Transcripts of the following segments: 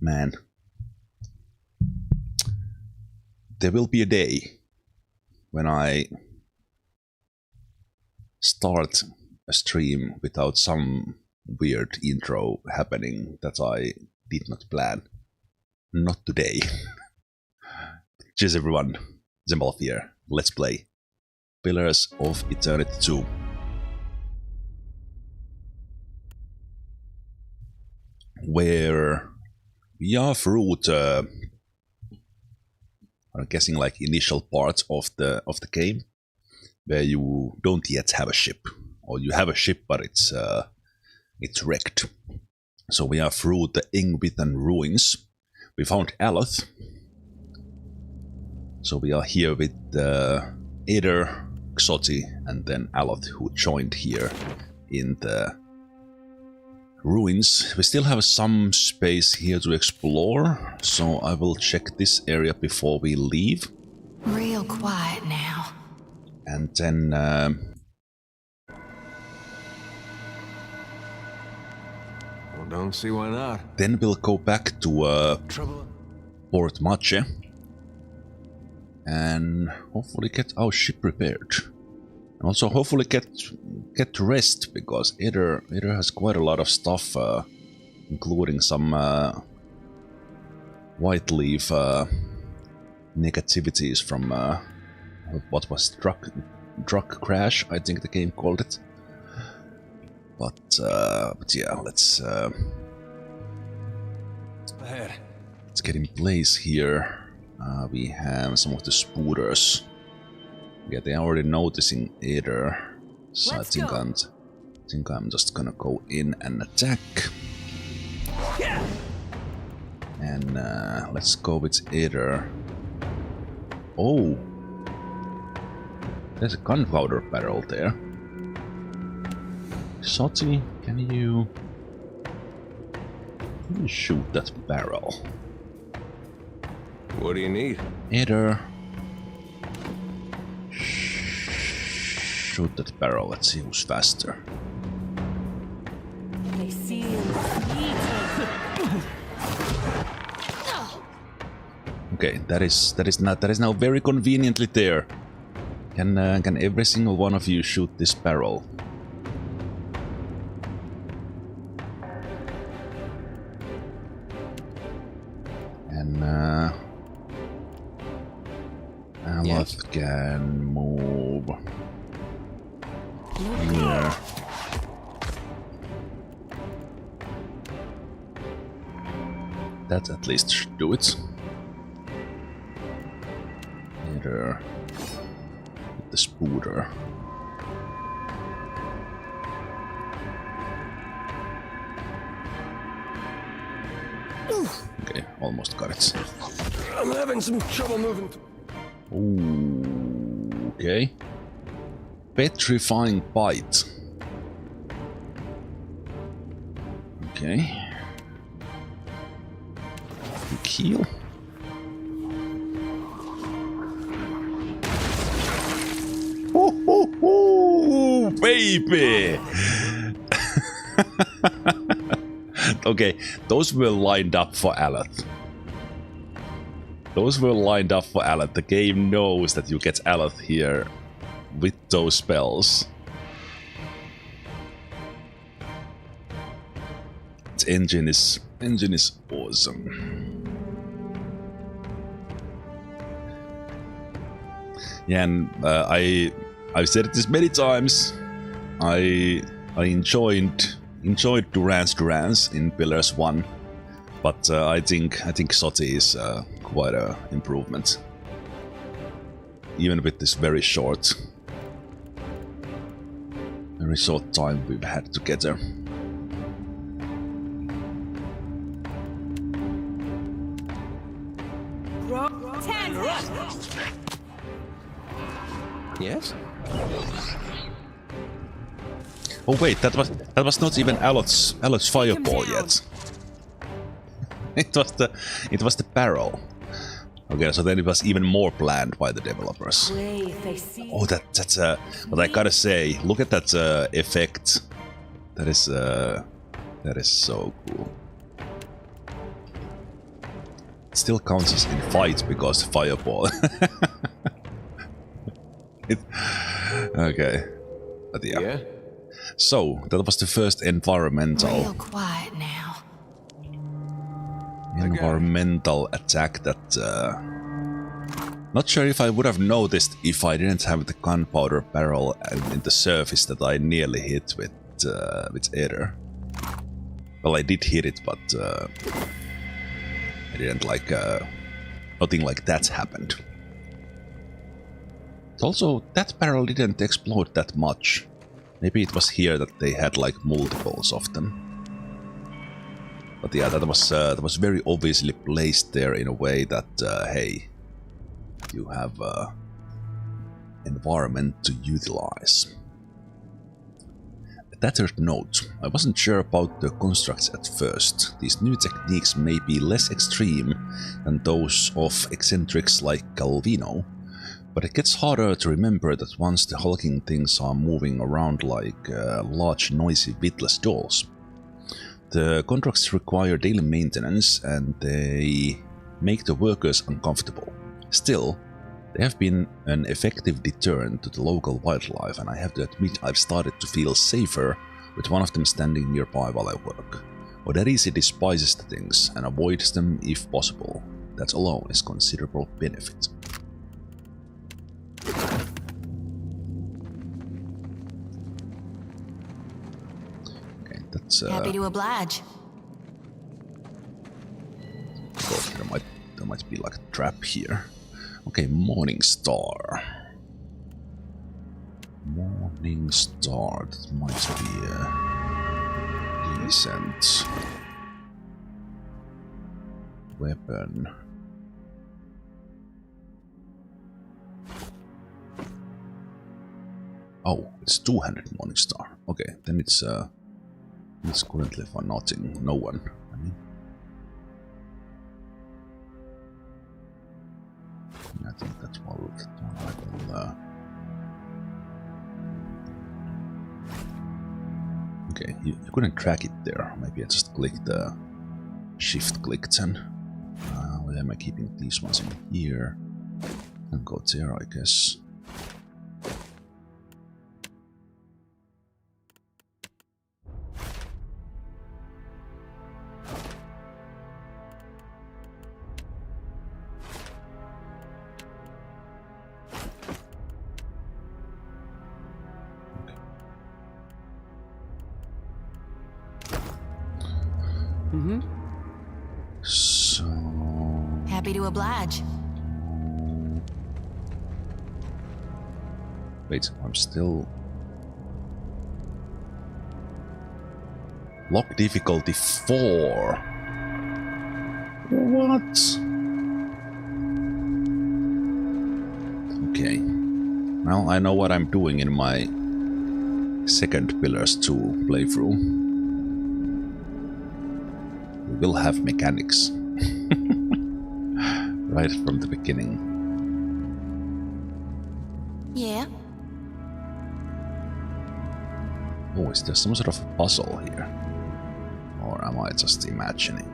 Man. There will be a day when I start a stream without some weird intro happening that I did not plan. Not today. Cheers everyone, Zemalf here. Let's play Pillars of Eternity 2. Where we are through the, I'm guessing like initial part of the game, where you don't yet have a ship, or you have a ship but it's wrecked. So we are through the Ingvitan ruins. We found Aloth. So we are here with Eder, Xoti, and then Aloth, who joined here in the ruins. We still have some space here to explore, so I will check this area before we leave. Real quiet now. And then well, don't see why not. Then we'll go back to Port Mache and hopefully get our ship repaired. And also hopefully get rest, because Eder has quite a lot of stuff, including some white leaf negativities from what was truck crash, I think the game called it. But yeah, let's get in place here. We have some of the spooters. Yeah, they're already noticing Eder, so I think I'm just gonna go in and attack. And let's go with Eder. Oh, there's a gunpowder barrel there. Xoti, can you shoot that barrel? What do you need? Eder, shoot that barrel. Let's see who's faster. They see Okay, that is now very conveniently there. Can every single one of you shoot this barrel? And Aloth can move here. That at least should do it. Eder with the spooter. Okay, almost got it. I'm having some trouble moving. Ooh, okay. Petrifying bite. Okay. Heal. Ooh, baby! Okay, those were lined up for Aloth. Those were lined up for Aloth. The game knows that you get Aloth here with those spells. Its engine is awesome. Yeah, and I've said this many times. I enjoyed Durance in Pillars 1, but I think Xoti is quite a improvement, even with this very short time we've had together. Yes? Oh wait, that was not even Aloth's fireball yet. It was the barrel. Okay, so then it was even more planned by the developers. Oh, that's but I gotta say, look at that effect. That is so cool. It still counts as in fight because fireball. Okay. But yeah. So, that was the first environmental... Real quiet now. Environmental attack that... Not sure if I would have noticed if I didn't have the gunpowder barrel in the surface that I nearly hit with Aether. Well, I did hit it, but I didn't like... nothing like that happened. Also, that barrel didn't explode that much. Maybe it was here that they had like multiples of them. But yeah, that was very obviously placed there in a way that, hey, you have environment to utilize. A tattered note. I wasn't sure about the constructs at first. These new techniques may be less extreme than those of eccentrics like Calvino, but it gets harder to remember that once the hulking things are moving around like large noisy witless dolls. The contracts require daily maintenance and they make the workers uncomfortable. Still, they have been an effective deterrent to the local wildlife, and I have to admit I've started to feel safer with one of them standing nearby while I work. Oderisi despises the things and avoids them if possible. That alone is considerable benefit. Okay, that's Happy to oblige. Oh, there might be like a trap here. Okay, Morning Star. Morning Star, that might be a decent weapon. Oh, it's two-handed Morning Star. Okay, then it's currently for nothing. No one. I mean, I think that's one I will. Okay, you couldn't track it there. Maybe I just clicked the shift clicked and why am I keeping these ones in here? And go there, I guess. So... Happy to oblige. Wait, I'm still... Lock difficulty 4. What? Okay. Well, I know what I'm doing in my second Pillars 2 playthrough. We will have mechanics. Right from the beginning. Yeah. Oh, is there some sort of puzzle here? Or am I just imagining?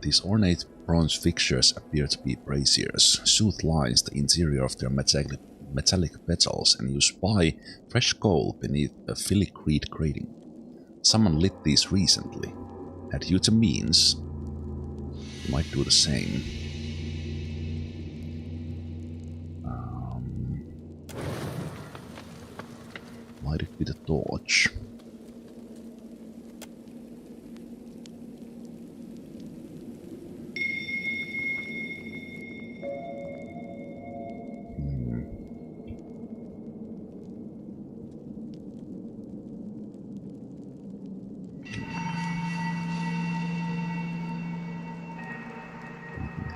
These ornate bronze fixtures appear to be braziers. Soothe lines the interior of their metallic petals, and you spy fresh coal beneath a filicreed grating. Someone lit these recently. Had you the means, you might do the same. Light it with a torch.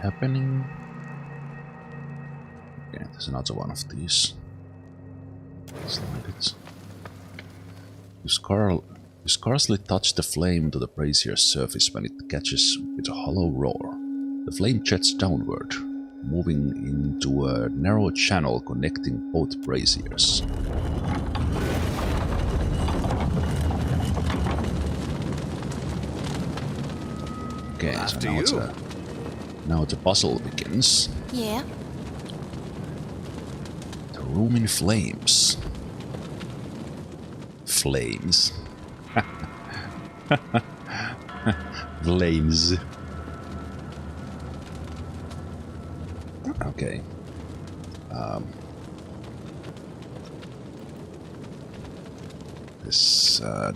Happening. Okay, there's another one of these. Let's light it. You scarcely touch the flame to the brazier's surface when it catches with a hollow roar. The flame jets downward, moving into a narrow channel connecting both braziers. Okay, so After now it's you. now the puzzle begins. Yeah. The room in flames. Flames. Flames. Okay.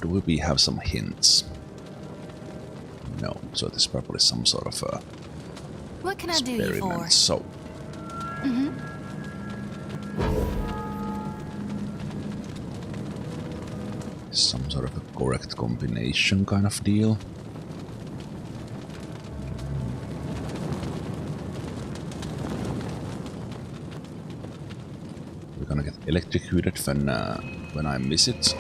Do we have some hints? No, so this is probably some sort of What can I do you for? experiment. So, some sort of a correct combination kind of deal. We're gonna get electrocuted when I miss it.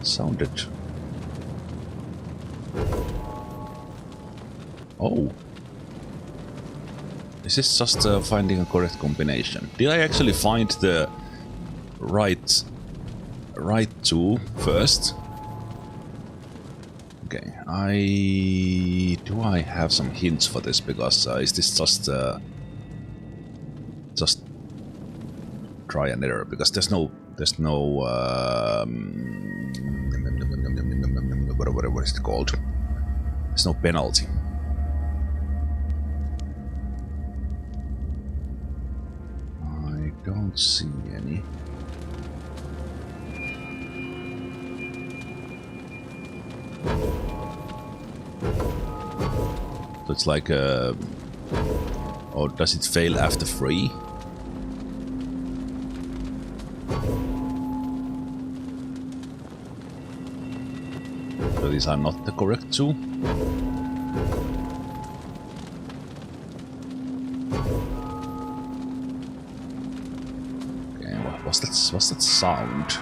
Sounded. Oh. Is this just finding a correct combination? Did I actually find the right tool first? Okay, do I have some hints for this? Because is this just try and error? Because there's no what is it called? There's no penalty. I don't see any. So it's like or does it fail after 3? So these are not the correct 2. Okay, what's that sound?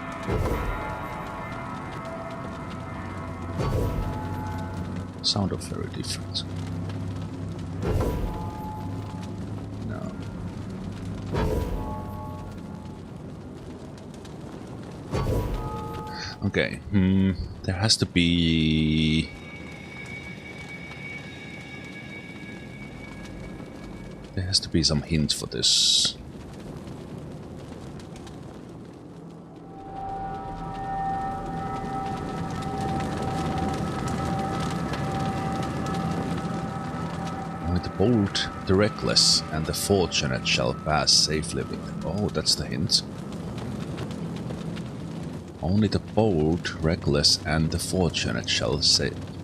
Sounded very different. No. Okay, there has to be... There has to be some hint for this. The bold, the reckless, and the fortunate shall pass safely with... Oh, that's the hint. Only the bold, reckless, and the fortunate shall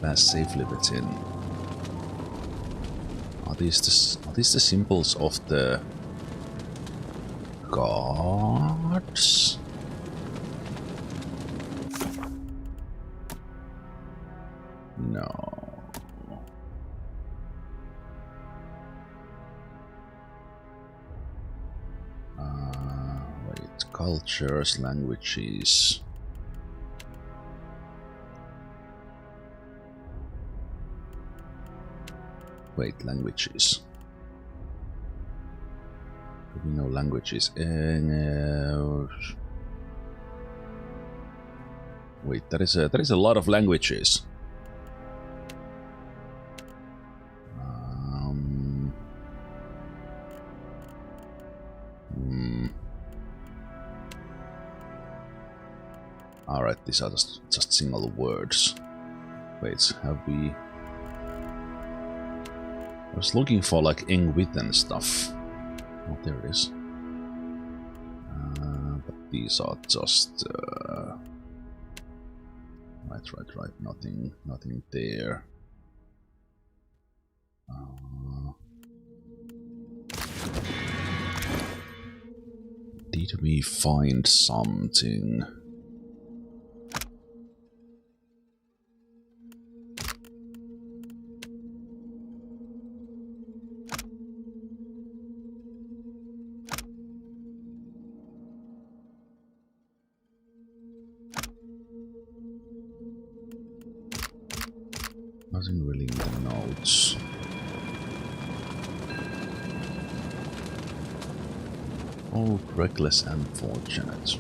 pass safely within. Are these the symbols of the gods? No. Wait, cultures, languages. Wait, languages. Do we know languages? Wait, there is a lot of languages. Alright, these are just single words. Wait, have we... I was looking for like Ingwitten stuff. Oh, there it is. But these are just... Right, nothing there. Did we find something? Nothing really in the notes. Old, reckless, and fortunate.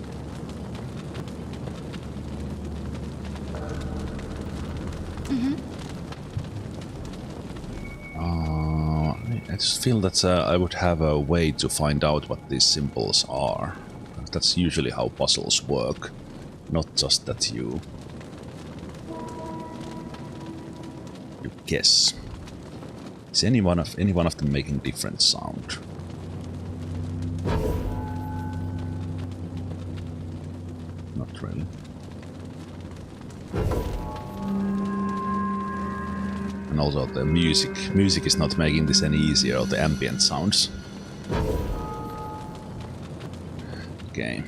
I just feel that I would have a way to find out what these symbols are. That's usually how puzzles work, not just that you guess. Is any one of them making different sound? Not really. And also the music is not making this any easier, or the ambient sounds. Okay.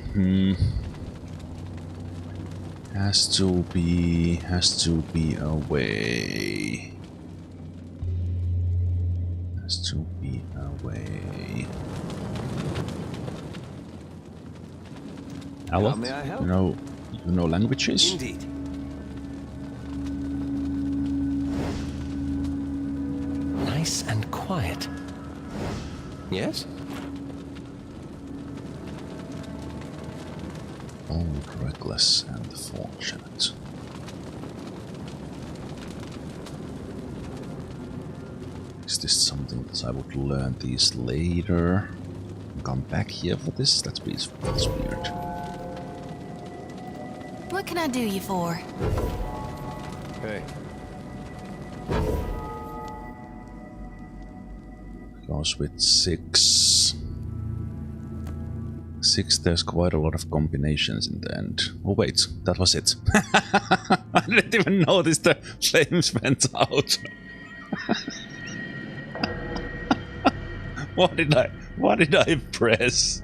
Has to be a way. Has to be a way. Hello? How may I help? You know languages? Indeed. Nice and quiet. Yes? Old, reckless, and fortunate. Is this something that I would learn these later? Come back here for this? That's weird. What can I do you for? Hey. Goes with 6. 6, there's quite a lot of combinations in the end. Oh wait, that was it. I didn't even notice the flames went out. What did I press?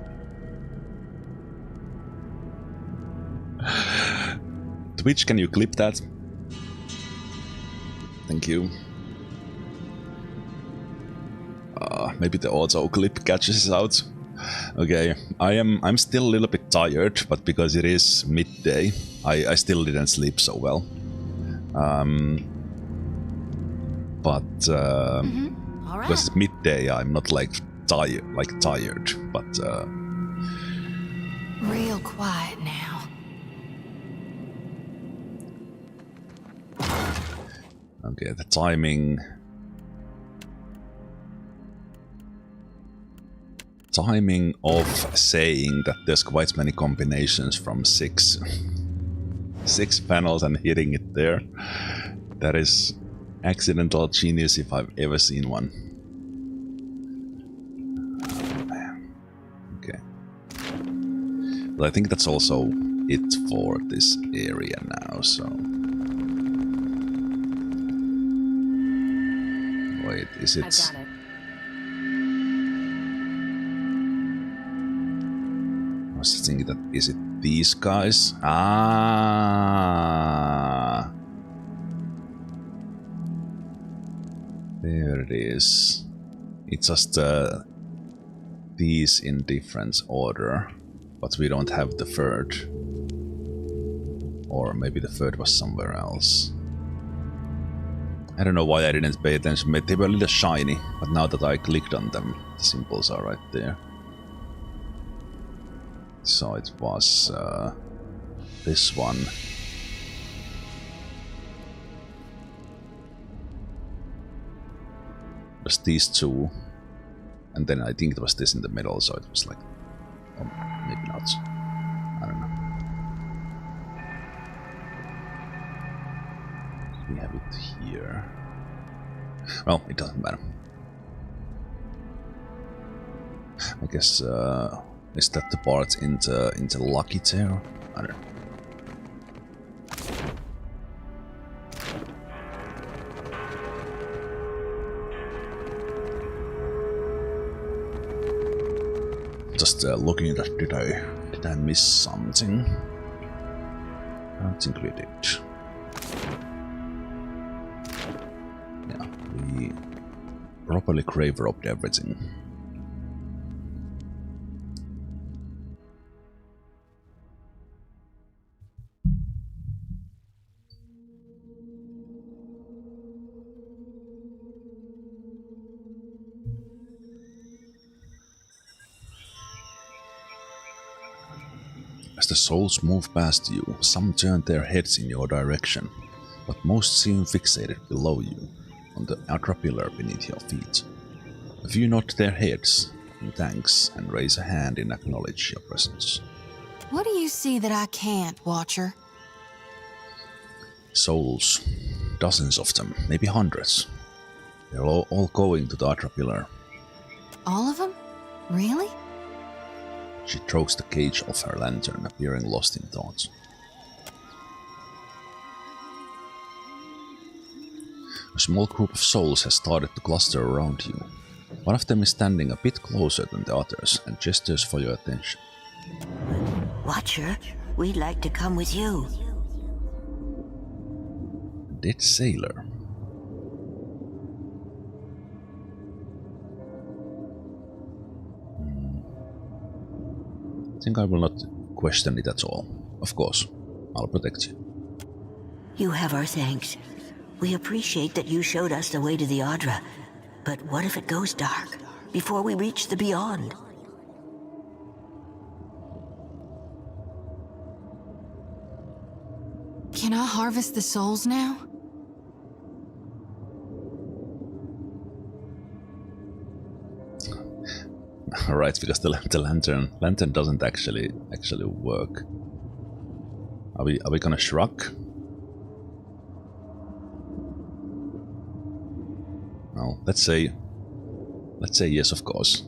Twitch, can you clip that? Thank you. Maybe the auto clip catches out. Okay, I'm still a little bit tired, but because it is midday, I still didn't sleep so well. All right. Because it's midday, I'm not like tired, but Real quiet now. okay, the timing of saying that there's quite many combinations from 6 panels and hitting it there. That is accidental genius if I've ever seen one. Okay. But I think that's also it for this area now, so... Wait, is it... I got it. I was thinking that, is it these guys? Ah, there it is. It's just these in different order, but we don't have the third. Or maybe the third was somewhere else. I don't know why I didn't pay attention. They were a little shiny, but now that I clicked on them, the symbols are right there. So it was this one. It was these two. And then I think it was this in the middle, so it was like... Oh, maybe not. I don't know. We have it here. Well, it doesn't matter. I guess... is that the part into Lucky Tail? I don't know. Just looking at that, did I miss something? I don't think we did. Yeah, we properly grave robbed everything. As the souls move past you, some turn their heads in your direction. but most seem fixated below you, on the outer pillar beneath your feet. A few nod their heads in thanks and raise a hand in acknowledge your presence. What do you see that I can't, Watcher? Souls. Dozens of them, maybe hundreds. They're all going to the outer pillar. All of them? Really? She strokes the cage off her lantern, appearing lost in thought. A small group of souls has started to cluster around you. One of them is standing a bit closer than the others and gestures for your attention. Watcher, we'd like to come with you. Dead sailor. I think I will not question it at all. Of course, I'll protect you. You have our thanks. We appreciate that you showed us the way to the Audra. But what if it goes dark, before we reach the beyond? Can I harvest the souls now? Right, because the lantern doesn't actually work. Are we gonna shrug? No, let's say yes, of course.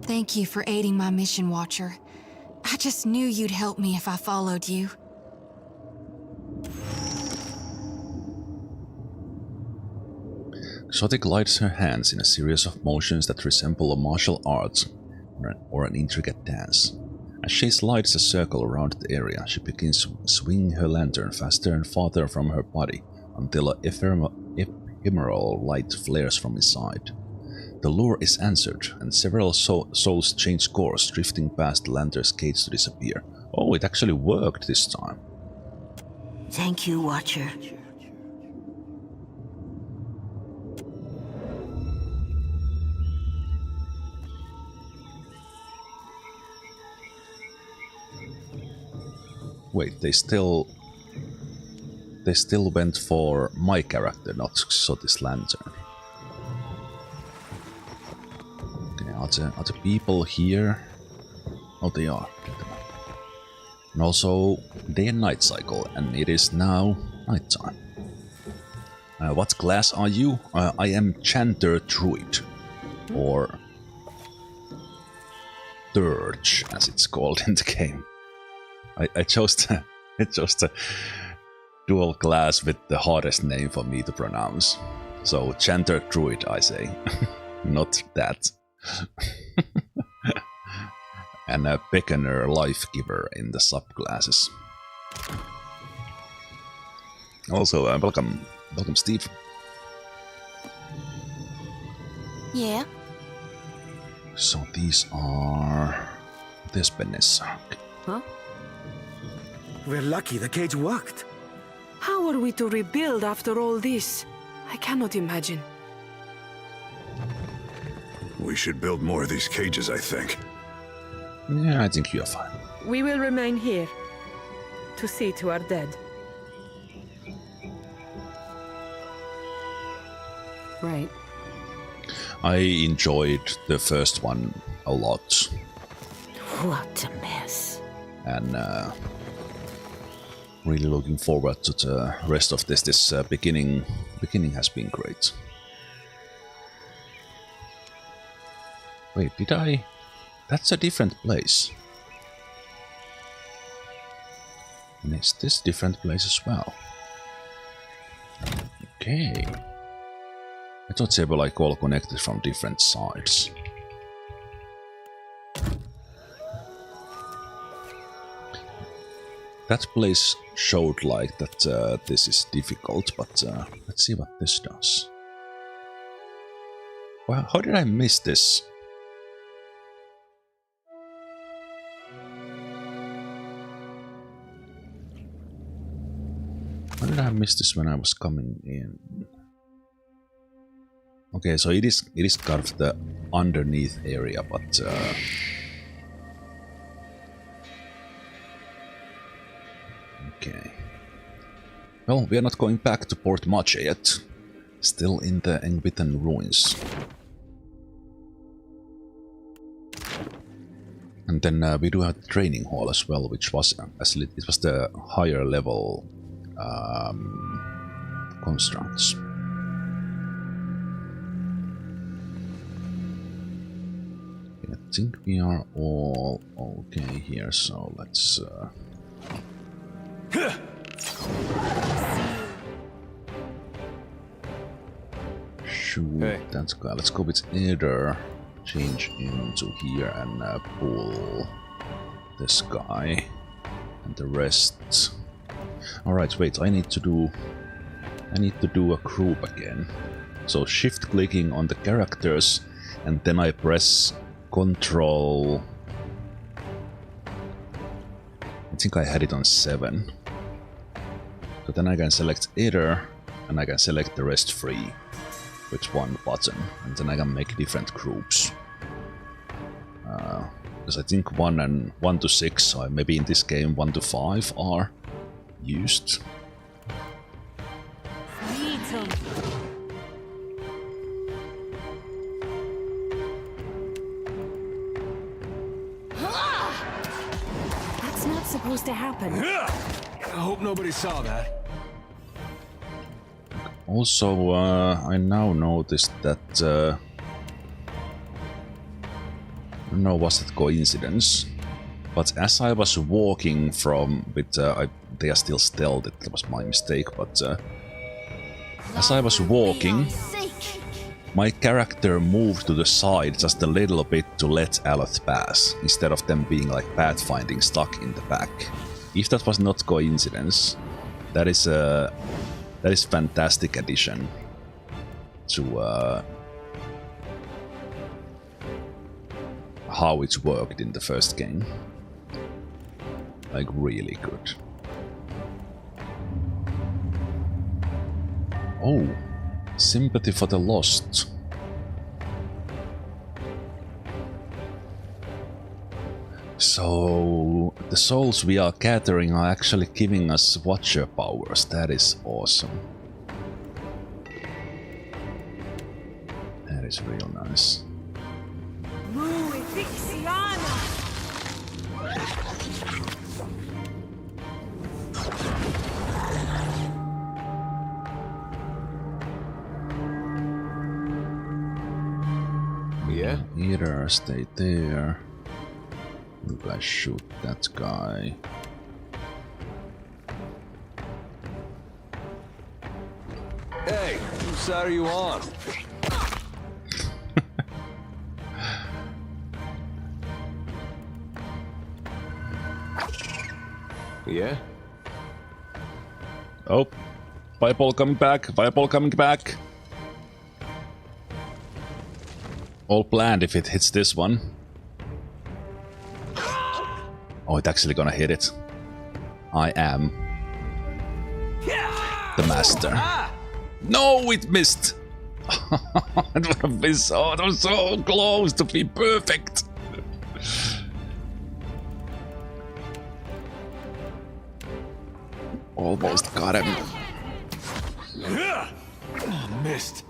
Thank you for aiding my mission, Watcher. I just knew you'd help me if I followed you. Xotic glides her hands in a series of motions that resemble a martial arts or an intricate dance. As she slides a circle around the area, she begins swinging her lantern faster and farther from her body until an ephemeral light flares from inside. The lure is answered, and several souls change course, drifting past the lantern's gates to disappear. Oh, it actually worked this time. Thank you, Watcher. Wait, they still went for my character, not Xotic's lantern. Okay, are the people here? Oh, they are. And also day and night cycle, and it is now nighttime. What class are you? I am Chanter Druid, or Dirge, as it's called in the game. I chose the dual class with the hardest name for me to pronounce. So Chanter Druid, I say, not that. And a Beckoner Life Giver in the subclasses. Also, welcome, Steve. Yeah? So these are this Benessa. Huh? We're lucky the cage worked. How are we to rebuild after all this? I cannot imagine. We should build more of these cages, I think. Yeah, I think you're fine. We will remain here to see to our dead. Right. I enjoyed the first one a lot. What a mess. And really looking forward to the rest of this. This beginning has been great. Wait, did I? That's a different place. And is this different place as well? Okay. I thought they were like all connected from different sides. That place showed like that this is difficult, but let's see what this does. Well, how did I miss this? How did I miss this when I was coming in? Okay, so it is kind of the underneath area, but okay. Well, we are not going back to Port Mache yet. Still in the Engbitten ruins. And then we do have the training hall as well, which was it was the higher level constructs. I think we are all okay here, so let's shoot that guy. Let's go with Eder. Change into here and pull this guy and the rest. Alright, wait, I need to do a group again. So shift clicking on the characters and then I press Control. I think I had it on 7. So then I can select Eder and I can select the rest 3 with one button, and then I can make different groups. Because I think 1 to 6, or maybe in this game 1 to 5 are used. That's not supposed to happen. I hope nobody saw that. Also, I now noticed that I don't know, was it coincidence? But as I was walking from they are still stealthed, that was my mistake, but as I was walking, my character moved to the side just a little bit to let Aloth pass, instead of them being like pathfinding stuck in the back. If that was not coincidence, that is fantastic addition to how it's worked in the first game. Like, really good. Oh, sympathy for the lost. So the souls we are gathering are actually giving us Watcher powers. That is awesome. That is real nice. Yeah? Either stay there. You guys shoot that guy. Hey, whose side are you on? Yeah? Oh, fireball coming back, fireball coming back. All planned if it hits this one. Oh, it's actually gonna hit it. I am the master. No, it missed. It would have been so, it was so close to be perfect. Almost got him. Oh, missed.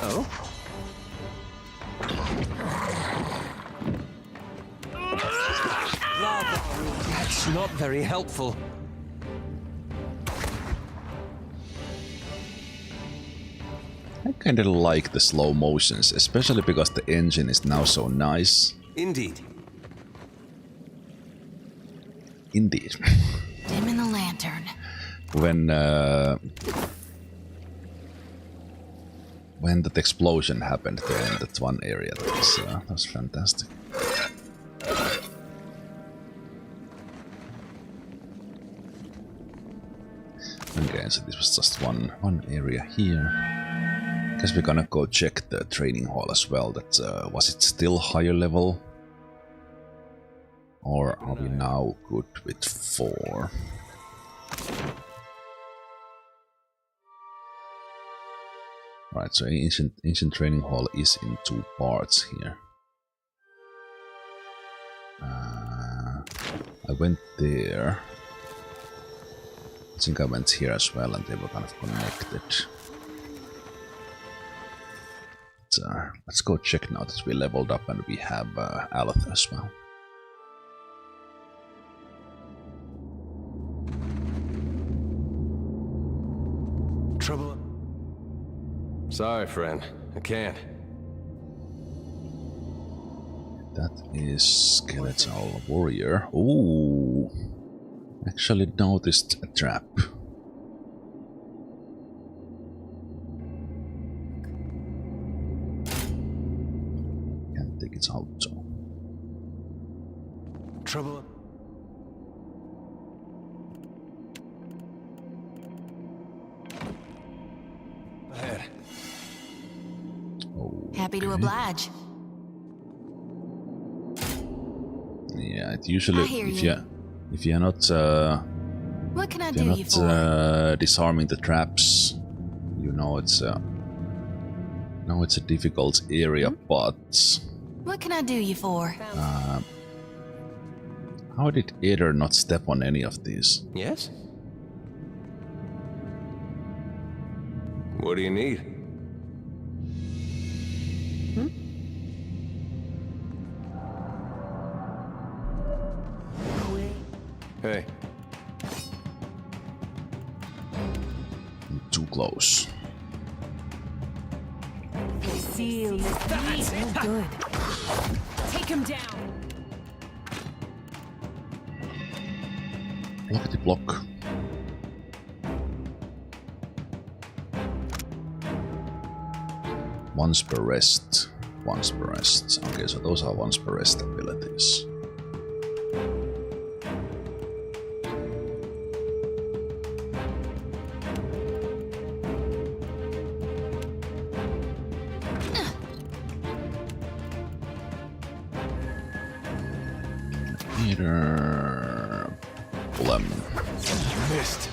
Oh? That's not very helpful. I kinda like the slow motions, especially because the engine is now so nice. Indeed. Indeed. Dim in the lantern. When that explosion happened there in that one area, that was fantastic. Okay, so this was just one area here. Guess we're gonna go check the training hall as well. That was it still higher level, or are we now good with 4? Right, so ancient training hall is in 2 parts here. I went there. I think I went here as well, and they were kind of connected. Let's go check now that we leveled up and we have Aloth as well. Trouble? Sorry, friend. I can't. That is Skeletal Warrior. Ooh! Actually noticed a trap. Can't take it out, so. Trouble? Ahead. Happy to oblige. Yeah, it usually I hear if you're not What can I do you for? Disarming the traps, you know it's a difficult area, but What can I do you for? how did Eder not step on any of these? Yes? What do you need? Hey. Too close. Seal good. Take him down. Blockety block. Once per rest. Once per rest. Okay, so those are once per rest abilities. Peter... Blem. Missed.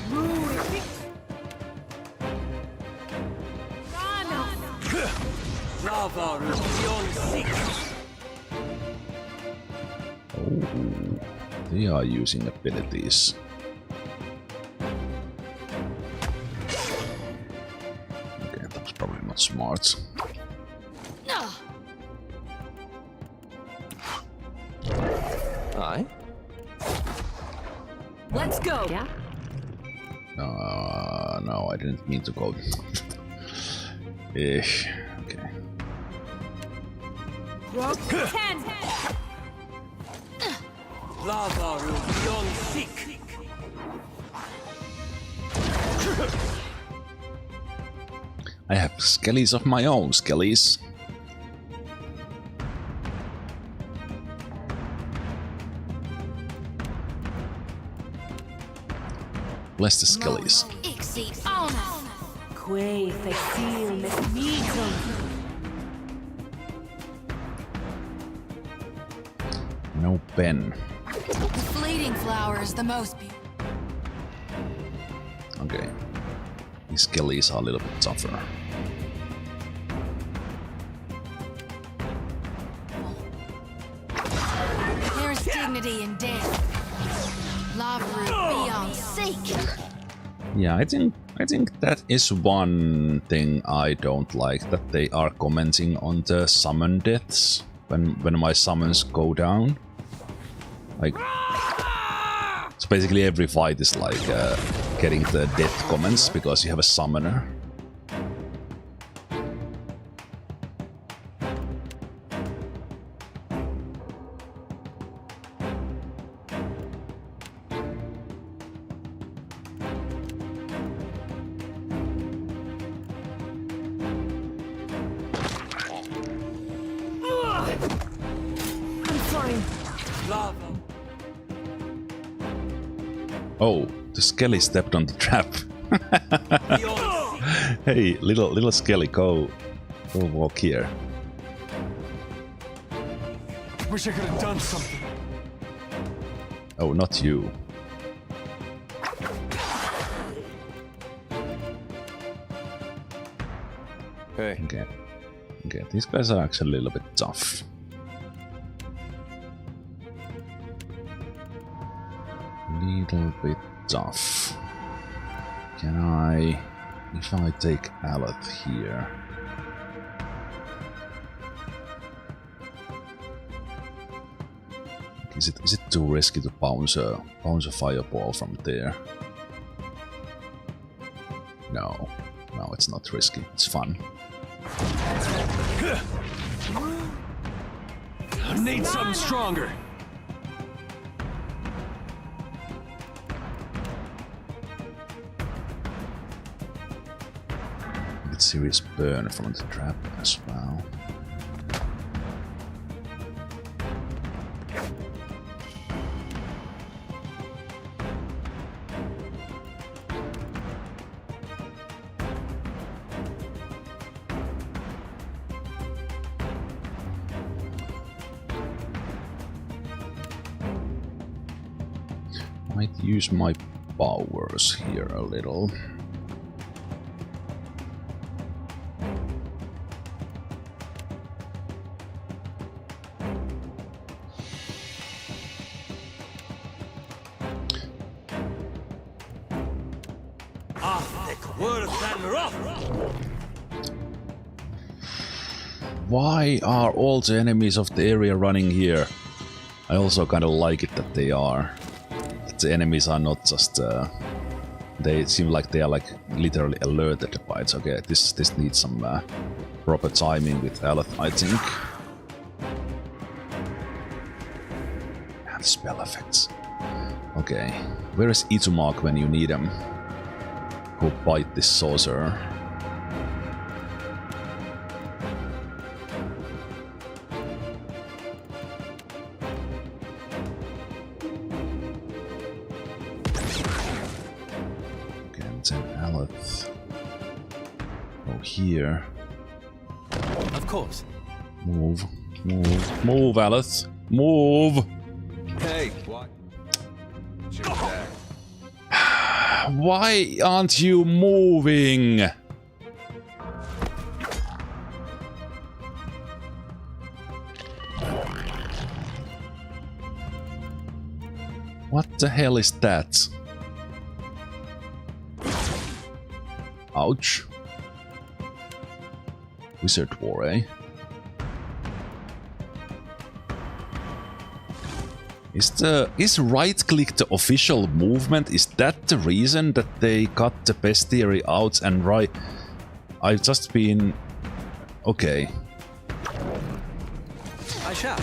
Oh, they are using abilities. Okay, that was probably not smart. Aye. Let's go. Yeah. No, I didn't mean to go. Ish. Okay. Rock 10. I have skellies of my own, skellies. Bless the skellies. Quay facile mesmito. No pen. The fleeting flower is the most beautiful. Okay. These skellies are a little bit tougher. There is dignity in death. Love root beyond seek. Yeah, I think that is one thing I don't like, that they are commenting on the summon deaths when my summons go down. Like, so basically every fight is like getting the death comments because you have a summoner. Oh, the skelly stepped on the trap. Hey, little skelly, go walk here. Wish I could have done something. Oh, not you. Hey. Okay, these guys are actually a little bit tough. Little bit tough. Can I... If I take Aleth here... Is it too risky to bounce a fireball from there? No. No, it's not risky. It's fun. I need something stronger. Get serious burn from the trap as well. Might use my powers here a little. Why are all the enemies of the area running here? I also kind of like it that they are. That the enemies are not just... they seem like they are like literally alerted by it. Okay, this needs some proper timing with Aleth, I think. And spell effects. Okay, where is Itumark when you need him? Go bite this sorcerer. Here. Of course. Move, Aleth. Move! Hey, what? Why aren't you moving? What the hell is that? Ouch. Wizard War, eh? Is right click the official movement? Is that the reason that they cut the bestiary out and right? I've just been... Okay. I shall.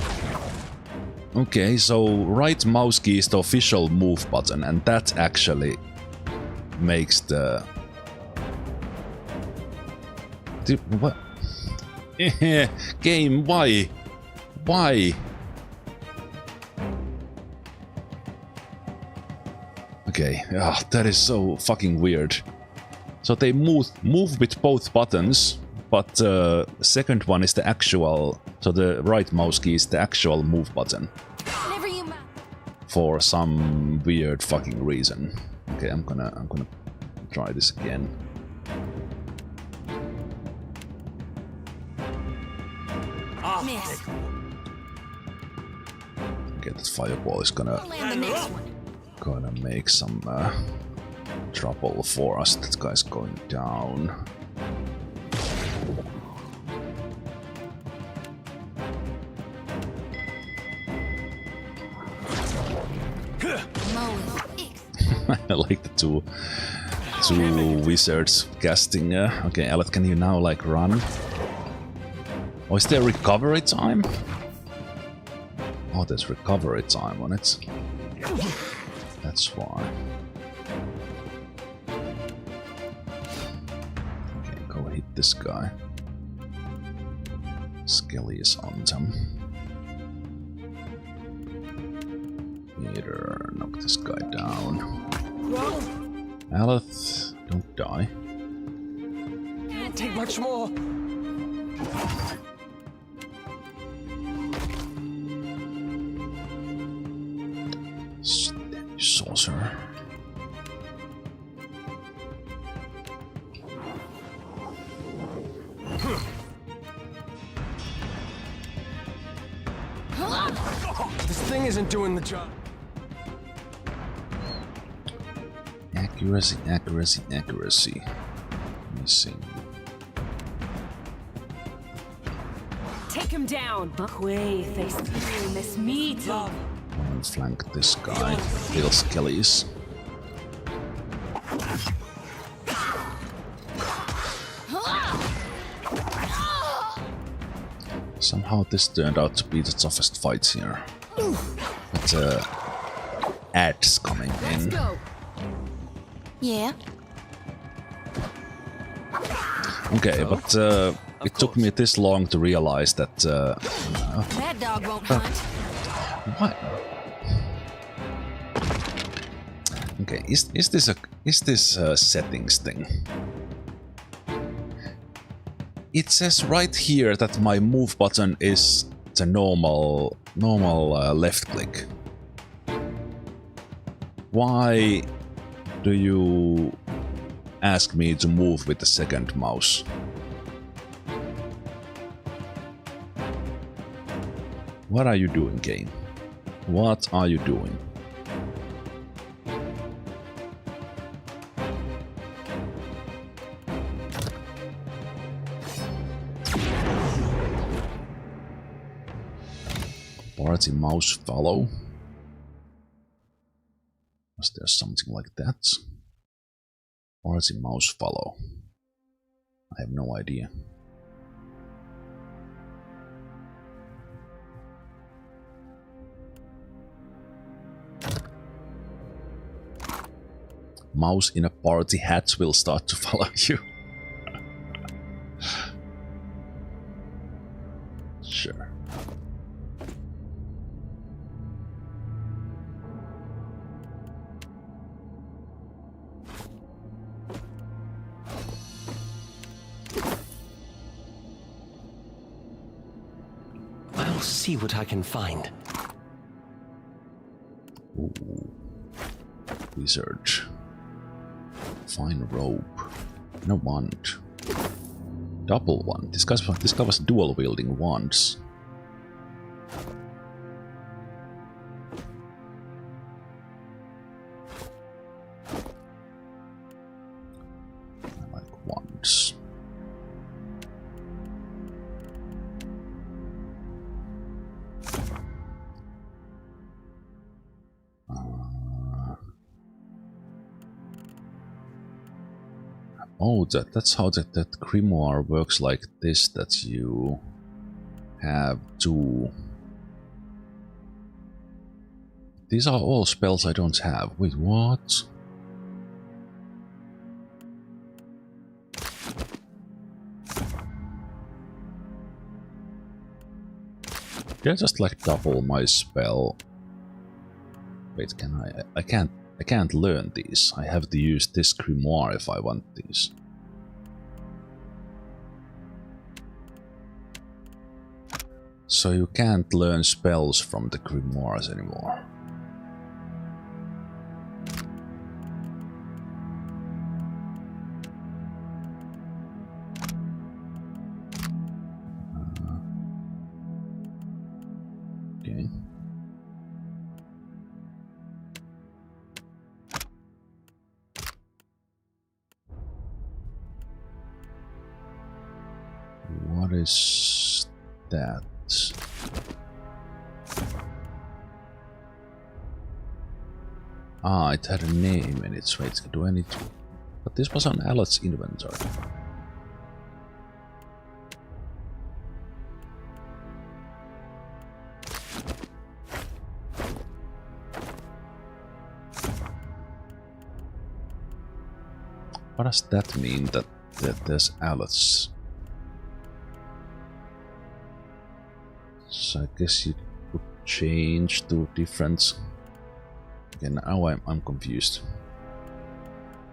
Okay, so right mouse key is the official move button, and that actually makes the... What? Game, why? Why? Okay, that is so fucking weird. So they move with both buttons, but the second one is the actual... So the right mouse key is the actual move button. For some weird fucking reason. Okay, I'm gonna try this again. Miss. Okay, that fireball is gonna make some trouble for us. That guy's going down. I like the two wizards casting. Okay, Aleth, can you now like run? Oh, is there recovery time? Oh, there's recovery time on it. That's why. Okay, go hit this guy. Skelly is on them. Either knock this guy down. Aleth, don't die. Can't take much more. Sorcerer. This thing isn't doing the job. Accuracy, accuracy, accuracy. Missing. Take him down. Flank this guy. Kill skellies. Somehow this turned out to be the toughest fight here. But ads coming in. Yeah? Okay, but it took me this long to realize that That dog won't hunt. what? Okay, is this a settings thing? It says right here that my move button is the normal left click. Why do you ask me to move with the second mouse? What are you doing, game? What are you doing? Party mouse follow? Was there something like that? Party mouse follow. I have no idea. Mouse in a party hat will start to follow you. Sure. I'll see what I can find. Ooh. Research. Fine rope. No wand. Double wand. This guy was dual wielding wands. I like wands. Oh, that's how that grimoire works like this, that you have to... These are all spells I don't have. Wait, what? Did I just like double my spell? Wait, can I? I can't learn these. I have to use this grimoire if I want these. So you can't learn spells from the grimoires anymore. Okay. What is that? Ah, it had a name in its wait, do I need to... But this was on Alot's inventory. What does that mean, that there's Alot's? So I guess you could change to different... Okay, now I'm confused.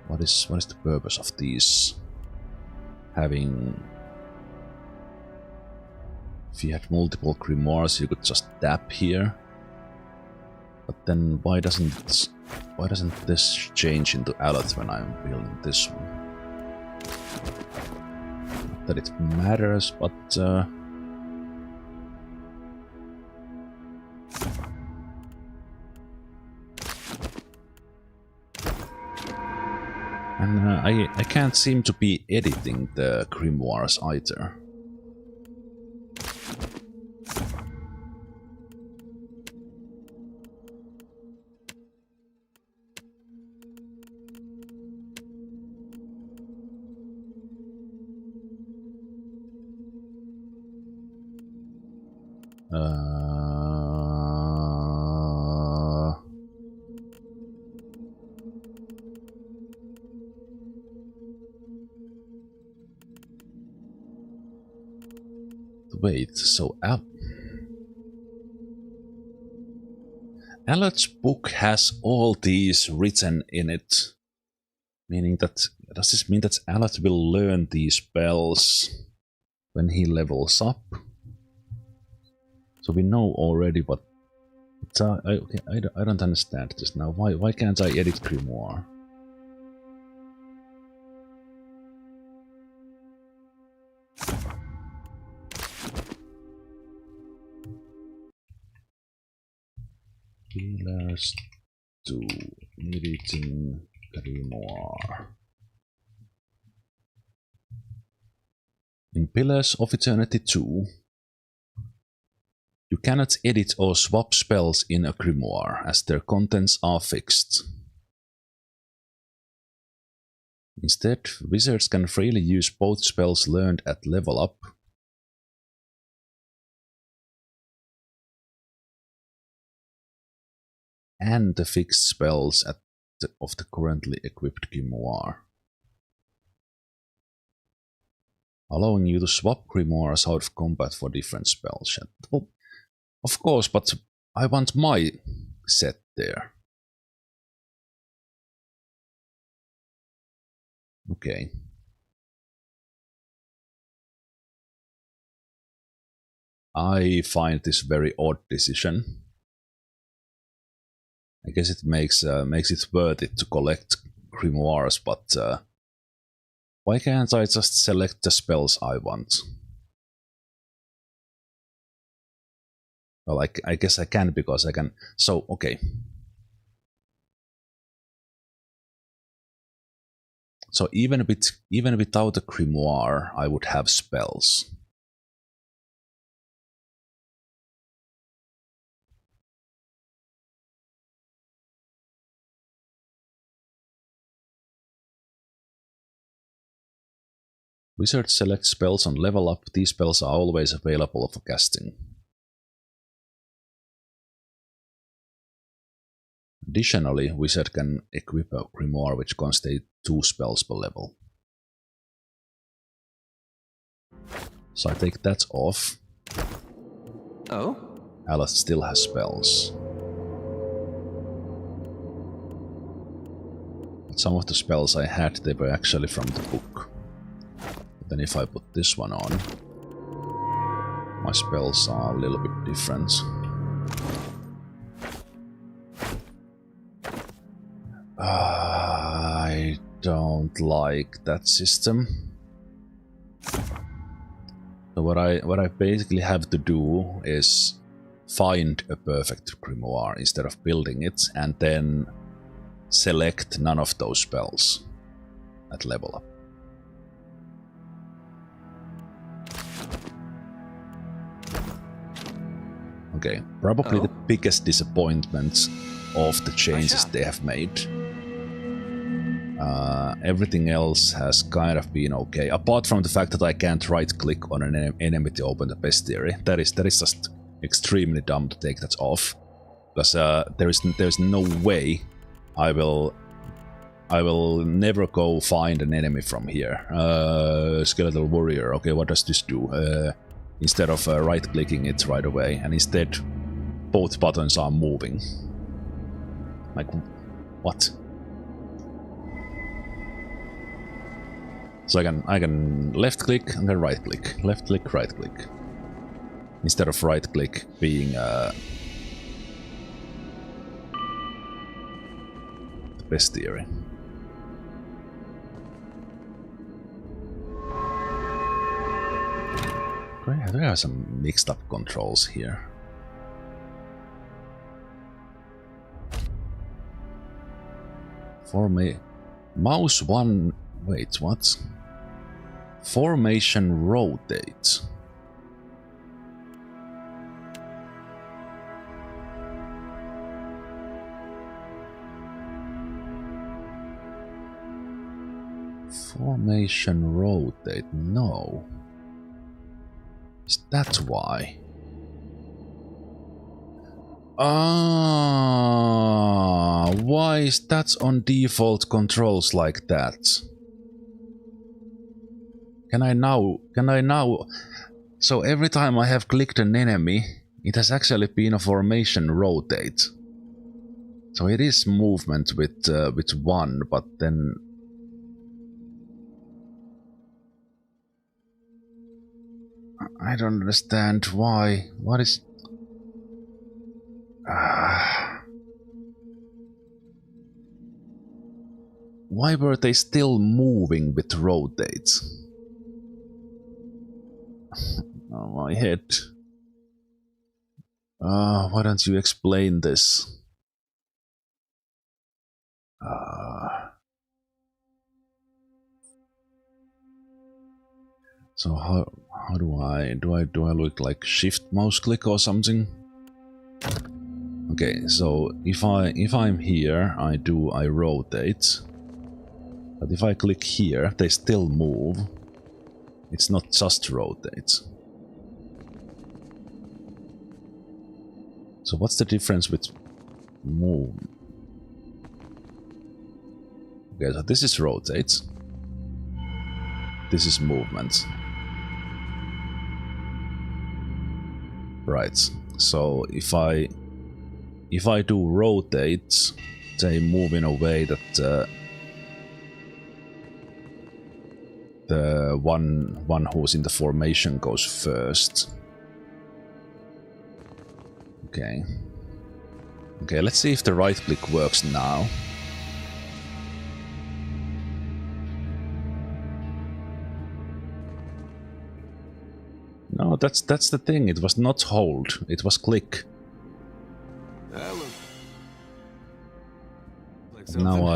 What is the purpose of these? Having... If you had multiple grimoires, you could just tap here. But then why doesn't this change into Alot when I'm building this one? Not that it matters, but And I can't seem to be editing the grimoires either. Wait, so Alot's book has all these written in it, meaning that, does this mean that Alot will learn these spells when he levels up? So we know already, but it's, I don't understand this now. Why can't I edit grimoire? Pillars to editing grimoire. In Pillars of Eternity 2, you cannot edit or swap spells in a grimoire, as their contents are fixed. Instead, wizards can freely use both spells learned at level up and the fixed spells of the currently equipped grimoire, allowing you to swap grimoires out of combat for different spells. Well, of course, but I want my set there. Okay. I find this very odd decision. I guess it makes it worth it to collect grimoires, but why can't I just select the spells I want? Well, I guess I can, because I can. So, okay. So even without a grimoire, I would have spells. Wizards select spells on level up. These spells are always available for casting. Additionally, wizard can equip a grimoire which contains 2 spells per level. So I take that off. Oh? Alot still has spells. But some of the spells I had, they were actually from the book. Then if I put this one on, my spells are a little bit different. I don't like that system. So what I basically have to do is find a perfect grimoire instead of building it, and then select none of those spells at level up. Okay, probably the biggest disappointment of the changes they have made. Everything else has kind of been okay, apart from the fact that I can't right-click on an enemy to open the bestiary. That is just extremely dumb to take that off, because there's no way I will never go find an enemy from here. Skeletal warrior. Okay, what does this do? Instead of right-clicking it right away, and instead both buttons are moving. Like, what? So I can left-click and then right-click, left-click, right-click, instead of right-click being the bestiary. There are some mixed up controls here. Mouse 1... Wait, what? Formation rotate. Formation rotate, no. Is that why? Ah, why is that on default controls like that? Can I now... So every time I have clicked an enemy, it has actually been a formation rotate. So it is movement with 1, but then... I don't understand why. What is... Why were they still moving with rotates? Oh, my head. Why don't you explain this? So how do I look like shift mouse click or something? Okay, so if I'm here, I rotate. But if I click here, they still move. It's not just rotate. So what's the difference with move? Okay, so this is rotate. This is movement. Right. So if I do rotate, they move in a way that the one who's in the formation goes first. Okay. Okay, let's see if the right click works now. No, that's the thing. It was not hold. It was click. Now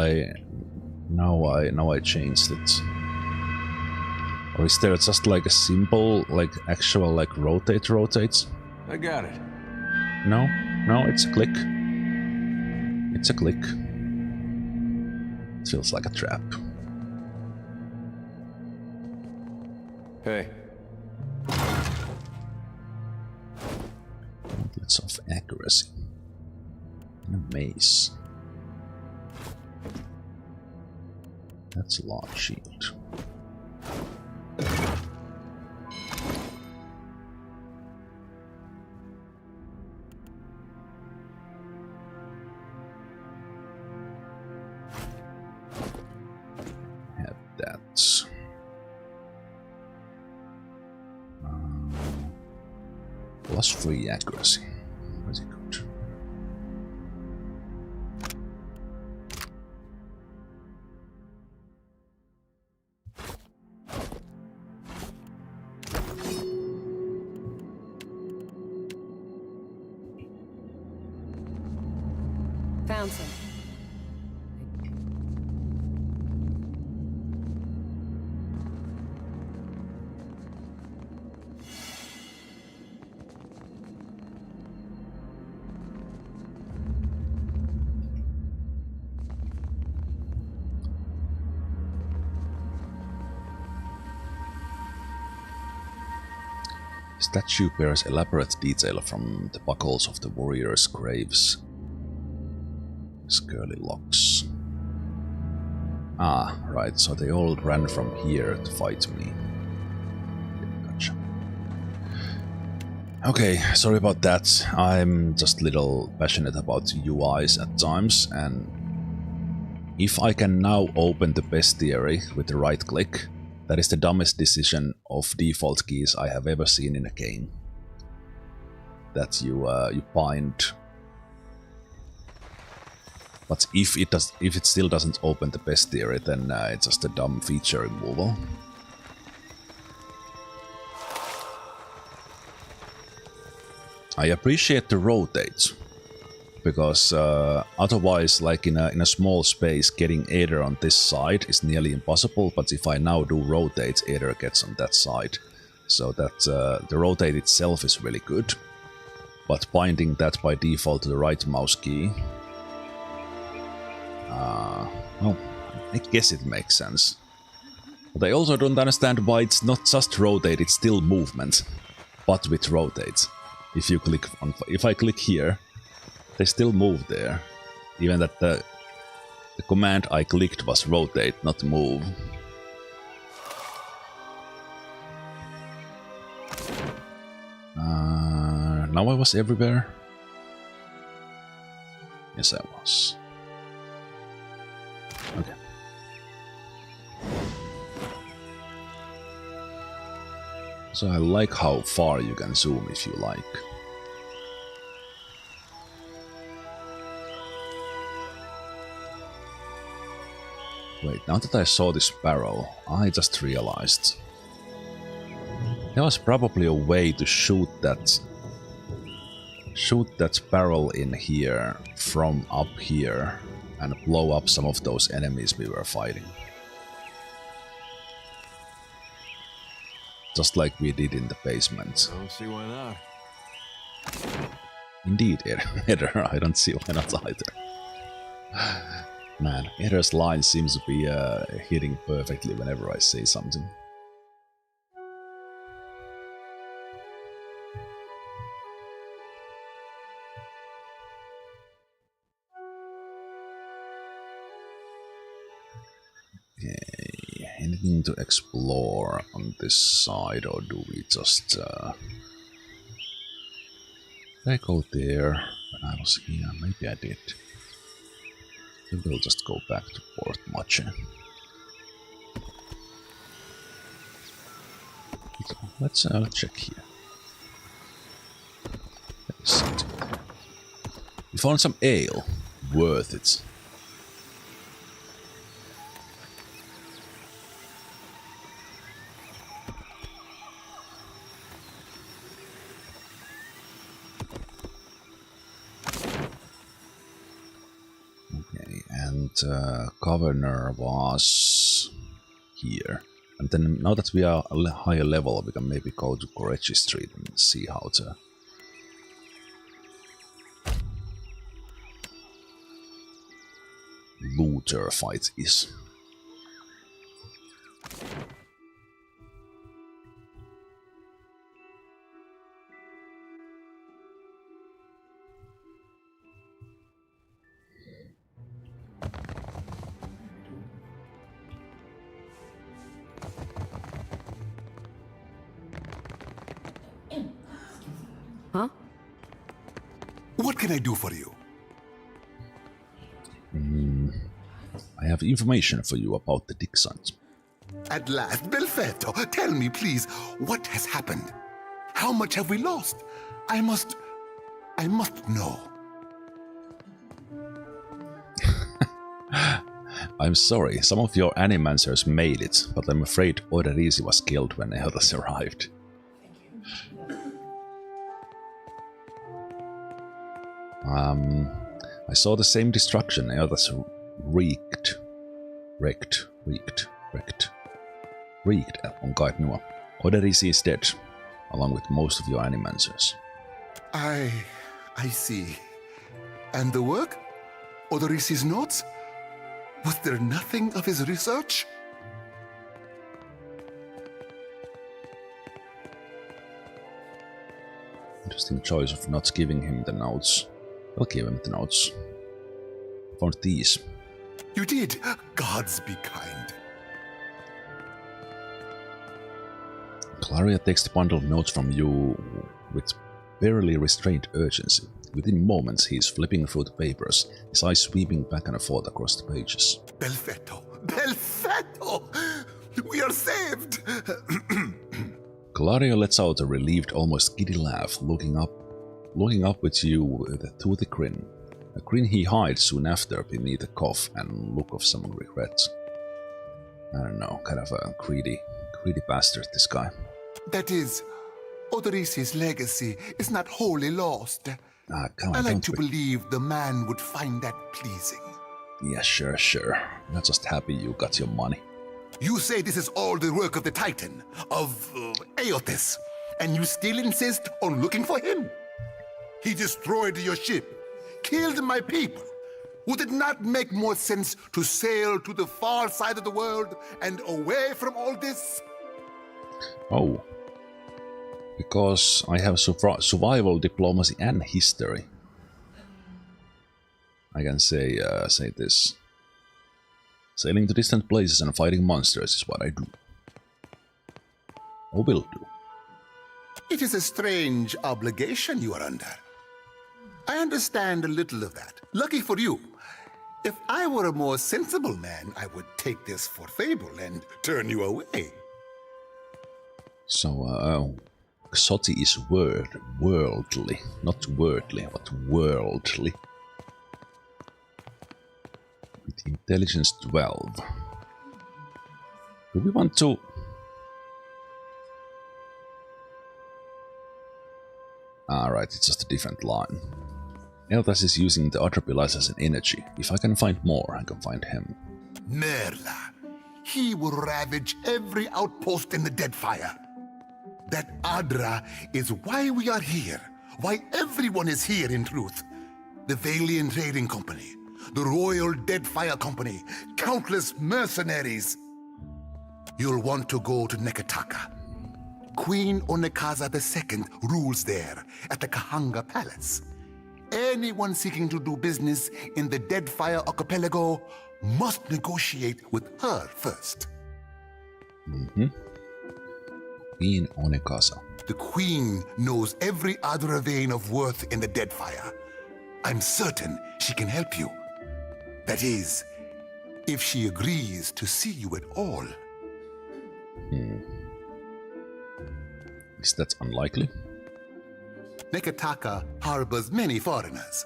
I changed it. Or is there just like a simple, like actual, like rotates? I got it. No, it's a click. It's a click. It feels like a trap. Hey. Outlets of accuracy. And a mace. That's a large shield. Have that. +3 accuracy. Pretty good. Found some. Statue bears elaborate detail from the buckles of the warriors' graves. Curly locks. Ah, right, so they all ran from here to fight me. Gotcha. Okay, sorry about that. I'm just a little passionate about UIs at times, and if I can now open the bestiary with the right click, that is the dumbest decision of default keys I have ever seen in a game. That you bind. But if it still doesn't open the bestiary, then it's just a dumb feature removal. I appreciate the rotates. because otherwise, like in a small space, getting Aether on this side is nearly impossible. But if I now do rotate, Aether gets on that side, so that the rotate itself is really good. But binding that by default to the right mouse key, well, I guess it makes sense. But I also don't understand why it's not just rotate; it's still movement, but with rotate. If you click on, if I click here, they still move there, even that the command I clicked was rotate, not move. Now I was everywhere. Yes, I was. Okay. So I like how far you can zoom if you like. Wait, now that I saw this barrel, I just realized there was probably a way to shoot that barrel in here from up here and blow up some of those enemies we were fighting. Just like we did in the basement. I don't see why not. Indeed, Aether, I don't see why not either. Man, Aether's line seems to be hitting perfectly whenever I say something. Okay, anything to explore on this side, or do we just... Did I go there when I was here? Maybe I did. We'll just go back to Port Mache. Let's check here. There's something there. We found some ale. Worth it. Governor was here, and then now that we are a higher level, we can maybe go to Korechi Street and see how the looter fight is. Huh? What can I do for you? I have information for you about the Dixons. At last, Belfetto, tell me please, what has happened? How much have we lost? I must know. I'm sorry, some of your animancers made it, but I'm afraid Oderisi was killed when Eodas arrived. I saw the same destruction Eodas wreaked on Guide Nua. Oderisi is dead, along with most of your animancers. I see. And the work? Odorisi's notes? Was there nothing of his research? Interesting choice of not giving him the notes. I'll give him the notes. Found these. You did? Gods be kind. Claria takes the bundle of notes from you with barely restrained urgency. Within moments, he is flipping through the papers, his eyes sweeping back and forth across the pages. Belfetto! Belfetto! We are saved! Claria lets out a relieved, almost giddy laugh, looking up at you with a toothy grin. A grin he hides soon after beneath a cough and look of some regret. I don't know, kind of a greedy bastard, this guy. That is, Odorisi's legacy is not wholly lost. Come on, I like don't to be- believe the man would find that pleasing. Yeah, sure. You're just happy you got your money. You say this is all the work of the Titan, of Aothis, and you still insist on looking for him? He destroyed your ship, killed my people. Would it not make more sense to sail to the far side of the world and away from all this? Oh. Because I have survival, diplomacy, and history. I can say this. Sailing to distant places and fighting monsters is what I do. Or will do. It is a strange obligation you are under. I understand a little of that. Lucky for you. If I were a more sensible man, I would take this for fable and turn you away. So, Xoti is worldly. Not worldly, but worldly. With intelligence 12. Do we want to... Right, it's just a different line. Elthas is using the Adrapilas as an energy. If I can find more, I can find him. Merla. He will ravage every outpost in the Deadfire. That Adra is why we are here. Why everyone is here, in truth. The Valian Trading Company, the Royal Deadfire Company, countless mercenaries. You'll want to go to Nekataka. Queen Onekaza II rules there at the Kahanga Palace. Anyone seeking to do business in the Deadfire Archipelago must negotiate with her first. Queen Onekaza. The Queen knows every other vein of worth in the Deadfire. I'm certain she can help you. That is, if she agrees to see you at all. Is that unlikely? Nekataka harbors many foreigners,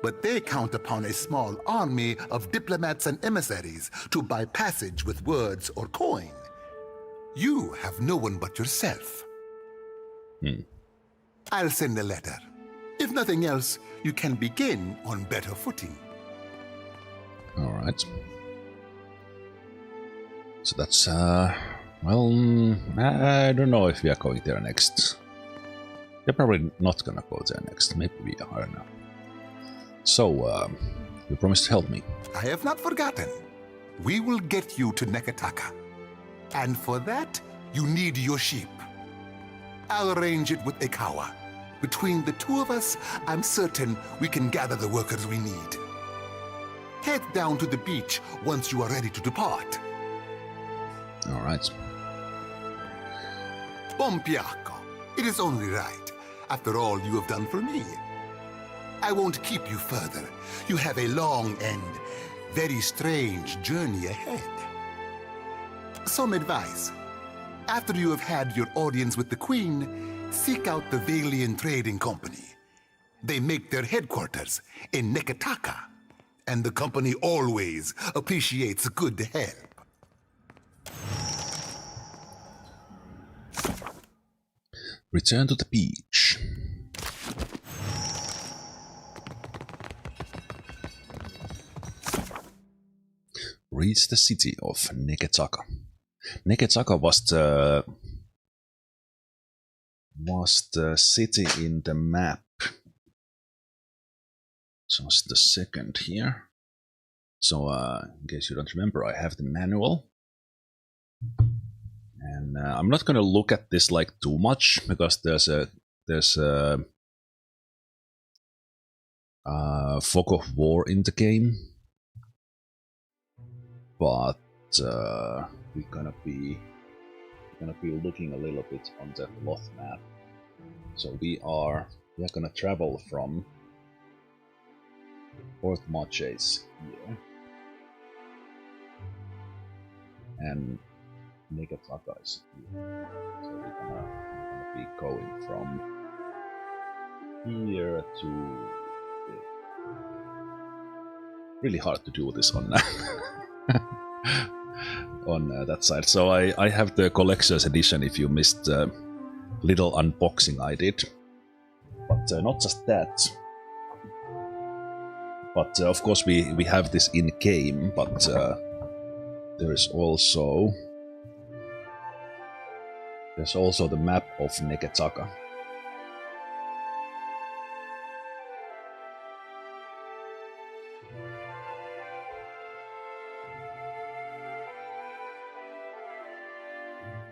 but they count upon a small army of diplomats and emissaries to buy passage with words or coin. You have no one but yourself. I'll send a letter. If nothing else, you can begin on better footing. Alright. So that's, well, I don't know if we are going there next. We're probably not gonna go there next. Maybe we are, I don't know. So, you promised to help me. I have not forgotten. We will get you to Nekataka. And for that, you need your sheep. I'll arrange it with Ikawa. Between the two of us, I'm certain we can gather the workers we need. Head down to the beach once you are ready to depart. Alright. Bompiaco, it is only right. After all you have done for me. I won't keep you further. You have a long and very strange journey ahead. Some advice. After you have had your audience with the Queen, seek out the Valian Trading Company. They make their headquarters in Nekataka, and the company always appreciates good help. Return to the beach. Reach the city of Nekataka. Nekataka was the city in the map. Just a second here. So, in case you don't remember, I have the manual. And I'm not gonna look at this like too much because there's a fog of war in the game, but we're gonna be looking a little bit on the Loth map. So we are gonna travel from Port Maches here, and Nekataka is here. So we're gonna be going from here to there. Really hard to do this on on that side. So I have the collector's edition if you missed the little unboxing I did. But But not just that. But of course we have this in game, but there is also the map of Neketaka.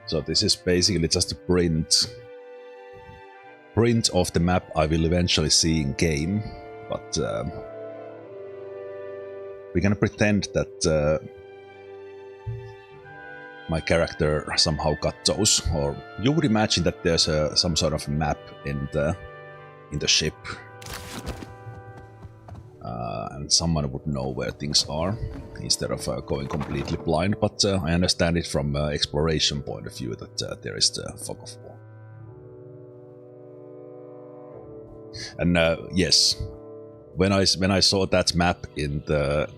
So this is basically just a print of the map I will eventually see in game, but we're gonna pretend that my character somehow got those, or you would imagine that there's some sort of map in the ship, and someone would know where things are instead of going completely blind. But I understand it from exploration point of view that there is the fog of war. And yes, when I saw that map in the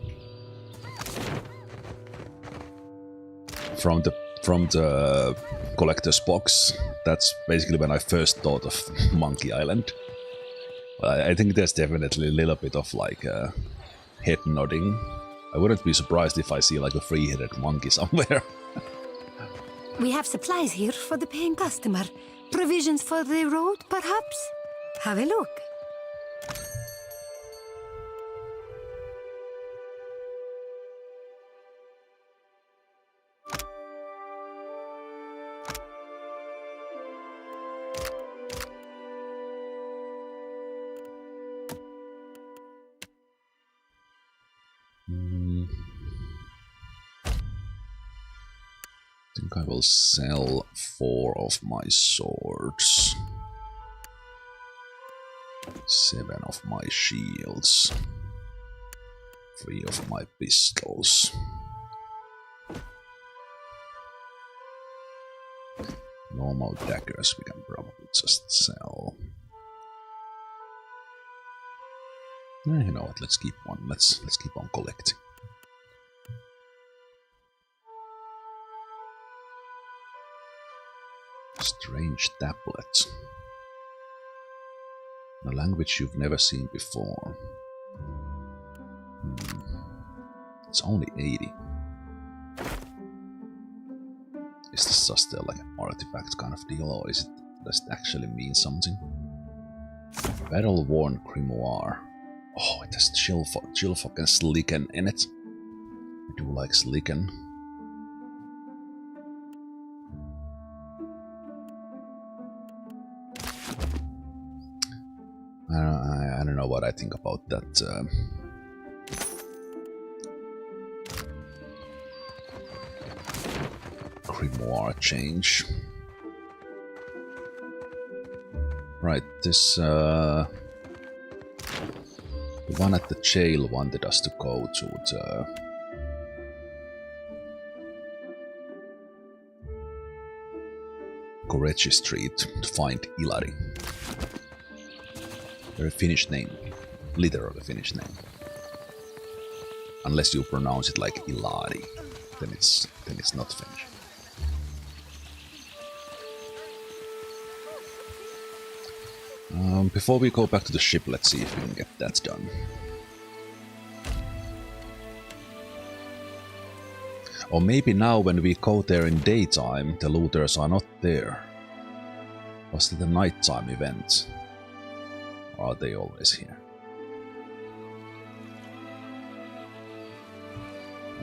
from the collector's box, that's basically when I first thought of Monkey Island. I think there's definitely a little bit of like head nodding. I wouldn't be surprised if I see like a three-headed monkey somewhere. We have supplies here for the paying customer. Provisions for the road, perhaps? Have a look. I think I will sell 4 of my swords, 7 of my shields, 3 of my pistols. Normal daggers we can probably just sell. You know what? Let's keep one. Let's keep on collecting. Strange tablet. A language you've never seen before. It's only 80. Is this just like an artifact kind of deal, or does it actually mean something? Battle-worn grimoire. Oh, it has Chillfog and Slicken in it. I do like Slicken. I don't know what I think about that. Grimoire change. Right, this the one at the jail wanted us to go to the Korechi Street to find Ilari. Very Finnish name, literally Finnish name. Unless you pronounce it like Ilari, then it's not Finnish. Before we go back to the ship, let's see if we can get that done. Or maybe now when we go there in daytime, the looters are not there. Was it a nighttime event? Or are they always here?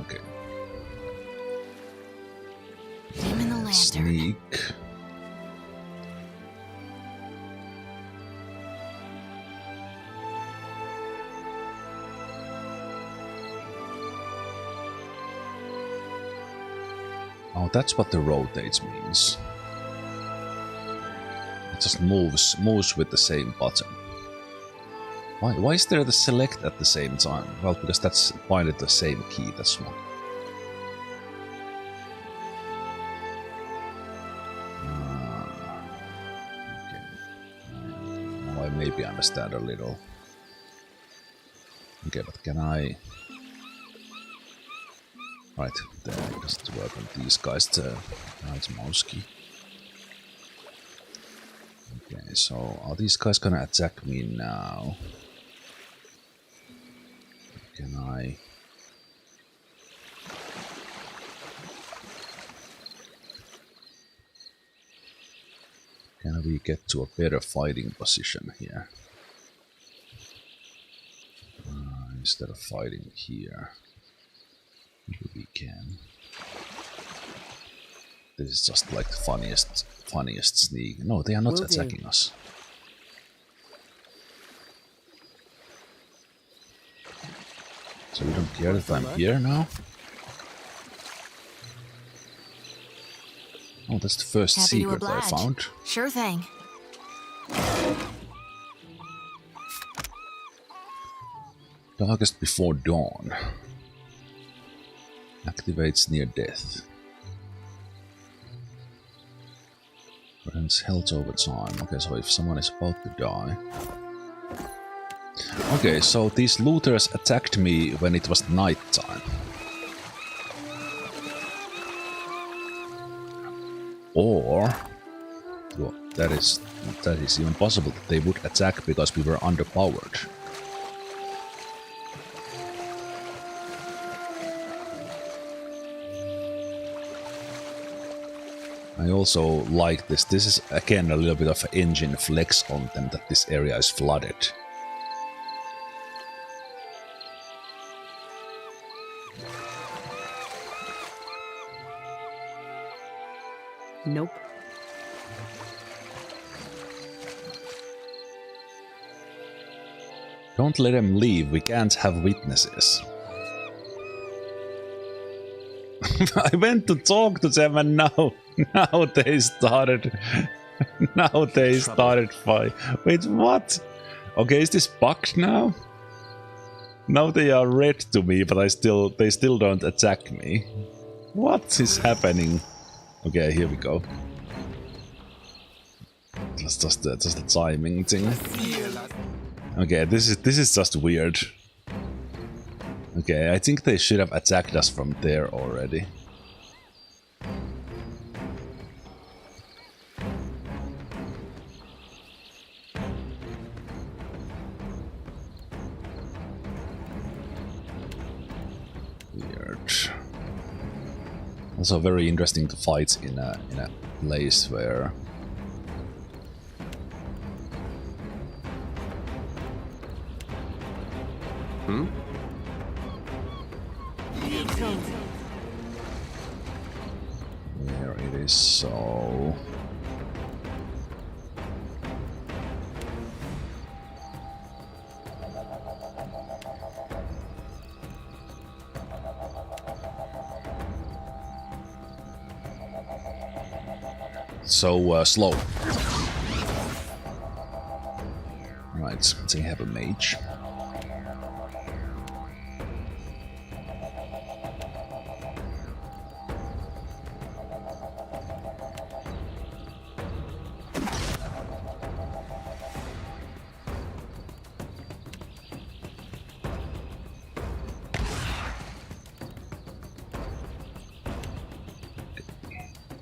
Okay. Dim in the lantern. Sneak. Oh, that's what the rotate means. It just moves with the same button. Why is there the select at the same time? Well, because that's pointed the same key, that's why. Okay. Now I maybe understand a little. Okay, but can I... Right, there, just work on these guys to... Now it's mouse key. Okay, so are these guys gonna attack me now? Can I... Can we get to a better fighting position here? Instead of fighting here. Maybe we can. This is just like the funniest sneak. No, they are not attacking us. So you don't care if I'm here now? Oh, that's the first Happy to secret I oblige. found. Sure thing. Darkest before dawn. Activates near death. Grants health over time. Okay, so if someone is about to die... Okay, so these looters attacked me when it was nighttime. Or... Well, that is even possible that they would attack because we were underpowered. I also like this. This is again a little bit of an engine flex on them that this area is flooded. Nope. Don't let them leave. We can't have witnesses. I went to talk to them and now they started fight. Wait, what? Okay, is this bugged now? Now they are red to me, but they still don't attack me. What is happening? Okay, here we go. That's just the timing thing. Okay, this is just weird. Okay, I think they should have attacked us from there already. Weird. Also very interesting to fight in a place where where it is so slow. Right, they have a mage.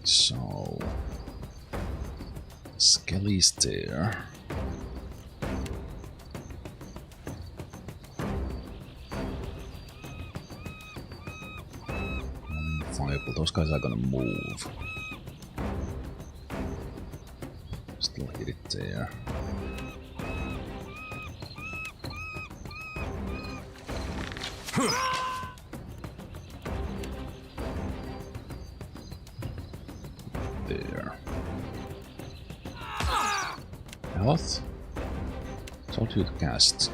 So Skelly's there. Fireball, those guys are gonna move. Still hit it there. There. Health? Told you to cast.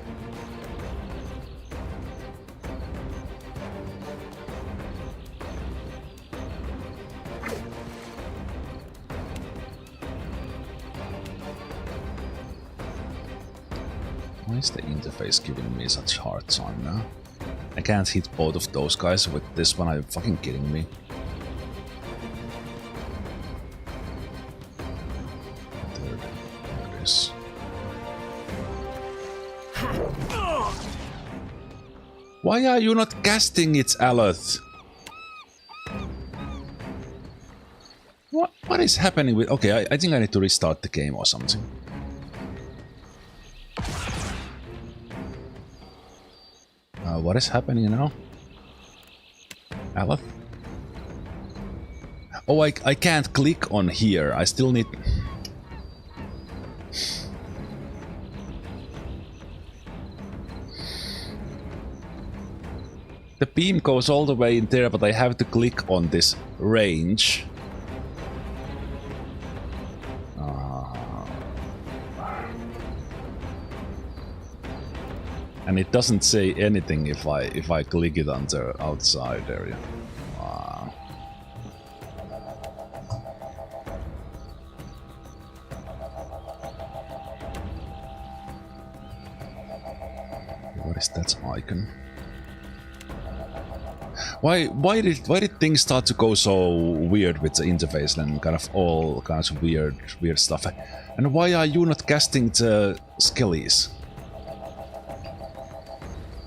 Why is the interface giving me such a hard time now? I can't hit both of those guys with this one, are you fucking kidding me? There it is. Why are you not casting it, Aloth? What is happening with... Okay, I think I need to restart the game or something. What is happening now? Aleph? Oh, I can't click on here. I still need... The beam goes all the way in there, but I have to click on this range. And it doesn't say anything if I click it on the outside area. What is that icon? Why did things start to go so weird with the interface and kind of all kinds of weird stuff? And why are you not casting the skellies?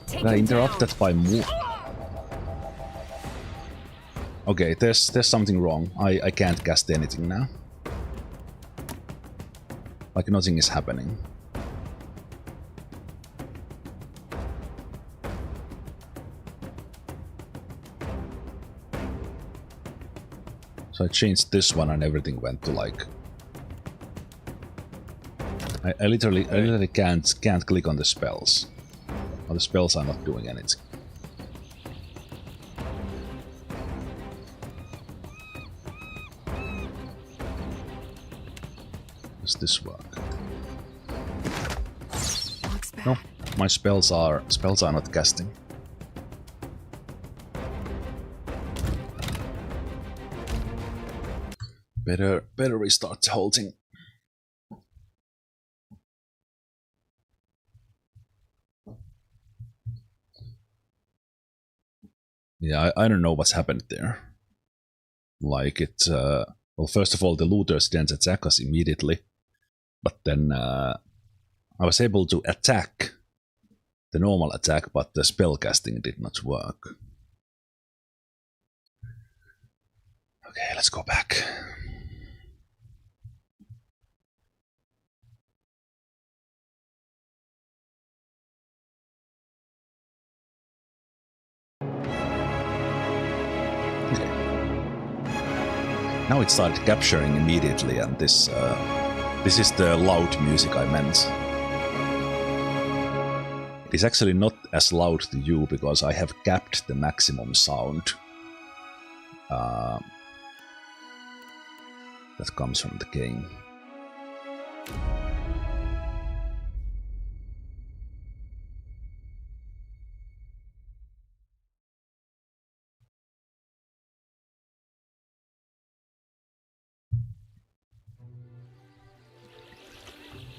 Did I interrupt that by more? Okay, there's something wrong. I can't cast anything now. Like nothing is happening. So I changed this one and everything went to like... I literally can't click on the spells. Or the spells are not doing anything. Does this work? No, my spells are not casting. Better restart the whole thing. Yeah, I don't know what's happened there. Like it, well, first of all, the looters didn't attack us immediately, but then I was able to attack the normal attack, but the spell casting did not work. Okay, let's go back. Now it started capturing immediately, and this is the loud music I meant. It is actually not as loud to you because I have capped the maximum sound that comes from the game.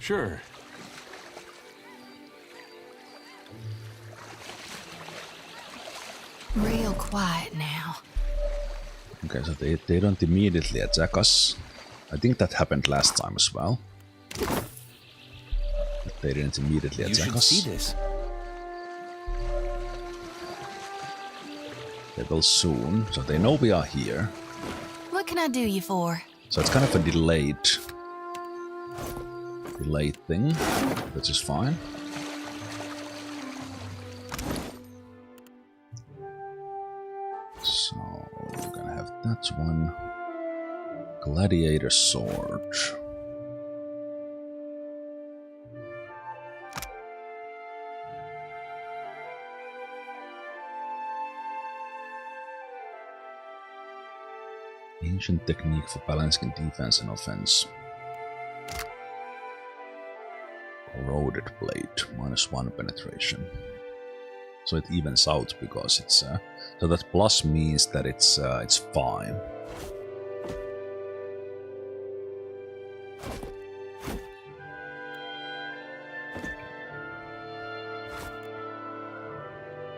Sure. Real quiet now. Okay, so they don't immediately attack us. I think that happened last time as well. But they didn't immediately attack us. You should see this. They will soon, so they know we are here. What can I do you for? So it's kind of a delayed thing, which is fine. So we're gonna have that one. Gladiator sword. Ancient technique for balancing defense and offense. Corroded blade, -1 penetration. So it evens out because it's so that plus means that it's fine.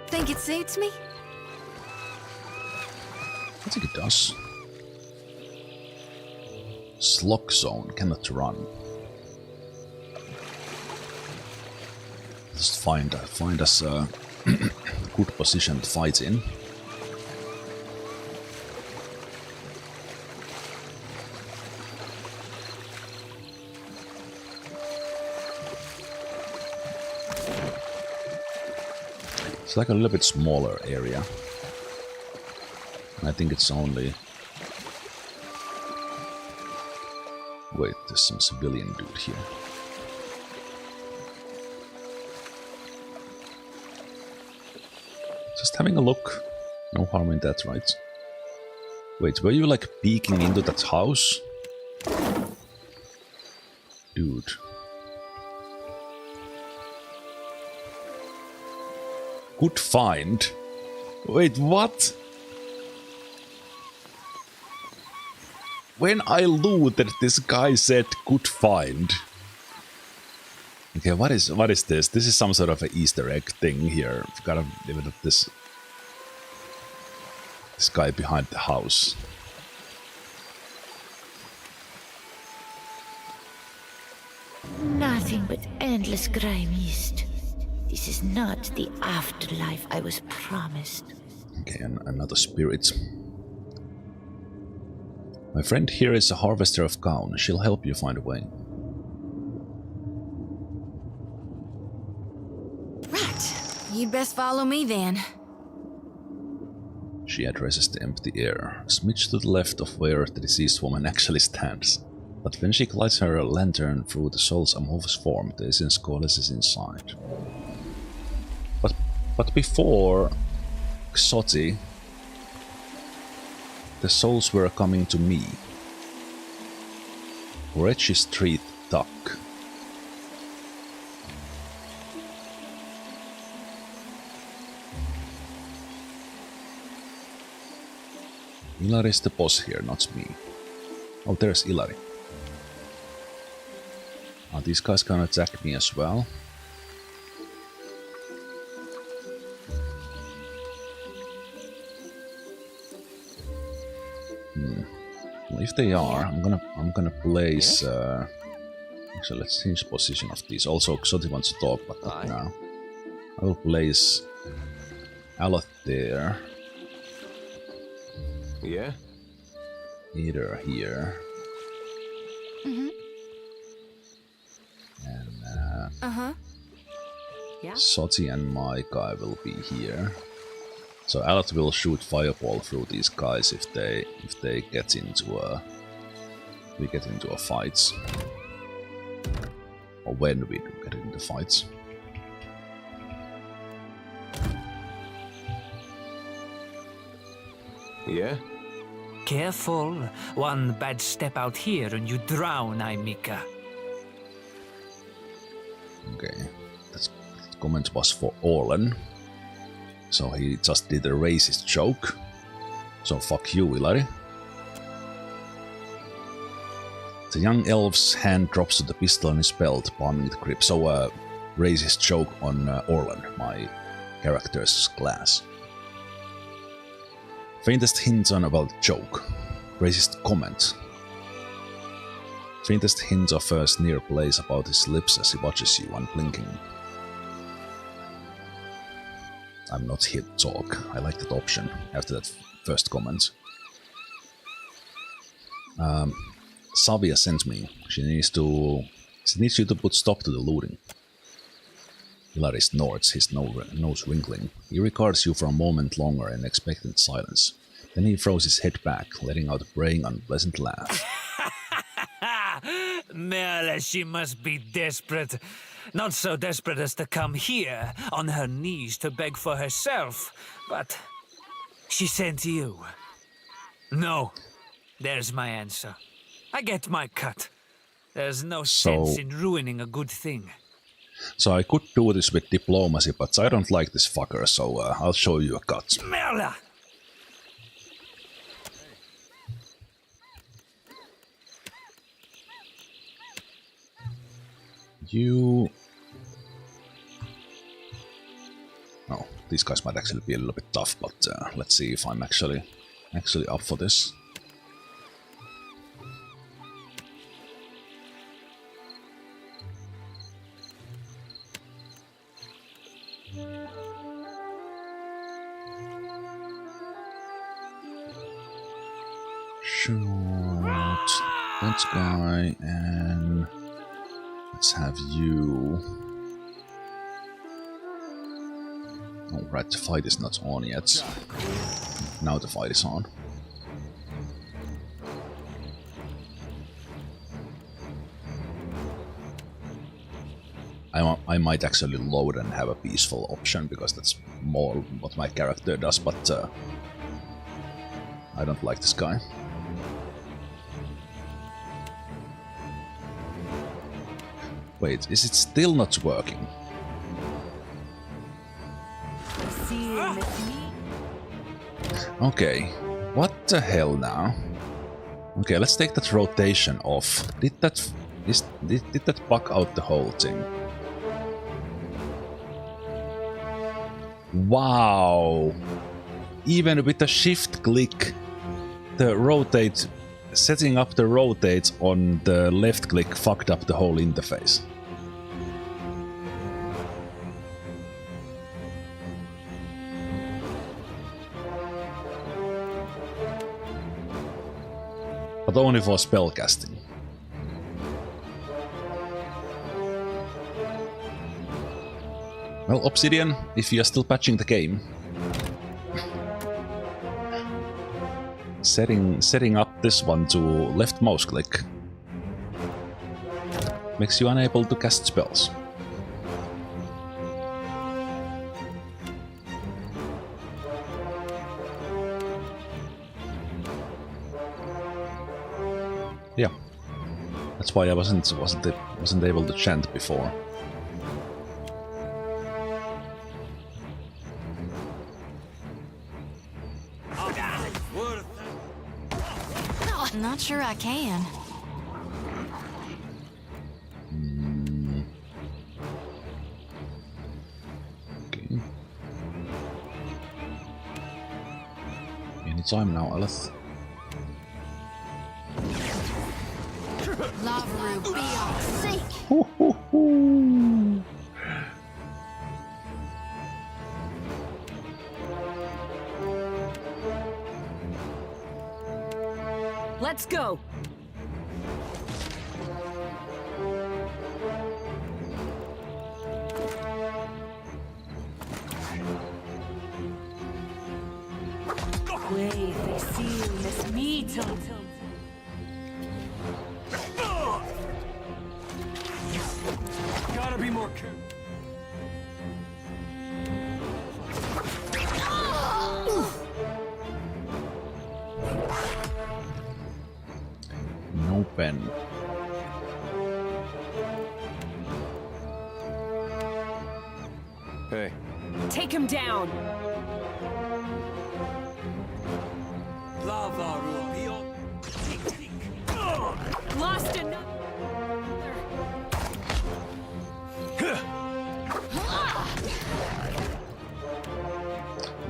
Think it suits me? I think it does. Slog zone, cannot run. Just find us a good position to fight in. It's like a little bit smaller area. And I think it's only... Wait, there's some civilian dude here. Just having a look. No harm in that, right? Wait, were you like peeking into that house? Dude. Good find. Wait, what? When I looted, this guy said good find. Okay, what is this? This is some sort of an Easter egg thing here. I've got to develop this guy behind the house. Nothing but endless grime east. This is not the afterlife I was promised. Okay, and another spirit. My friend here is a harvester of Kaun. She'll help you find a way. Right. You'd best follow me then. She addresses the empty air, a smidge to the left of where the deceased woman actually stands. But when she glides her lantern through the soul's amorphous form, the essence coalesces inside. But before Xoti, the souls were coming to me. Wretched street duck. Ilary's the boss here, not me. Oh, there's Ilary. Are these guys gonna attack me as well? Well, if they are, I'm gonna place. Actually, let's change position of these. Also, Xoti wants to talk, but not now. I will place Aloth there. Yeah? Either here. And Yeah. Xoti and my guy will be here. So Aloth will shoot fireball through these guys if they get into a fight. Or when we do get into fights. Yeah? Careful. One bad step out here and you drown, Mika. Okay. That comment was for Orlan. So he just did a racist joke. So fuck you, Ilary. The young elf's hand drops to the pistol in his belt, palming it grip. So racist joke on Orlan, my character's class. Faintest hint on about joke. Racist comment. Faintest hint of a sneer plays about his lips as he watches you, unblinking. I'm not here to talk. I like that option after that first comment. Savia sent me. She needs you to put stop to the looting. Ilary snorts, his nose wrinkling. He regards you for a moment longer in expectant silence. Then he throws his head back, letting out a braying, unpleasant laugh. Merle, she must be desperate. Not so desperate as to come here, on her knees to beg for herself, but she sent you. No, there's my answer. I get my cut. There's no sense in ruining a good thing. So I could do this with diplomacy, but I don't like this fucker, so I'll show you a cut. Merle! You... Oh, these guys might actually be a little bit tough, but let's see if I'm actually up for this. Shoot that guy, and let's have you. Alright, the fight is not on yet. Now the fight is on. I might actually load and have a peaceful option, because that's more what my character does, but I don't like this guy. Wait, is it still not working? Okay, what the hell now? Okay, let's take that rotation off. Did that bug out the whole thing? Wow! Even with a shift click, the rotate, setting up the rotates on the left click fucked up the whole interface. But only for spellcasting. Well, Obsidian, if you are still patching the game, setting up this one to left mouse click makes you unable to cast spells. Yeah, that's why I wasn't able to chant before. Not sure I can. Okay. Anytime now, Aleph. Lavaru, be our sake. Let's go. Gotta be more careful. No pen. Hey. Take him down. Lost another.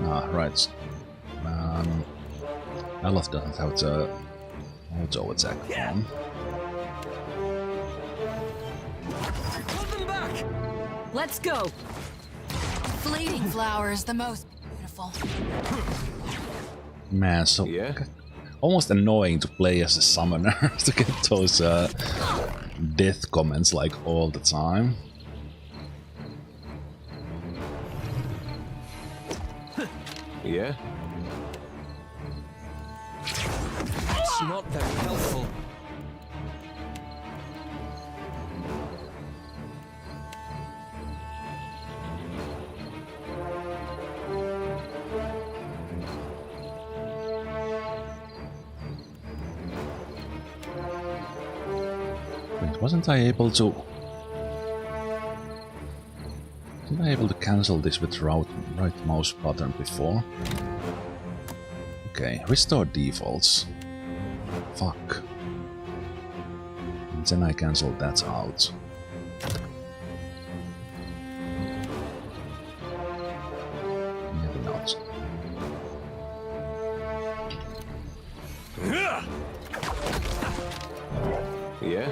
Ah, right. Aleph doesn't have the auto attack on. Let's go. Fleeting flower is the most beautiful. Man, so almost annoying to play as a summoner to get those death comments like all the time. Yeah? It's not very helpful. Wait, wasn't I able to... Wasn't I able to cancel this with right mouse button before? Okay, restore defaults. Fuck. And then I cancelled that out. Maybe not. Yeah?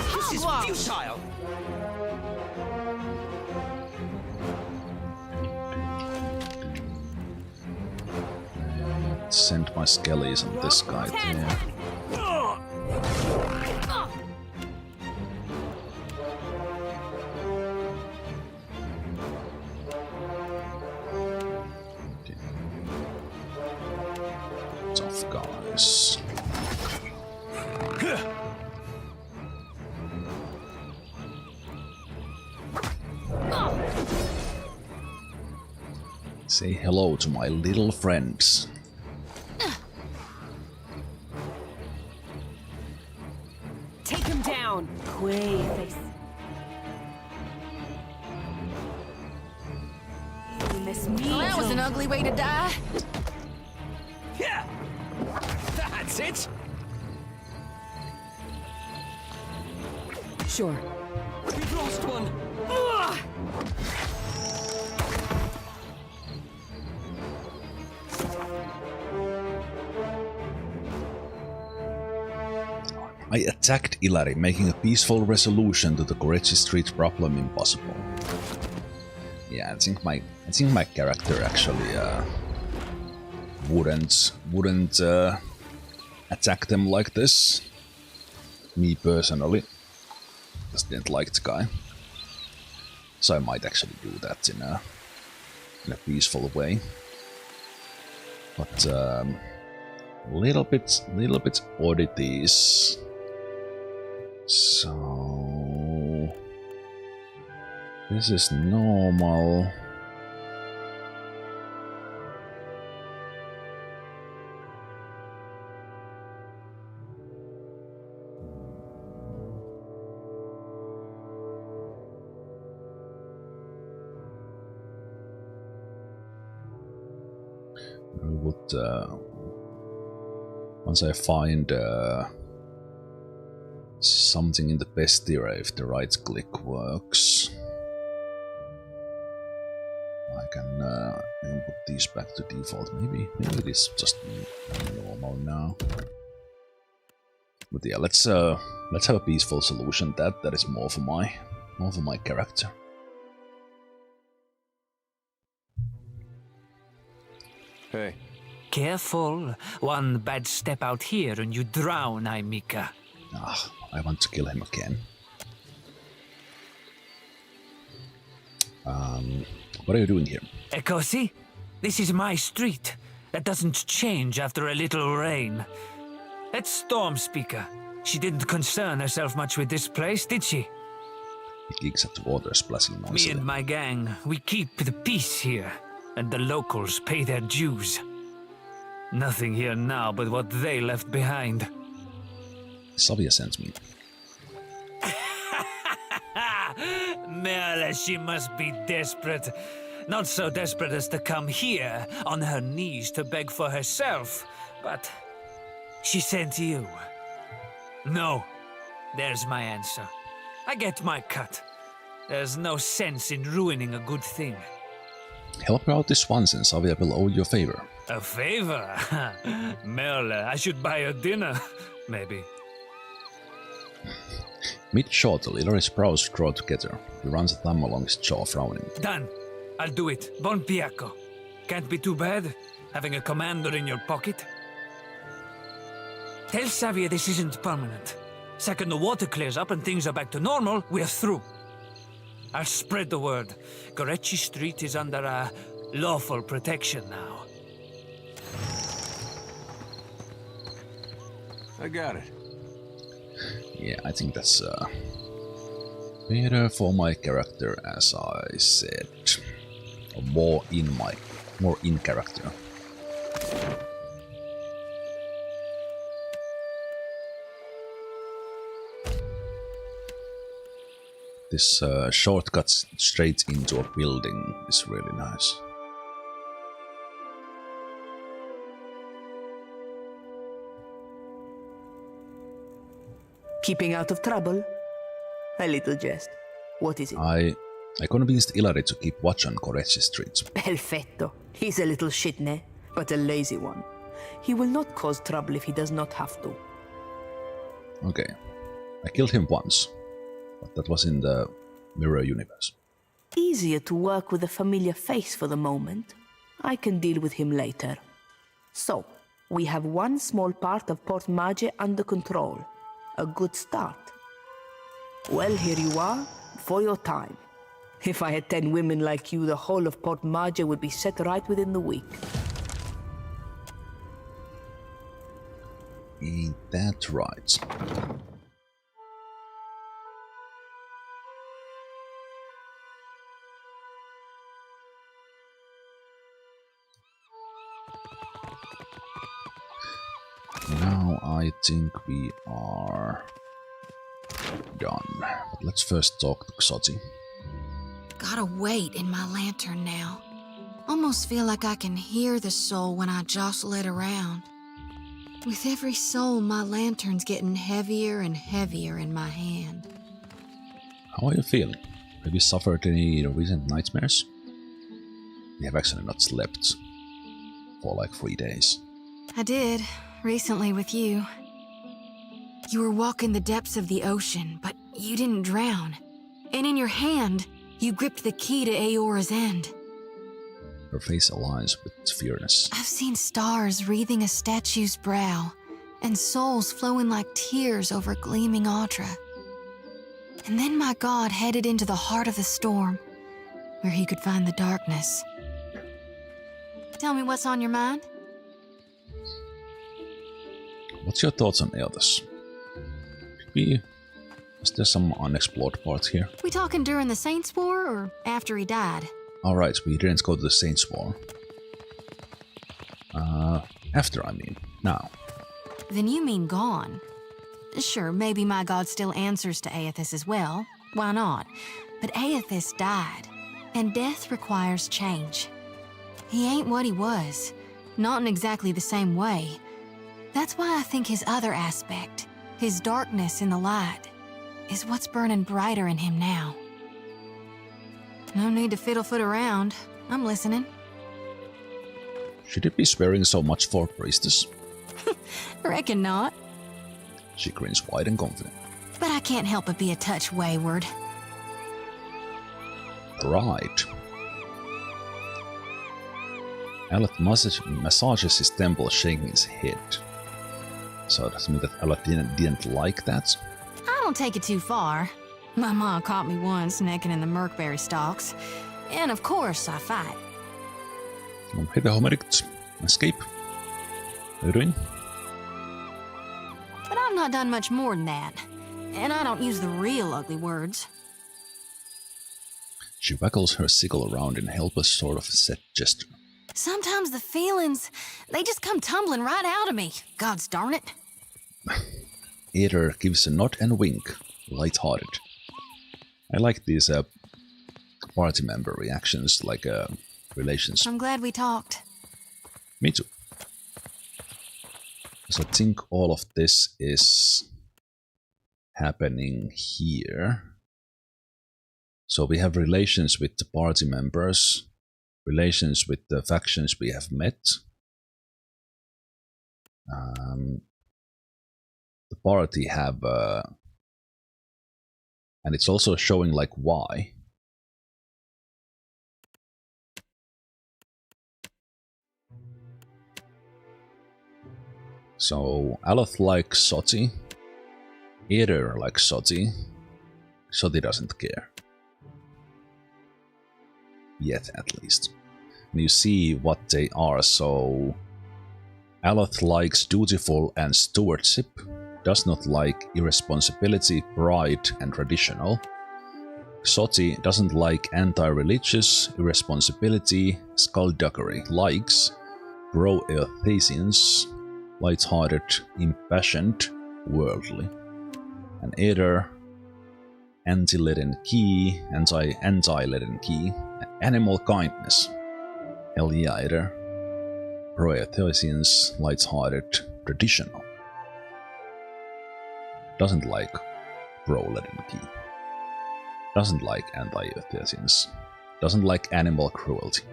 This is futile! Send my skellies on this guy there. Tough guys. Say hello to my little friends. Take him down! Quay face. You miss me. Well, that was an ugly way to die. Yeah! That's it! Sure. We've lost one! I attacked Ilari, making a peaceful resolution to the Korechi Street problem impossible. Yeah, I think my character actually wouldn't attack them like this. Me personally, just didn't like the guy, so I might actually do that in a peaceful way. But little bit oddities. So this is normal. I would once I find something in the bestiary, if the right click works, I can put these back to default. Maybe it is just normal now. But yeah, let's have a peaceful solution. That is more for my character. Hey. Careful. One bad step out here and you drown, Aimika. Ah, I want to kill him again. What are you doing here? Ekosi, this is my street. That doesn't change after a little rain. That Storm Speaker, she didn't concern herself much with this place, did she? He kicks at the water splashing noisily. Me and my gang, we keep the peace here, and the locals pay their dues. Nothing here now but what they left behind. Savia sent me. Merle, she must be desperate. Not so desperate as to come here on her knees to beg for herself, but she sent you. No, there's my answer. I get my cut. There's no sense in ruining a good thing. Help her out this once and Savia will owe you a favor. A favor? Merle, I should buy her dinner, maybe. Mid-shortly, Ilari's brows draw together. He runs a thumb along his jaw, frowning. Done. I'll do it. Bon piaco. Can't be too bad, having a commander in your pocket. Tell Savia this isn't permanent. Second the water clears up and things are back to normal, we're through. I'll spread the word. Korechi Street is under lawful protection now. I got it. Yeah, I think that's better for my character, as I said. Or more in character. This shortcut straight into a building is really nice. Keeping out of trouble? A little jest. What is it? I convinced Ilari to keep watch on Korechi Street. Perfetto. He's a little shitne, but a lazy one. He will not cause trouble if he does not have to. Okay. I killed him once, but that was in the mirror universe. Easier to work with a familiar face for the moment. I can deal with him later. So, we have one small part of Port Mage under control. A good start. Well, here you are, for your time. If I had 10 women like you, the whole of Port Mage would be set right within the week. Ain't that right? Now I think we are done. But let's first talk to Xoti. Got a weight in my lantern now. Almost feel like I can hear the soul when I jostle it around. With every soul, my lantern's getting heavier and heavier in my hand. How are you feeling? Have you suffered any recent nightmares? We have actually not slept for like 3 days. I did, recently with you. You were walking the depths of the ocean, but you didn't drown. And in your hand, you gripped the key to Aora's end. Her face aligns with fearness. I've seen stars wreathing a statue's brow, and souls flowing like tears over gleaming Audra. And then my god headed into the heart of the storm, where he could find the darkness. Tell me what's on your mind? What's your thoughts on Elders? Is there some unexplored part here? We talking during the Saints' War or after he died? Alright, we didn't go to the Saints' War. After, I mean. Now. Then you mean gone. Sure, maybe my god still answers to Aethys as well. Why not? But Aethys died, and death requires change. He ain't what he was. Not in exactly the same way. That's why I think his other aspect, his darkness in the light, is what's burning brighter in him now. No need to fiddle-foot around. I'm listening. Should it be swearing so much for Priestess? Reckon not. She grins wide and confident. But I can't help but be a touch wayward. Right. Aelith massages his temple, shaking his head. So does it mean that Aelith didn't like that? I don't take it too far. My mom caught me once necking in the Merkberry stalks. And of course, I fight. Hey there, Homeric. Escape. How you doing? But I've not done much more than that. And I don't use the real ugly words. She waggles her sickle around in helpless sort of set gesture. Sometimes the feelings, they just come tumbling right out of me. Gods darn it. Aether gives a nod and wink, light-hearted. I like these party member reactions, like relations. I'm glad we talked. Me too. So I think all of this is happening here. So we have relations with the party members, relations with the factions we have met. The party have, and it's also showing like why. So Aelith likes Xoti, Aether likes Xoti, Xoti doesn't care. Yet, at least. And you see what they are, so Aelith likes dutiful and stewardship, does not like irresponsibility, pride and traditional. Xoti doesn't like anti-religious, irresponsibility, skullduggery, likes pro-Eothasians, light-hearted, impassioned, worldly. And Aether, anti-Leaden Key, anti-Leaden Key, animal kindness. Hell yeah, Aether. Pro-Eothasians, light-hearted, traditional. Doesn't like pro-Leaden Key. Doesn't like anti-Eothasians. Doesn't like animal cruelty.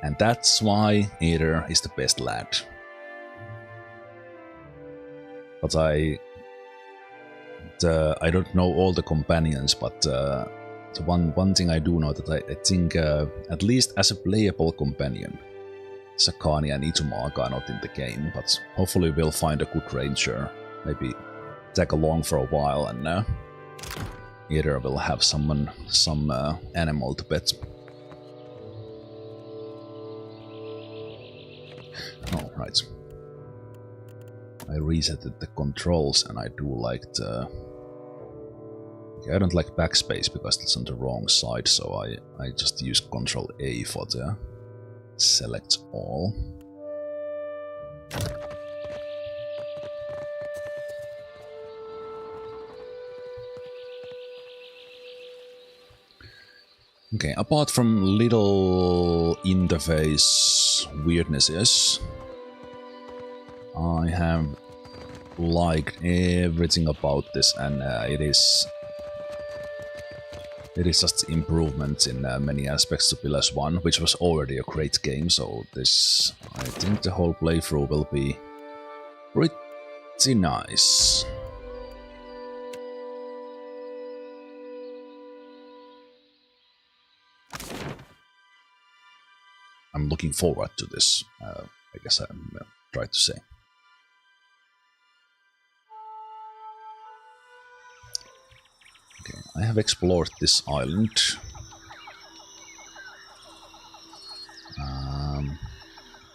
And that's why Aether is the best lad. But I don't know all the companions, but the one thing I do know that I think, at least as a playable companion, Sakani and Itumaga are not in the game, but hopefully we'll find a good ranger, maybe tag along for a while, and Aether will have some animal to pet. Oh, right. I resetted the controls and I do like the... Okay, I don't like backspace because it's on the wrong side, so I just use Control A for the select all. Okay, apart from little interface weirdnesses, I have liked everything about this, and it is just improvements in many aspects to Pillars 1, which was already a great game, so this, I think the whole playthrough will be pretty nice. I'm looking forward to this, I guess I'm trying to say. Okay, I have explored this island.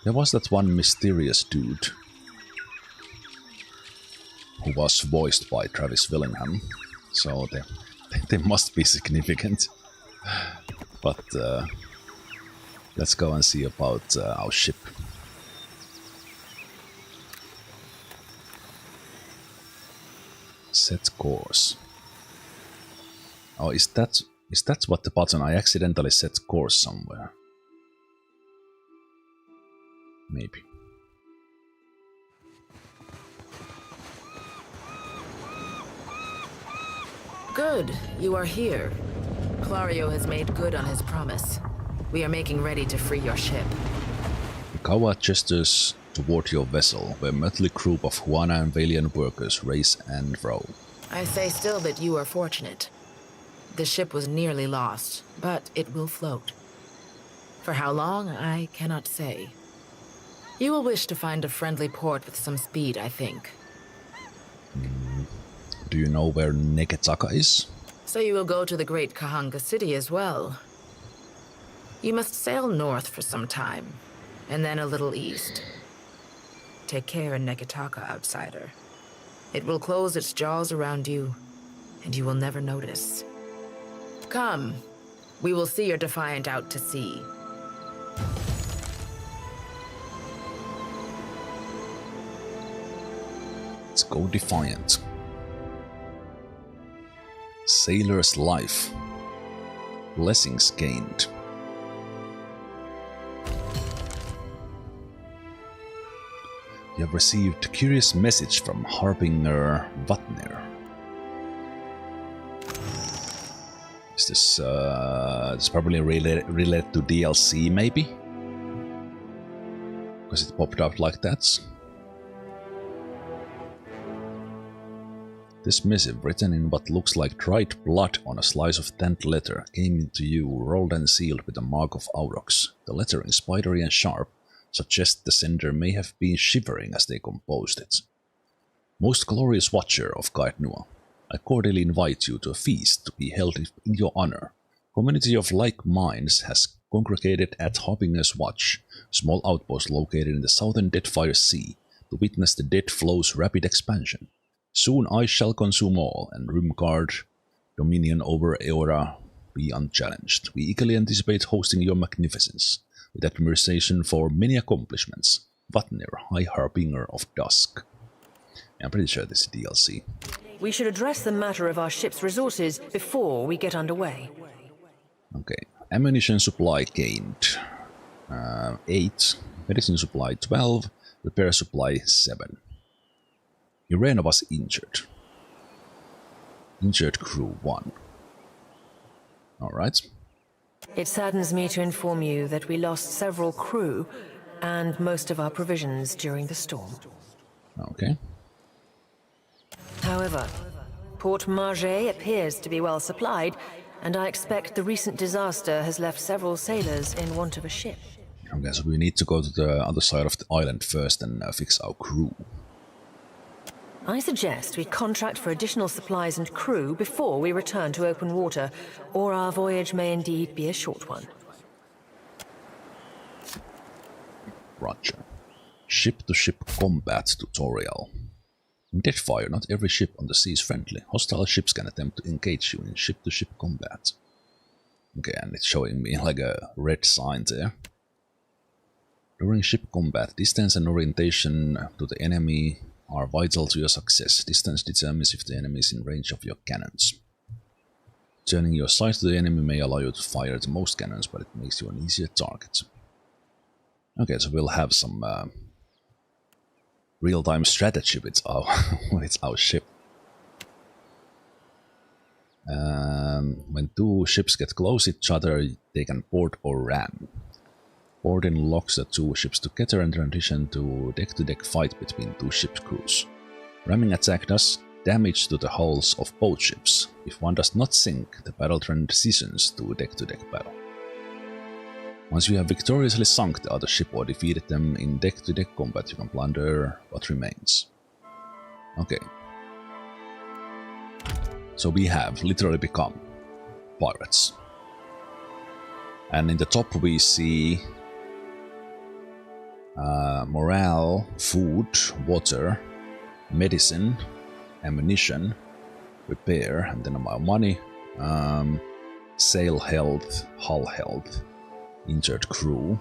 There was that one mysterious dude who was voiced by Travis Willingham, so they must be significant. But let's go and see about our ship. Set course. Oh, is that what the button? I accidentally set course somewhere. Maybe. Good, you are here. Clario has made good on his promise. We are making ready to free your ship. Kawa gestures toward your vessel, where a motley group of Juana and Valian workers race and row. I say still that you are fortunate. The ship was nearly lost, but it will float. For how long, I cannot say. You will wish to find a friendly port with some speed, I think. Do you know where Neketaka is? So you will go to the great Kahanga city as well. You must sail north for some time, and then a little east. Take care in Neketaka, outsider. It will close its jaws around you, and you will never notice. Come, we will see your Defiant out to sea. Let's go Defiant. Sailor's life. Blessings gained. You have received a curious message from Harbinger Vatnir. Is this it's probably related to DLC, maybe? Because it popped out like that. This missive, written in what looks like dried blood on a slice of tanned leather, came into you, rolled and sealed with a mark of Aurochs. The lettering, spidery and sharp, suggests the sender may have been shivering as they composed it. Most glorious watcher of Guard Nua, I cordially invite you to a feast to be held in your honor. A community of like minds has congregated at Harbinger's Watch, a small outpost located in the southern Deadfire Sea, to witness the Dead Flow's rapid expansion. Soon I shall consume all, and Rimgard dominion over Eora be unchallenged. We eagerly anticipate hosting your magnificence, with admiration for many accomplishments. Vatnir, High Harbinger of Dusk. I'm pretty sure this is DLC. We should address the matter of our ship's resources before we get underway. Okay, ammunition supply gained 8, medicine supply 12, repair supply 7. Irena was injured. Injured crew 1. Alright. It saddens me to inform you that we lost several crew and most of our provisions during the storm. Okay. However, Port Margé appears to be well supplied, and I expect the recent disaster has left several sailors in want of a ship. Okay, so we need to go to the other side of the island first and fix our crew. I suggest we contract for additional supplies and crew before we return to open water, or our voyage may indeed be a short one. Roger. Ship-to-ship combat tutorial. In Deadfire, not every ship on the sea is friendly. Hostile ships can attempt to engage you in ship-to-ship combat. Okay, and it's showing me like a red sign there. During ship combat, distance and orientation to the enemy are vital to your success. Distance determines if the enemy is in range of your cannons. Turning your sight to the enemy may allow you to fire the most cannons, but it makes you an easier target. Okay, so we'll have some real-time strategy with our, with our ship. When two ships get close to each other, they can board or ram. Boarding locks the two ships together and transition to deck-to-deck fight between two ship crews. Ramming attack does damage to the hulls of both ships. If one does not sink, the battle transitions to deck-to-deck battle. Once you have victoriously sunk the other ship or defeated them in deck-to-deck combat, you can plunder what remains. Okay. So we have literally become pirates. And in the top we see morale, food, water, medicine, ammunition, repair, and then our money, sail health, hull health, injured crew.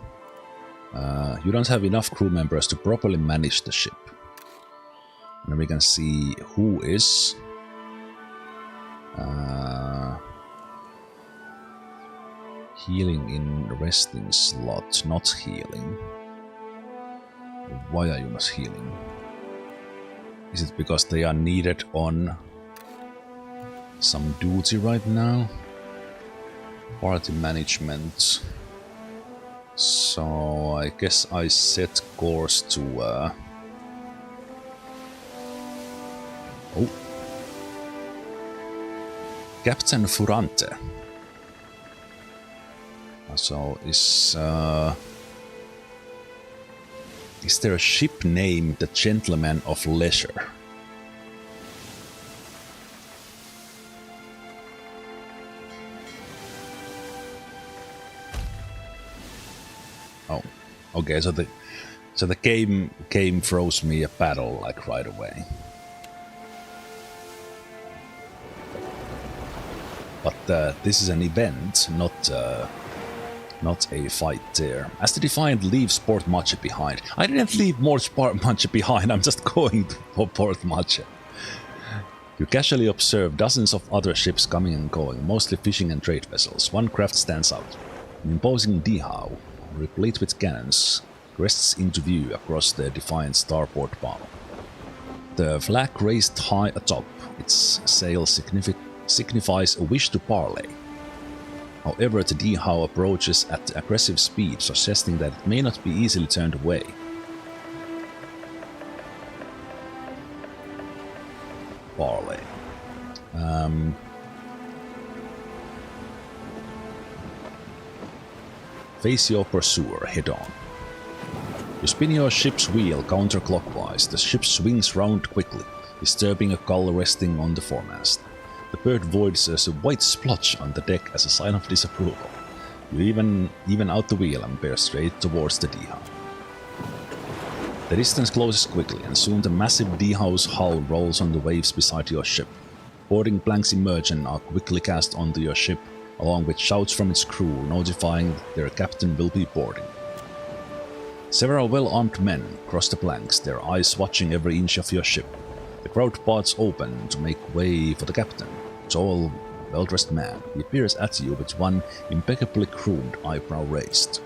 You don't have enough crew members to properly manage the ship. And we can see who is healing in resting slot, not healing. Why are you not healing? Is it because they are needed on some duty right now? Party management. So I guess I set course to Captain Furante. So is there a ship named the Gentleman of Leisure? Oh, okay. So the game froze me a battle like right away. But this is an event, not a fight there. As the Defiant leaves Port Mache behind. I didn't leave Port Mache behind, I'm just going to Port Mache. You casually observe dozens of other ships coming and going, mostly fishing and trade vessels. One craft stands out. An imposing dhow, replete with cannons, rests into view across the Defiant starboard bow. The flag raised high atop, its sail signifies a wish to parley. However, the dhow approaches at aggressive speed, suggesting that it may not be easily turned away. Parley. Face your pursuer head on. You spin your ship's wheel counterclockwise. The ship swings round quickly, disturbing a gull resting on the foremast. The bird voices a white splotch on the deck as a sign of disapproval. You even out the wheel and bear straight towards the dhow. The distance closes quickly, and soon the massive dhow's hull rolls on the waves beside your ship. Boarding planks emerge and are quickly cast onto your ship, along with shouts from its crew notifying that their captain will be boarding. Several well-armed men cross the planks, their eyes watching every inch of your ship. The crowd parts open to make way for the captain, a tall, well-dressed man. He appears at you with one impeccably groomed eyebrow raised.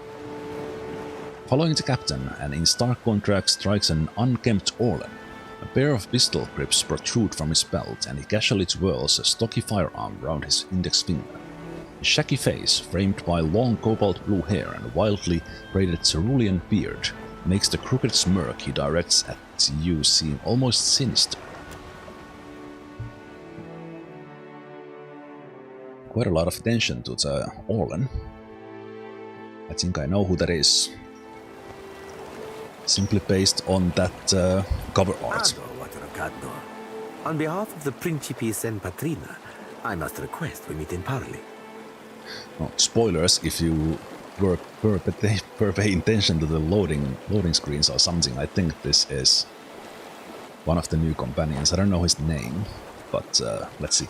Following the captain, and in stark contrast strikes an unkempt Orlan. A pair of pistol grips protrude from his belt, and he casually twirls a stocky firearm round his index finger. His shaggy face, framed by long cobalt blue hair and a wildly braided cerulean beard, makes the crooked smirk he directs at you seem almost sinister. Quite a lot of attention to the Orlan. I think I know who that is. Simply based on that cover art. On behalf of the Principes and Patrina, I must request we meet in parley. Well, spoilers if you were paying attention to the loading screens or something. I think this is one of the new companions. I don't know his name, but let's see.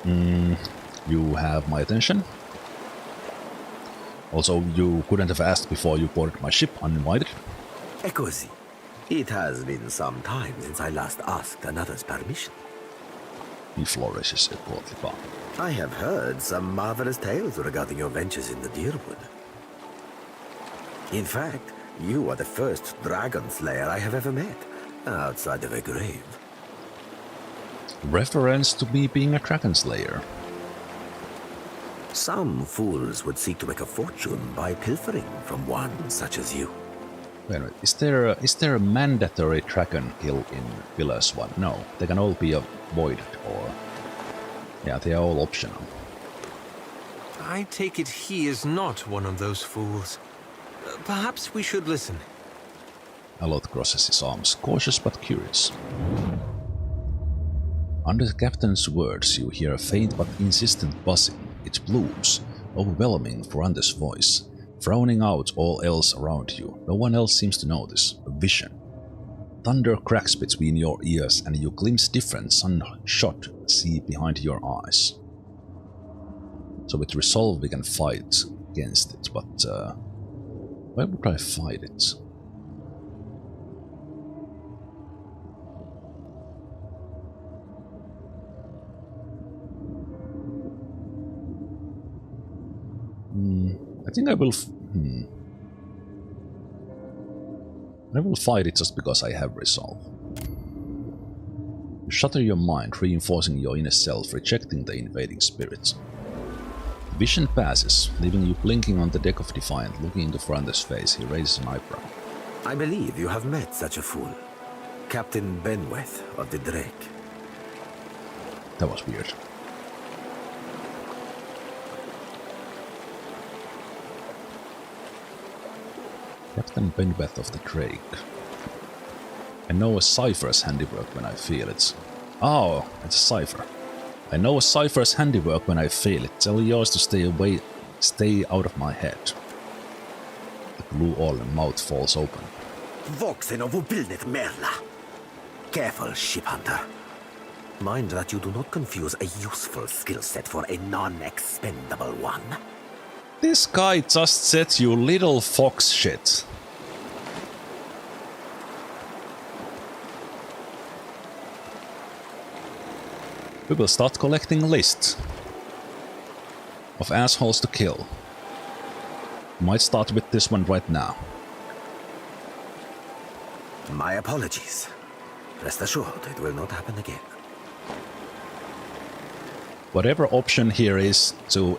You have my attention. Also, you couldn't have asked before you boarded my ship uninvited. Così. It has been some time since I last asked another's permission. He flourishes a portly palm. I have heard some marvelous tales regarding your ventures in the Deerwood. In fact, you are the first dragon slayer I have ever met, outside of a grave. Reference to me being a dragon slayer. Some fools would seek to make a fortune by pilfering from one such as you. Wait a minute, is there a mandatory dragon kill in Pillars 1? No, they can all be avoided, or... Yeah, they are all optional. I take it he is not one of those fools. Perhaps we should listen. Alot crosses his arms, cautious but curious. Under the captain's words, you hear a faint but insistent buzzing. It blooms, overwhelming Ferrante's voice, frowning out all else around you. No one else seems to notice. A vision. Thunder cracks between your ears and you glimpse different sun-shot sea behind your eyes. So with resolve we can fight against it, but why would I fight it? I think I will... I will fight it just because I have resolve. You shatter your mind, reinforcing your inner self, rejecting the invading spirits. Vision passes, leaving you blinking on the deck of Defiant. Looking into Ferrante's face, he raises an eyebrow. I believe you have met such a fool. Captain Benweth of the Drake. That was weird. Captain Benweth of the Drake. I know a cipher's handiwork when I feel it. Oh, it's a cipher. I know a cipher's handiwork when I feel it. Tell yours to stay out of my head. The blue orlan mouth falls open. Voxen of Ubilnet Merla. Careful, ship hunter. Mind that you do not confuse a useful skill set for a non-expendable one. This guy just said you little fox shit. We will start collecting a list of assholes to kill. Might start with this one right now. My apologies. Rest assured, it will not happen again. Whatever option here is to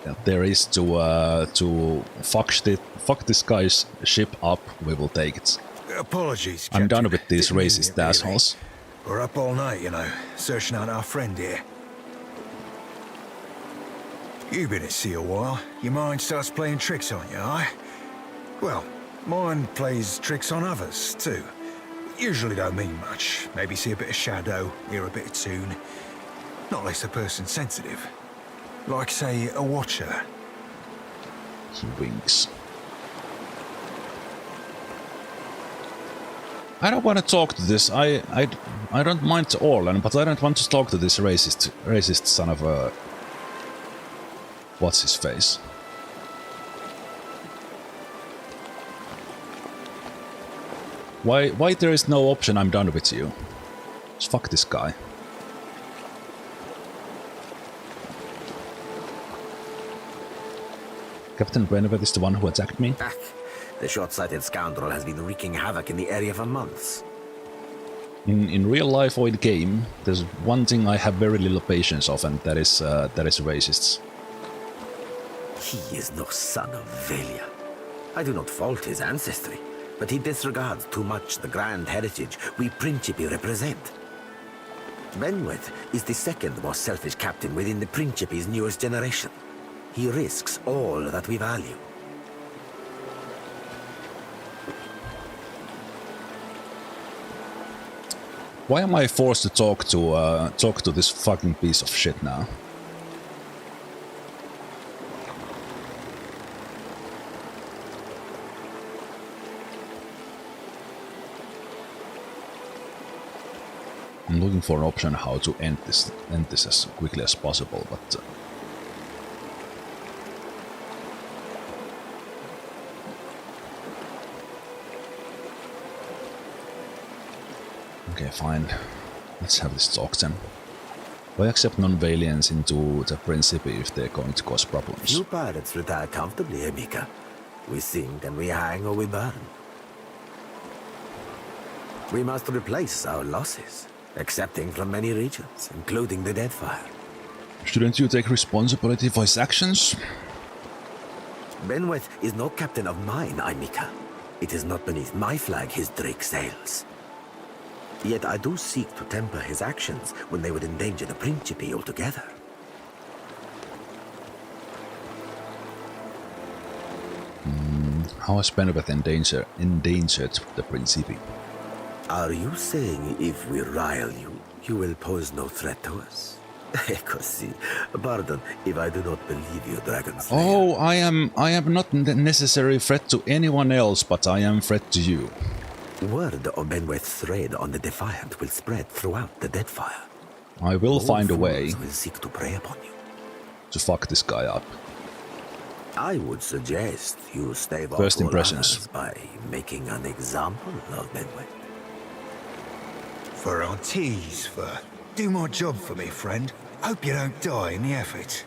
fuck this guy's ship up, we will take it. Apologies, I'm Captain. done with these Didn't mean racist it, really. assholes. We're up all night, you know, searching out our friend here. You've been at sea a while. Your mind starts playing tricks on you, aye? Well, mine plays tricks on others, too. Usually don't mean much. Maybe see a bit of shadow, hear a bit of tune. Not less a person sensitive. Like, say, a watcher. He winks. I don't want to talk to this. I don't mind Orlan, but I don't want to talk to this racist son of a... What's his face? Why there is no option I'm done with you? Just fuck this guy. Captain Benweth is the one who attacked me? Ah, the short-sighted scoundrel has been wreaking havoc in the area for months. In real life or in game, there's one thing I have very little patience of, and that is racists. He is no son of Velia. I do not fault his ancestry, but he disregards too much the grand heritage we Principi represent. Benweth is the second most selfish captain within the Principi's newest generation. He risks all that we value. Why am I forced to talk to this fucking piece of shit now? I'm looking for an option how to end this as quickly as possible, but okay, fine. Let's have this talk then. Why accept non-valiants into the Principe if they're going to cause problems? You pirates retire comfortably, Emika. We sink and we hang or we burn. We must replace our losses, accepting from many regions, including the Deadfire. Shouldn't you take responsibility for his actions? Benweth is no captain of mine, Emika. It is not beneath my flag his drake sails. Yet I do seek to temper his actions when they would endanger the Principe altogether. How has Benweth endangered the Principe? Are you saying if we rile you, you will pose no threat to us? Così, pardon if I do not believe you, Dragon Slayer. Oh, I am not a necessary threat to anyone else, but I am threat to you. Word of Benweth's raid on the Defiant will spread throughout the Deadfire. I will find a way will seek to prey upon you. to fuck this guy up. I would suggest you stave off First all impressions. others by making an example of Benweth. For our teas, do my job for me, friend. Hope you don't die in the effort.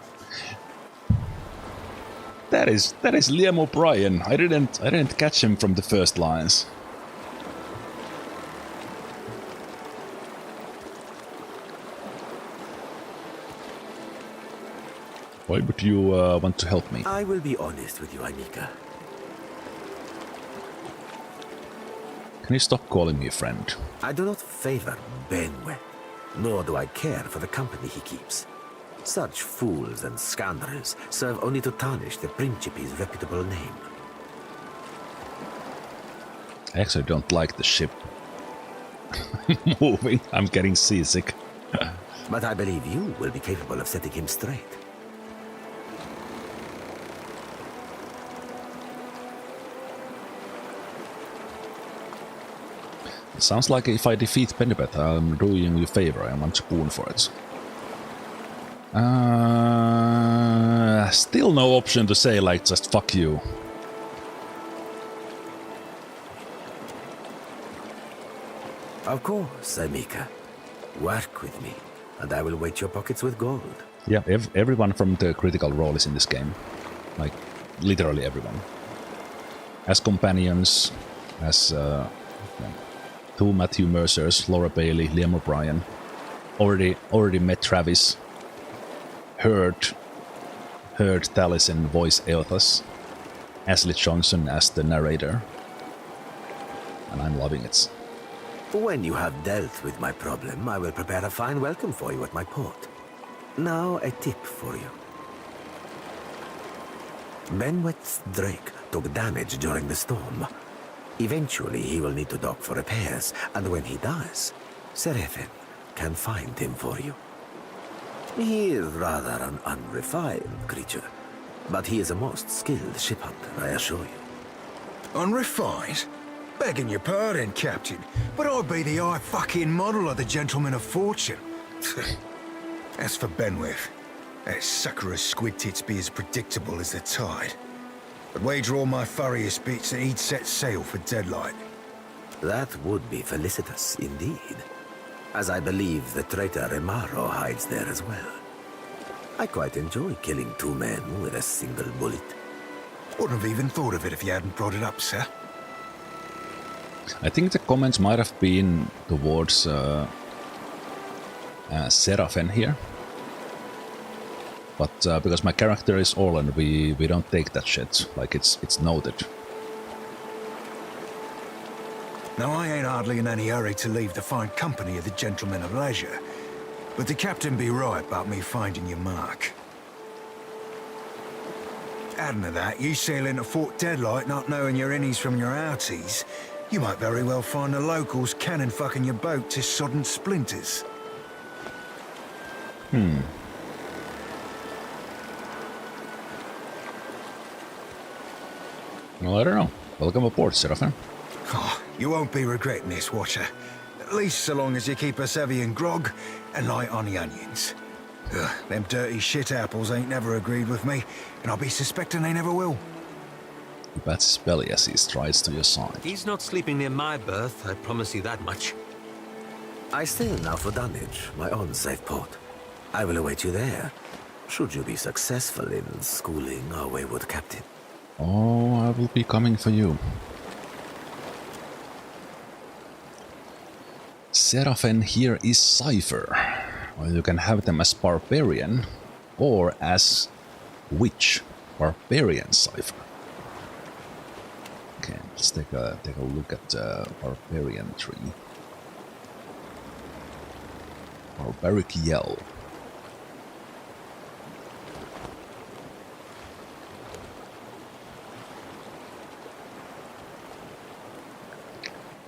That is Liam O'Brien. I didn't catch him from the first lines. Why would you want to help me? I will be honest with you, Emika. Can you stop calling me a friend? I do not favor Benweth, nor do I care for the company he keeps. Such fools and scoundrels serve only to tarnish the Principe's reputable name. I actually don't like the ship moving. I'm getting seasick. But I believe you will be capable of setting him straight. It sounds like if I defeat Benweth, I'm doing you a favor. I want a spoon for it. Still no option to say like just fuck you. Of course, Emika. Work with me, and I will weight your pockets with gold. Yeah, everyone from the Critical Role is in this game. Like, literally everyone. As companions, as two Matthew Mercers, Laura Bailey, Liam O'Brien. Already met Travis. Heard Taliesin voice Eothas. Ashley Johnson as the narrator. And I'm loving it. When you have dealt with my problem, I will prepare a fine welcome for you at my port. Now, a tip for you. Benweth's drake took damage during the storm. Eventually, he will need to dock for repairs, and when he does, Seraphin can find him for you. He is rather an unrefined creature, but he is a most skilled ship hunter, I assure you. Unrefined? Begging your pardon, Captain, but I'd be the high fucking model of the Gentleman of Fortune. As for Benweth, that sucker of squid tits be as predictable as the tide. I'd wager all my furriest bits that he'd set sail for Deadlight. That would be felicitous indeed, as I believe the traitor Remaro hides there as well. I quite enjoy killing two men with a single bullet. Wouldn't have even thought of it if you hadn't brought it up, sir. I think the comments might have been towards Seraphin here. But because my character is Orlan, we don't take that shit. Like, it's noted. Now, I ain't hardly in any hurry to leave the fine company of the Gentlemen of Leisure, but the Captain be right about me finding your mark. Adding to that, you sail into Fort Deadlight not knowing your innies from your outies, you might very well find the locals cannon fucking your boat to sodden splinters. Well, I don't know. Welcome aboard, Seraphin. Oh, you won't be regretting this, Watcher. At least so long as you keep us heavy in grog and light on the onions. Ugh, them dirty shit apples ain't never agreed with me, and I'll be suspecting they never will. He bats his belly as he strides to your side. He's not sleeping near my berth, I promise you that much. I sail now for Dunwich, my own safe port. I will await you there, should you be successful in schooling our wayward captain. Oh, I will be coming for you. Seraphin here is Cypher. Well, you can have them as Barbarian or as Witch. Barbarian Cypher. Okay, let's take a look at the Barbarian tree. Barbaric Yell.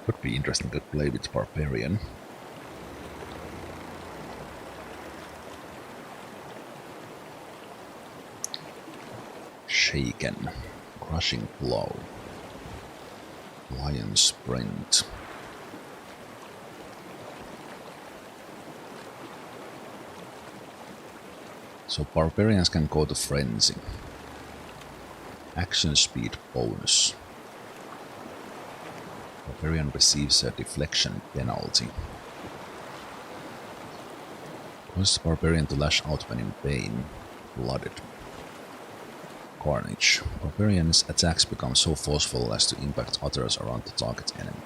Could be interesting to play with Barbarian. Shaken. Crushing Blow. Lion Sprint. So Barbarians can go to Frenzy. Action Speed bonus. Barbarian receives a deflection penalty. Causes Barbarian to lash out when in pain. Blooded. Carnage. Barbarian's attacks become so forceful as to impact others around the target enemy.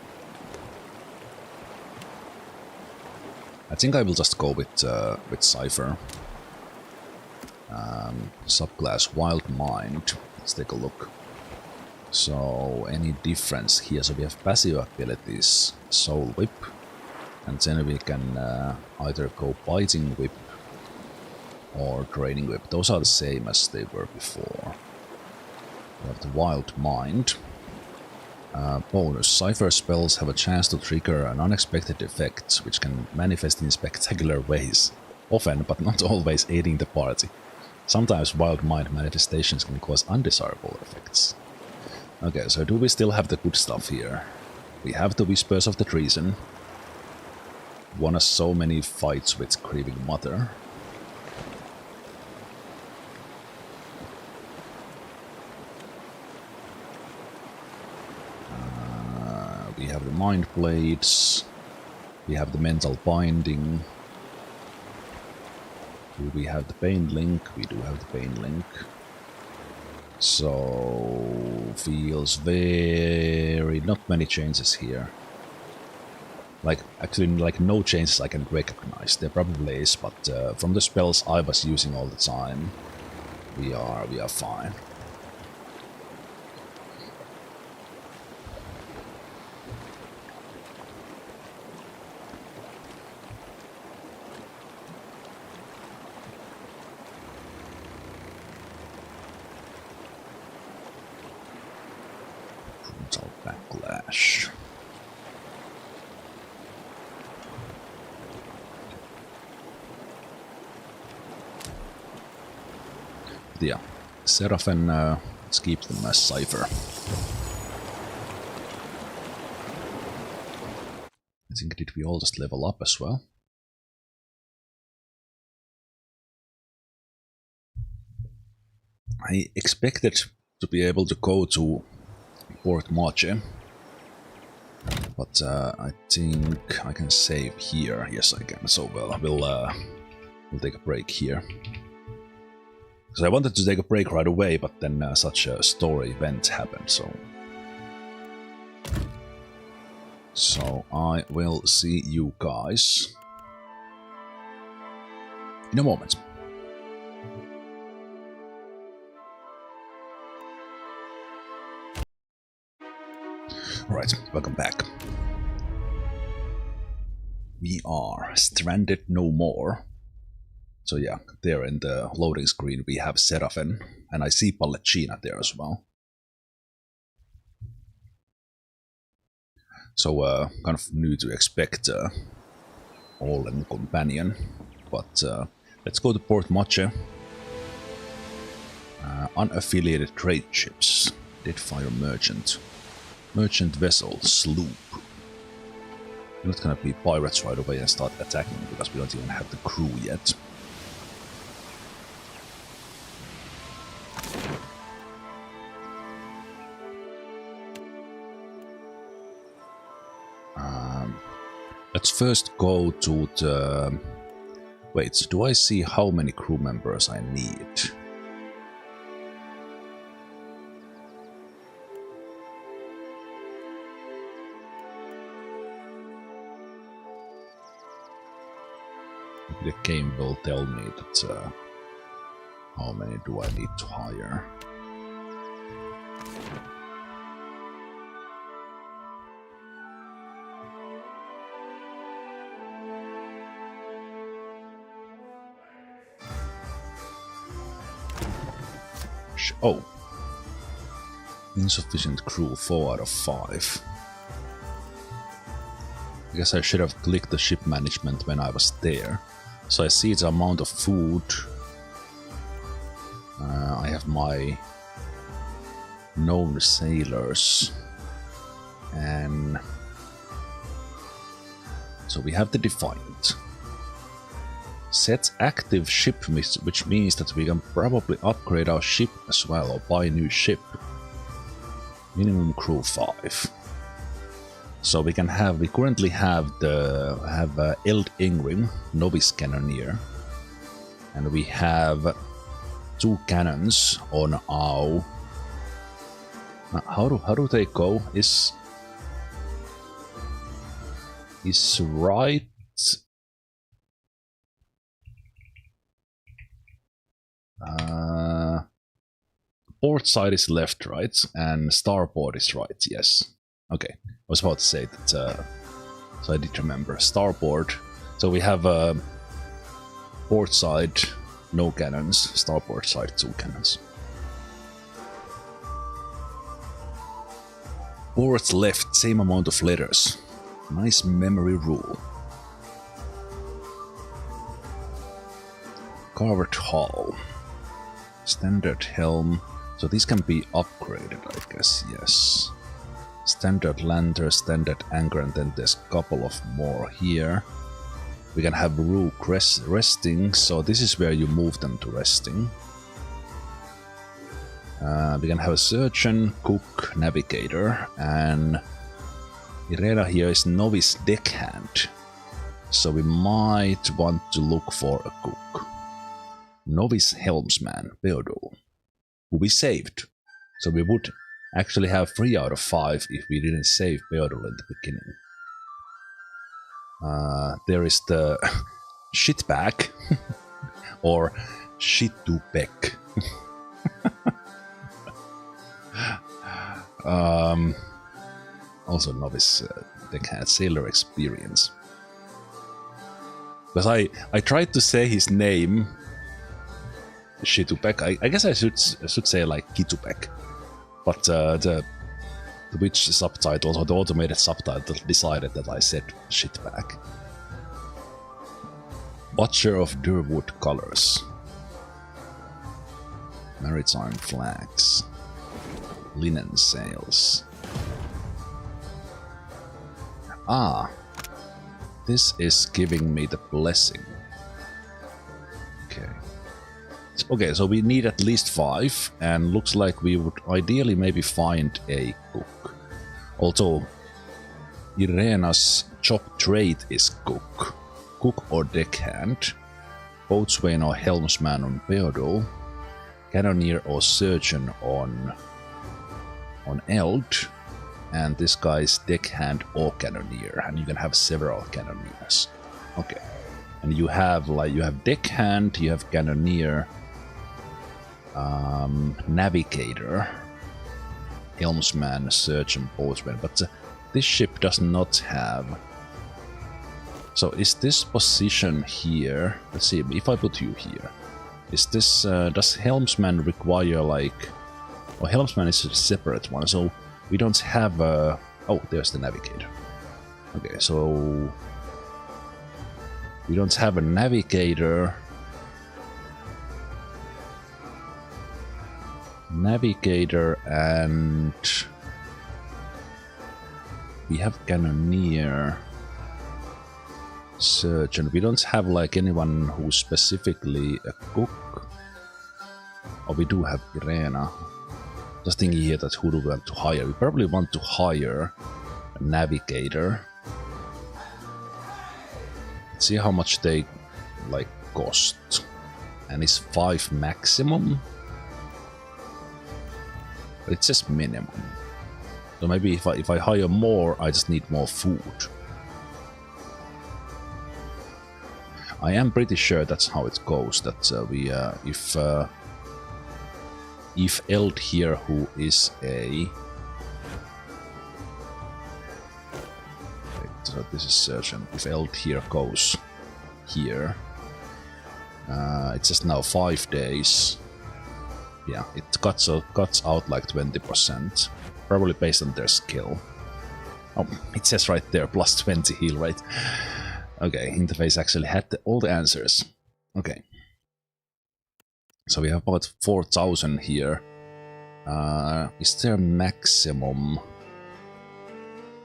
I think I will just go with Cypher. Subclass Wild Mind. Let's take a look. So, any difference here? So we have passive abilities, Soul Whip, and then we can either go Biting Whip or Draining Whip. Those are the same as they were before. We have the Wild Mind. Bonus. Cypher spells have a chance to trigger an unexpected effect, which can manifest in spectacular ways. Often, but not always, aiding the party. Sometimes Wild Mind manifestations can cause undesirable effects. Okay, so do we still have the good stuff here? We have the Whispers of the Treason. Won us so many fights with Grieving Mother. We have the Mind Blades. We have the Mental Binding. Do we have the Pain Link? We do have the Pain Link. So feels very... not many changes here. Actually no changes I can recognize. There probably is, but from the spells I was using all the time, we are fine. Backlash. Yeah, Seraphin, let's keep them as Cypher. I think, did we all just level up as well? I expected to be able to go to Port Marche, but I think I can save here. Yes, I can. So we'll take a break here. So I wanted to take a break right away, but then such a story event happened. So I will see you guys in a moment. Alright, welcome back. We are stranded no more. So yeah, there in the loading screen we have Seraphin, and I see Pallecina there as well. So kind of new to expect All-in Companion, but let's go to Port Marche. Unaffiliated trade ships, Deadfire Merchant. Merchant vessel, sloop. We're not gonna be pirates right away and start attacking because we don't even have the crew yet. Let's first go to the... Wait, do I see how many crew members I need? The game will tell me that how many do I need to hire. Oh, insufficient crew, 4 out of 5. I guess I should have clicked the ship management when I was there. So I see the amount of food. I have my known sailors. And so we have the Defiant. Set active ship, which means that we can probably upgrade our ship as well or buy a new ship. Minimum crew 5. So we can have, we currently have Eld Ingrim, Novice Cannoneer, and we have 2 cannons on our... How do they go? Is right... port side is left, right? And starboard is right, yes. Okay, I was about to say that, so I did remember. Starboard, so we have port side, no cannons, starboard side, 2 cannons. Port left, same amount of letters. Nice memory rule. Carved hull. Standard helm. So these can be upgraded, I guess, yes. Standard lander, standard anchor, and then there's a couple of more here. We can have rook resting, so this is where you move them to resting. We can have a surgeon, cook, navigator, and Irena here is novice deckhand. So we might want to look for a cook. Novice helmsman, Beodul, who we saved. So we would actually have 3 out of 5 if we didn't save Beodul in the beginning. There is the shitbag, or shitubek. Also novice deckhand, sailor experience. Because I tried to say his name, Shitubek. I guess I should say like Kitubek, but the Twitch subtitles or the automated subtitle decided that I said shitbag. Butcher of Durwood colors. Maritime flags. Linen sails. Ah, this is giving me the blessing. Okay. Okay, so we need at least 5, and looks like we would ideally maybe find a cook. Although Irena's job trade is cook. Cook or deckhand. Boatswain or helmsman on Beodul. Cannoneer or surgeon on Eld. And this guy is deckhand or cannoneer, and you can have several cannoneers. Okay. And you have deckhand, you have cannoneer, navigator, helmsman, surgeon, boatswain, but this ship does not have. So is this position here? Let's see, if I put you here, is this, does helmsman require like, well, helmsman is a separate one, so we don't have a, oh, there's the navigator. Okay, so we don't have a navigator. Navigator, and we have cannoneer. Surgeon. We don't have like anyone who's specifically a cook. Oh, we do have Irena. Just thinking here that who do we want to hire? We probably want to hire a navigator. Let's see how much they like cost. And it's 5 maximum. But it says minimum. So maybe if I hire more, I just need more food. I am pretty sure that's how it goes. That if Eld here, who is a... So this is surgeon. If Eld here goes here, it's just now 5 days. Yeah, it cuts out like 20%, probably based on their skill. Oh, it says right there, plus 20 heal rate. Okay, interface actually had all the answers. Okay. So we have about 4,000 here. Is there a maximum?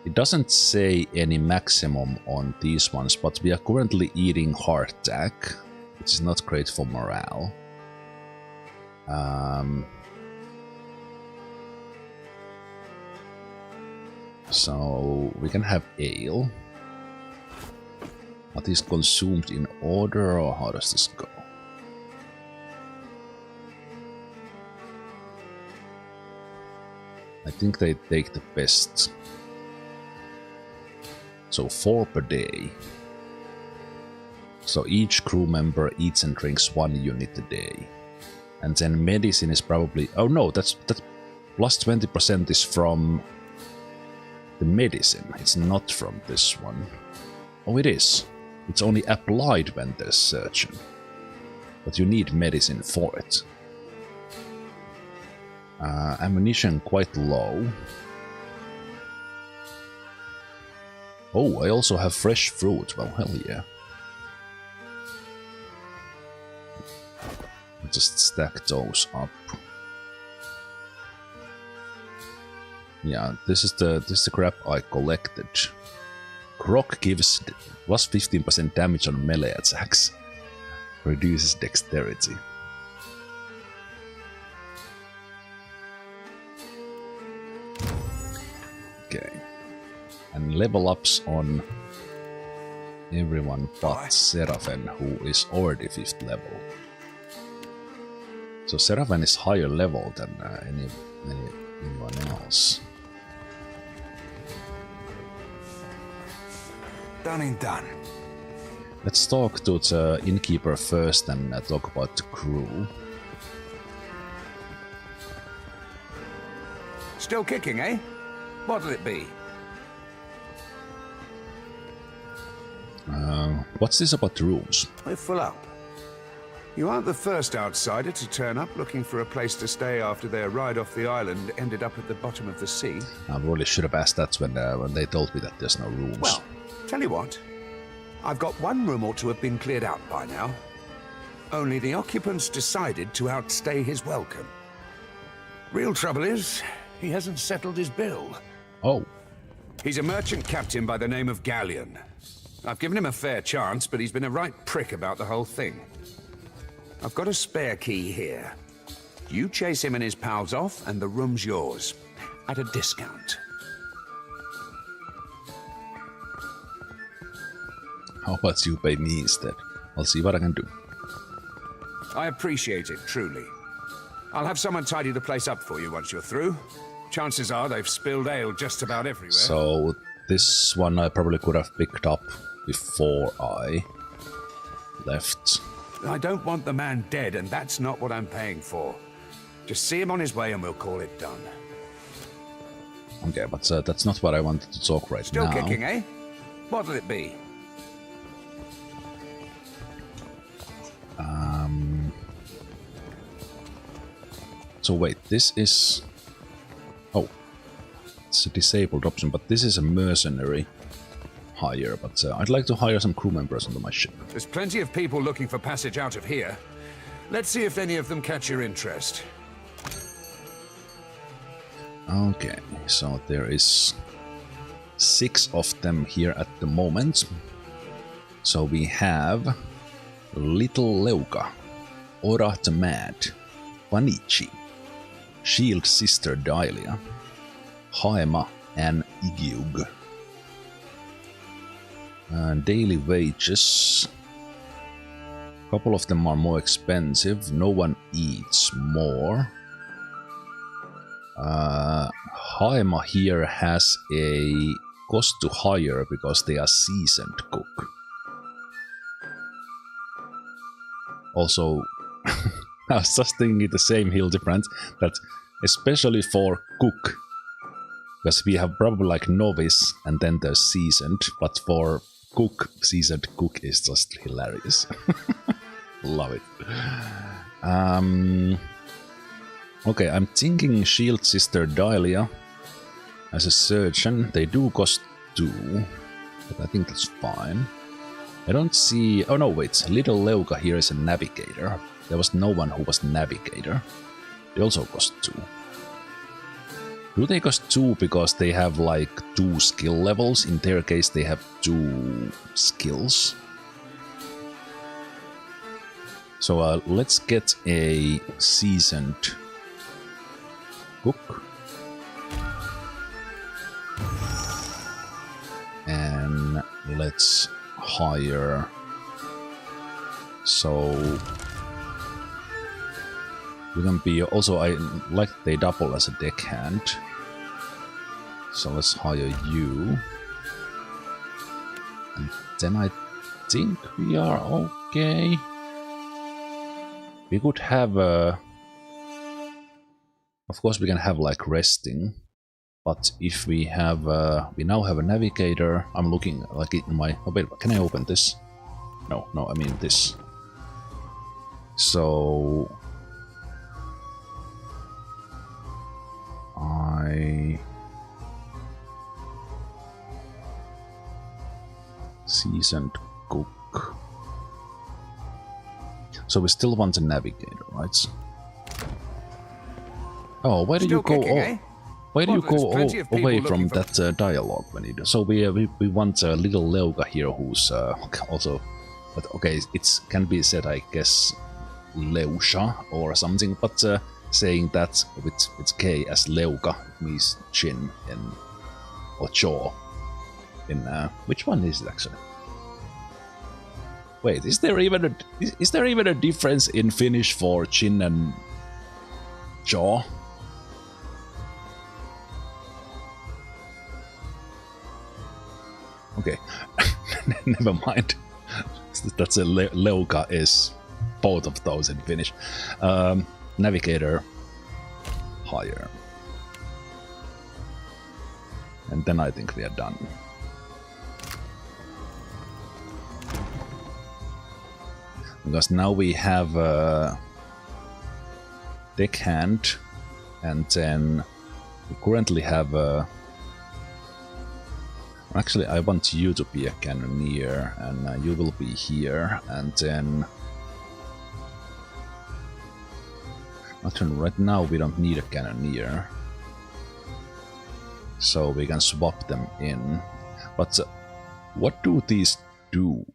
It doesn't say any maximum on these ones, but we are currently eating hardtack, which is not great for morale. So we can have ale. Are these consumed in order, or how does this go? I think they take the best. So 4 per day. So each crew member eats and drinks 1 unit a day. And then medicine is probably... Oh no, that's plus 20% is from the medicine. It's not from this one. Oh, it is. It's only applied when there's surgeon. But you need medicine for it. Ammunition quite low. Oh, I also have fresh fruit. Well, hell yeah. Just stack those up. Yeah, this is the crap I collected. Croc gives plus 15% damage on melee attacks. Reduces dexterity. Okay. And level ups on everyone but Seraphen, who is already 5th level. So Seraphen is higher level than anyone else. Done and done. Let's talk to the innkeeper first and talk about the crew. Still kicking, eh? What'll it be? What's this about the rooms? We're full up. You aren't the first outsider to turn up looking for a place to stay after their ride off the island ended up at the bottom of the sea. I really should have asked that when they told me that there's no rooms. Well, tell you what. I've got 1 room ought to have been cleared out by now. Only the occupants decided to outstay his welcome. Real trouble is, he hasn't settled his bill. Oh. He's a merchant captain by the name of Galleon. I've given him a fair chance, but he's been a right prick about the whole thing. I've got a spare key here. You chase him and his pals off, and the room's yours. At a discount. How about you pay me instead? I'll see what I can do. I appreciate it, truly. I'll have someone tidy the place up for you once you're through. Chances are they've spilled ale just about everywhere. So this one I probably could have picked up before I left. I don't want the man dead, and that's not what I'm paying for. Just see him on his way and we'll call it done. Okay, but that's not what I wanted to talk right now. Still kicking, eh? What'll it be? So wait, this is... Oh, it's a disabled option, but this is a mercenary hire, but I'd like to hire some crew members onto my ship. There's plenty of people looking for passage out of here. Let's see if any of them catch your interest. Okay, so there is 6 of them here at the moment. So we have Little Leuka, Ora the Mad, Panichi, Shield Sister Dahlia, Haema, and Igiug. Daily wages. A couple of them are more expensive. No one eats more. Haema here has a cost to hire because they are seasoned cook. Also, I was just thinking the same hill difference, that especially for cook, because we have probably like novice and then there's seasoned, but for cook, seasoned cook is just hilarious. Love it. Okay, I'm thinking Shield Sister Dahlia as a surgeon. They do cost 2, but I think that's fine. I don't see... Oh no, wait. Little Leuka here is a navigator. There was no one who was navigator. They also cost 2. Do they cost 2 because they have like 2 skill levels? In their case, they have 2 skills. So let's get a seasoned cook. And let's hire. So you can be also, I like they double as a deckhand. So let's hire you. And then I think we are okay. We could have a... Of course we can have like resting. But if we have... we now have a navigator. I'm looking like in my... Oh wait, can I open this? No, I mean this. So... Seasoned cook. So we still want a navigator, right? Oh, why did you go? Why do you go away from that dialogue when you do? So we want a Little Leuka here, who's also, but okay, it can be said, I guess, Leusha or something, but saying that with K as Leuka means chin in or jaw. In which one is it actually? Wait, is there even a difference in Finnish for chin and jaw? Okay, never mind. That's a Leuka is both of those in Finnish. Navigator, hire, and then I think we are done. Because now we have a deckhand, and then we currently have a... Actually, I want you to be a cannoneer, and you will be here, and then... Actually, right now we don't need a cannoneer. So we can swap them in. But what do these do?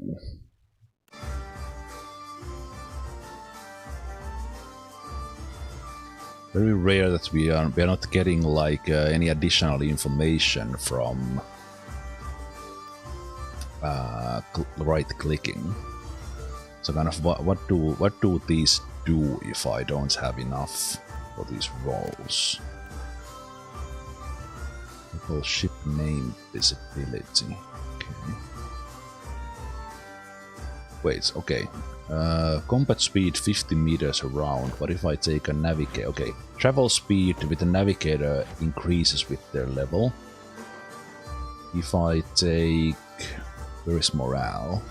Very rare that we are not getting like any additional information from right clicking. So kind of what do these do if I don't have enough for these roles? Local ship name visibility. Okay. Wait, okay. Combat speed 50 meters around. What if I take a navigator? Okay, travel speed with a navigator increases with their level. If I take... Where is morale?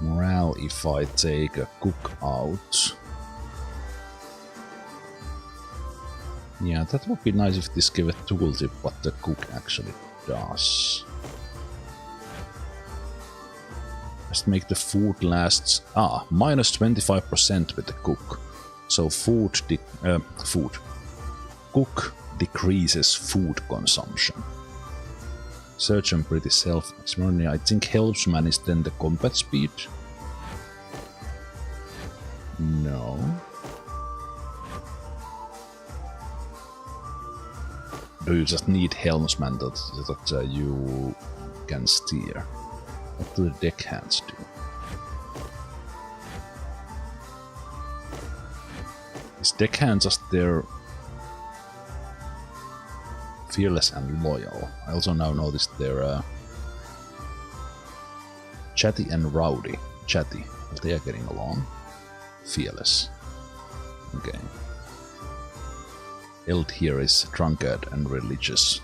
Morale, if I take a cook out... Yeah, that would be nice if this gave a tooltip what the cook actually does. Just make the food last... minus 25% with the cook. So cook decreases food consumption. Search and pretty self-extraordinary. I think Helpsman is then the combat speed. No. Do you just need Helmsman that you can steer? What do the deckhands do? Is deckhand just their fearless and loyal? I also now noticed they're chatty and rowdy. Chatty, but they are getting along. Fearless. Okay. Eld here is drunkard and religious.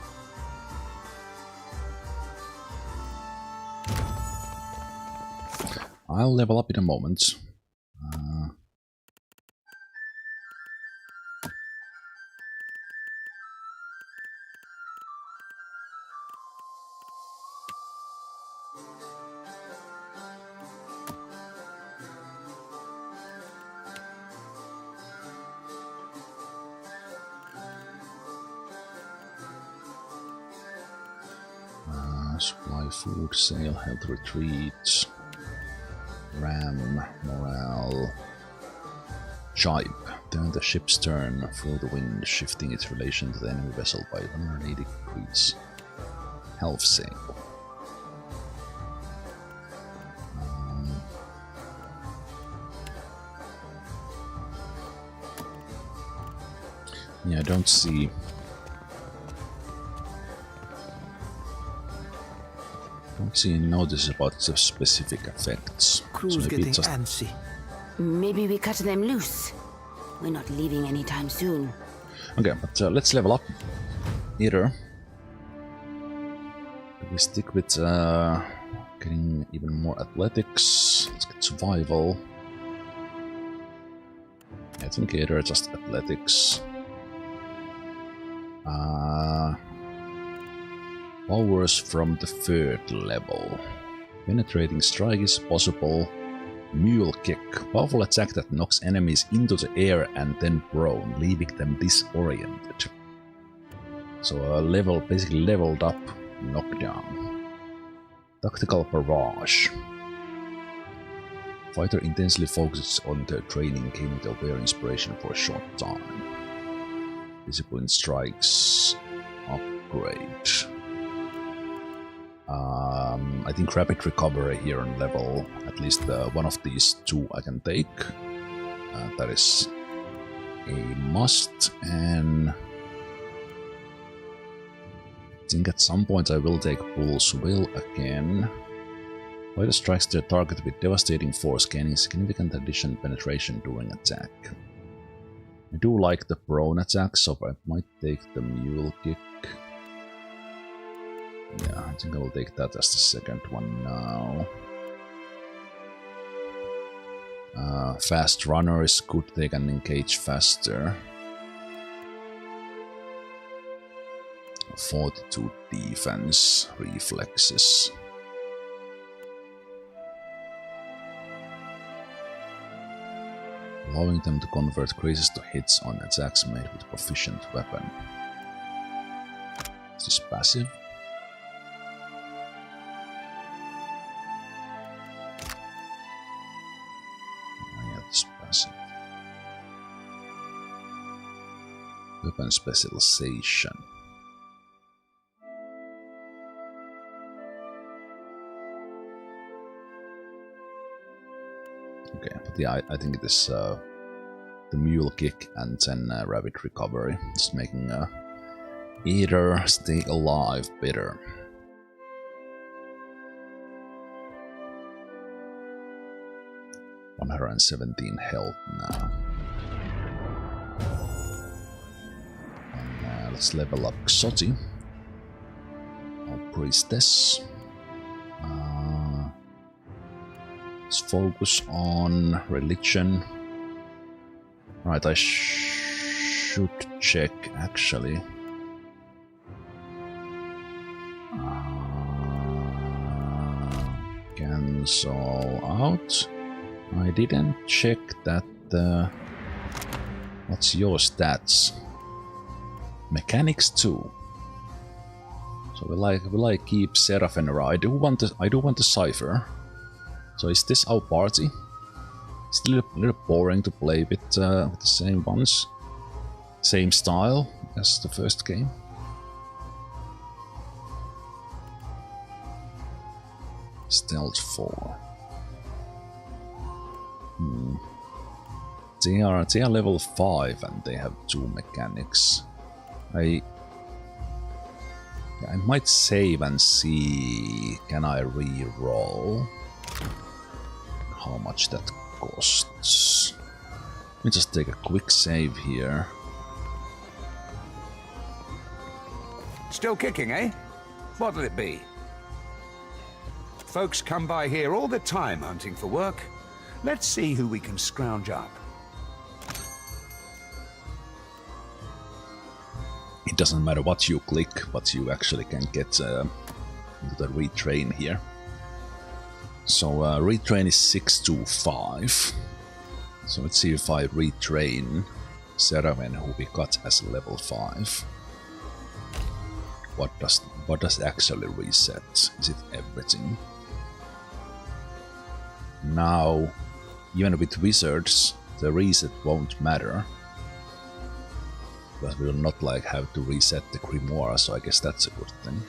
I'll level up in a moment. Supply food, sail, health retreats, ram, morale, jibe. Turn the ship's stern through the wind, shifting its relation to the enemy vessel by 180 degrees. Health sail. Yeah, I don't see. Don't see any notice about the specific effects. Crew's getting antsy. Maybe we cut them loose. We're not leaving anytime soon. Okay, but let's level up. Either we stick with getting even more athletics. Let's get survival. I think either just athletics. Powers from the 3rd level. Penetrating strike is possible. Mule kick. Powerful attack that knocks enemies into the air and then prone, leaving them disoriented. So basically leveled up knockdown. Tactical barrage. Fighter intensely focuses on their training, gaining the aware inspiration for a short time. Discipline strikes. Upgrade. I think rapid recovery here on level, at least one of these two I can take. That is a must, and I think at some point I will take Bull's Will again. Fighter strikes their target with devastating force, gaining significant additional penetration during attack. I do like the prone attack, so I might take the Mule Kick. Yeah, I think I will take that as the second one now. Fast runner is good, they can engage faster. 42 defense, reflexes. Allowing them to convert creases to hits on attacks made with proficient weapon. Is this passive? Weapon specialization. Okay, but yeah, I think it is the Mule Kick and then Rapid Recovery. Just making either stay alive better. One 117 health now. And let's level up Xoti, our priestess. Let's focus on religion. Right, I should check actually. Cancel out. I didn't check that. What's your stats? Mechanics 2. So will I keep Seraphin around? I do want the Cypher. So is this our party? It's a little boring to play with the same ones. Same style as the first game. Stealth 4. They are level 5 and they have 2 mechanics. I might save and see, can I re-roll? How much that costs. Let me just take a quick save here. Still kicking, eh? What'll it be? Folks come by here all the time hunting for work. Let's see who we can scrounge up. It doesn't matter what you click, but you actually can get into the retrain here. So retrain is 625. So let's see if I retrain Seraphin, who we got as level 5. What does actually reset? Is it everything? Now, even with wizards, the reset won't matter. But we will not like have to reset the Grimoire, so I guess that's a good thing.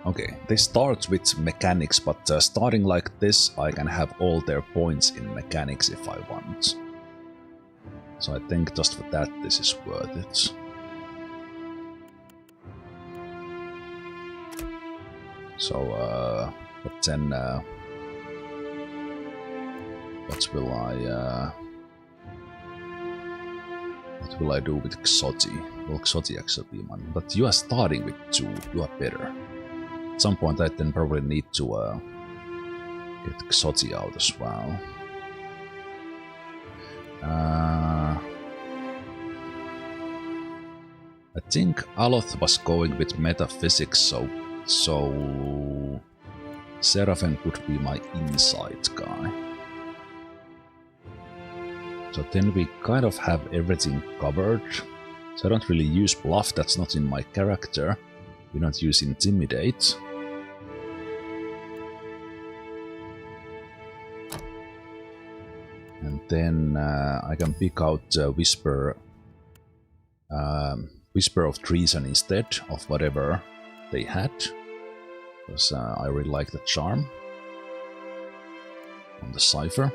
Okay, they start with mechanics, but starting like this, I can have all their points in mechanics if I want. So I think just for that, this is worth it. So, but then, what will I do with Xoti? Will Xoti actually be mine? But you are starting with 2, you are better. At some point I then probably need to get Xoti out as well. I think Aloth was going with metaphysics, so Seraphin could be my insight guy. So then we kind of have everything covered. So I don't really use bluff, that's not in my character. We don't use intimidate. And then I can pick out Whisper of Treason instead of whatever they had. Because I really like the charm on the Cypher.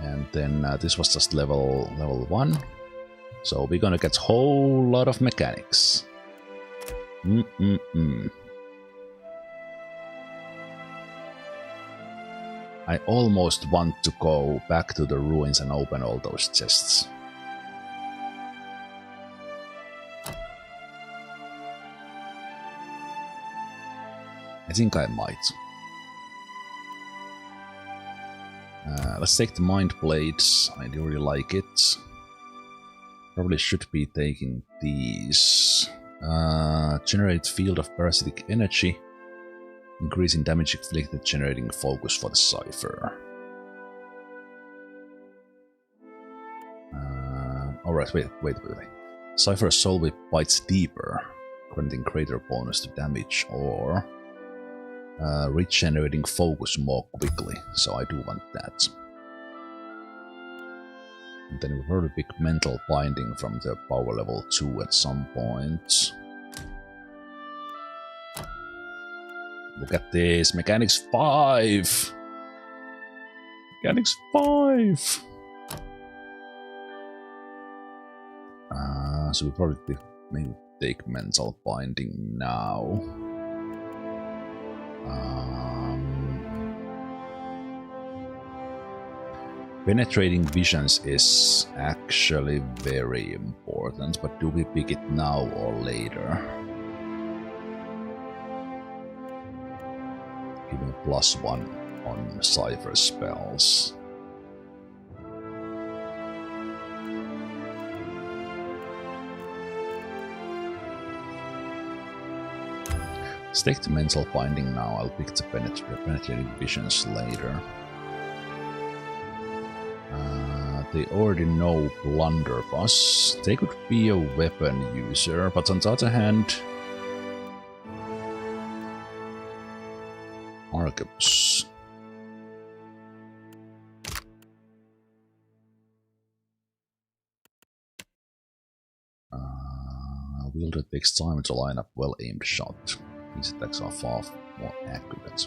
And then this was just level 1. So we're gonna get a whole lot of mechanics. I almost want to go back to the ruins and open all those chests. I think I might. Let's take the Mind Blades. I do really like it. Probably should be taking these. Generate field of parasitic energy. Increasing damage inflicted, generating focus for the Cypher. Alright, wait. Cypher's soul whip bites deeper, granting greater bonus to damage, or regenerating focus more quickly, so I do want that. And then we'll probably pick mental binding from the power level 2 at some point. Look at this, Mechanics 5! Mechanics 5! So we'll probably maybe take mental binding now. Penetrating visions is actually very important, but do we pick it now or later? Giving +1 on Cypher spells. Let's take the mental binding now, I'll pick the penetrating visions later. They already know Blunderbuss. They could be a weapon user, but on the other hand... Arquebus. Wielder takes time to line up well-aimed shot. These attacks are far more accurate.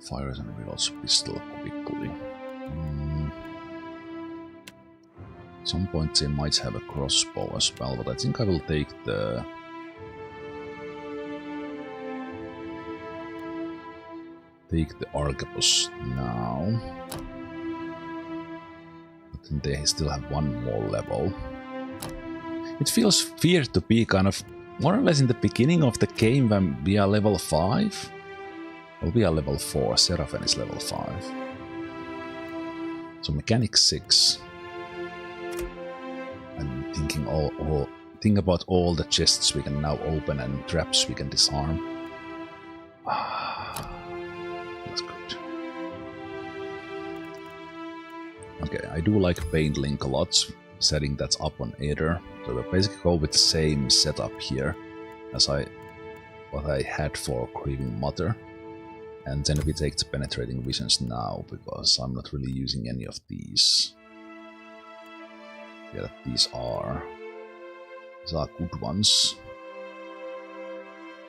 Fires and reloads pistol quickly. At some point they might have a crossbow as well, but I think I will take the... Arquebus now. But then they still have one more level. It feels weird to be kind of more or less in the beginning of the game when we are level 5. Well, we are level 4, Seraphin is level 5. So mechanic 6. I'm thinking think about all the chests we can now open and traps we can disarm. That's good. Okay, I do like Paint Link a lot, setting that up on Aether. So we'll basically go with the same setup here as what I had for Grieving Mother. And then we take the Penetrating Visions now, because I'm not really using any of these. Yeah, these are good ones.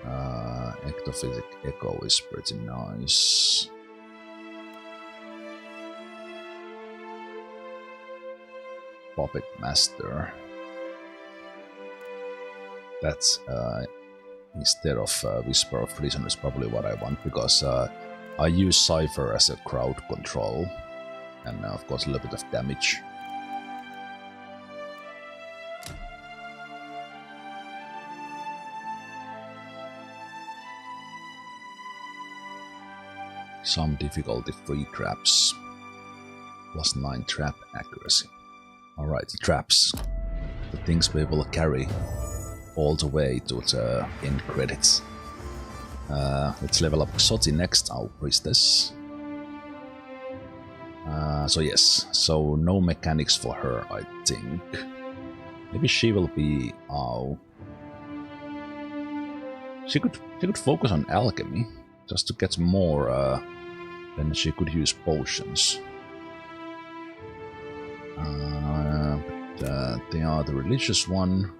Ectophysic Echo is pretty nice. Puppet Master. That's instead of Whisper of Reason is probably what I want, because I use Cypher as a crowd control, and of course a little bit of damage. Some difficulty free traps. +9 trap accuracy. Alright, traps. The things we will carry all the way to the end credits. Let's level up Xoti next, our priestess. So yes, so no mechanics for her, I think. Maybe she will be our... She could focus on alchemy, just to get more, then she could use potions. But they are the religious one.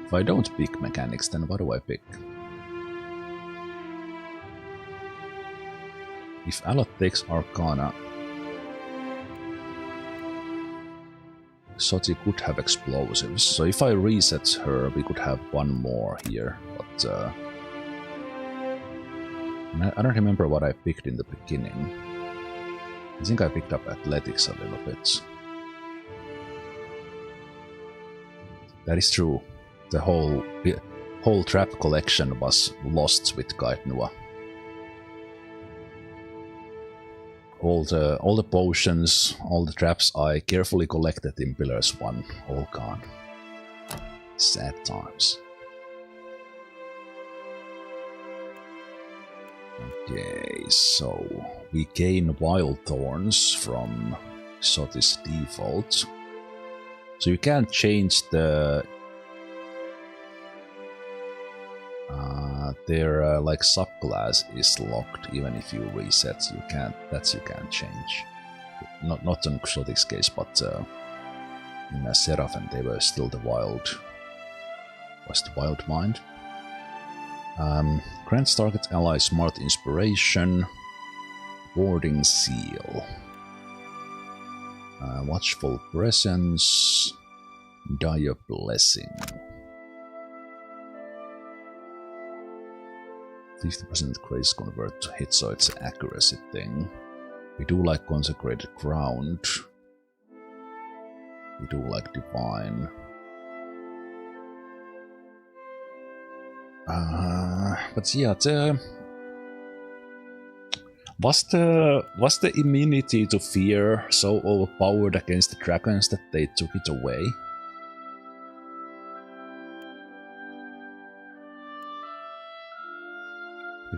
If I don't pick mechanics, then what do I pick? If Alot takes Arcana, Xoti could have explosives, so if I reset her, we could have one more here, but I don't remember what I picked in the beginning. I think I picked up athletics a little bit. That is true. The whole trap collection was lost with Gaetnua. All the potions, all the traps I carefully collected in Pillars 1, all gone. Sad times. Okay, so we gain Wild Thorns from Xoti's default. So you can't change the their like subclass is locked even if you reset. You can't change. Not in Xoti's case, but in Seraphin they were still the wild. Was the Wild Mind? Grants target ally Smart Inspiration, Warding Seal, Watchful Presence, Dire Blessing. 50% grace convert to hit, so it's an accuracy thing. We do like Consecrated Ground. We do like Divine. But yeah, was the immunity to fear so overpowered against the dragons that they took it away?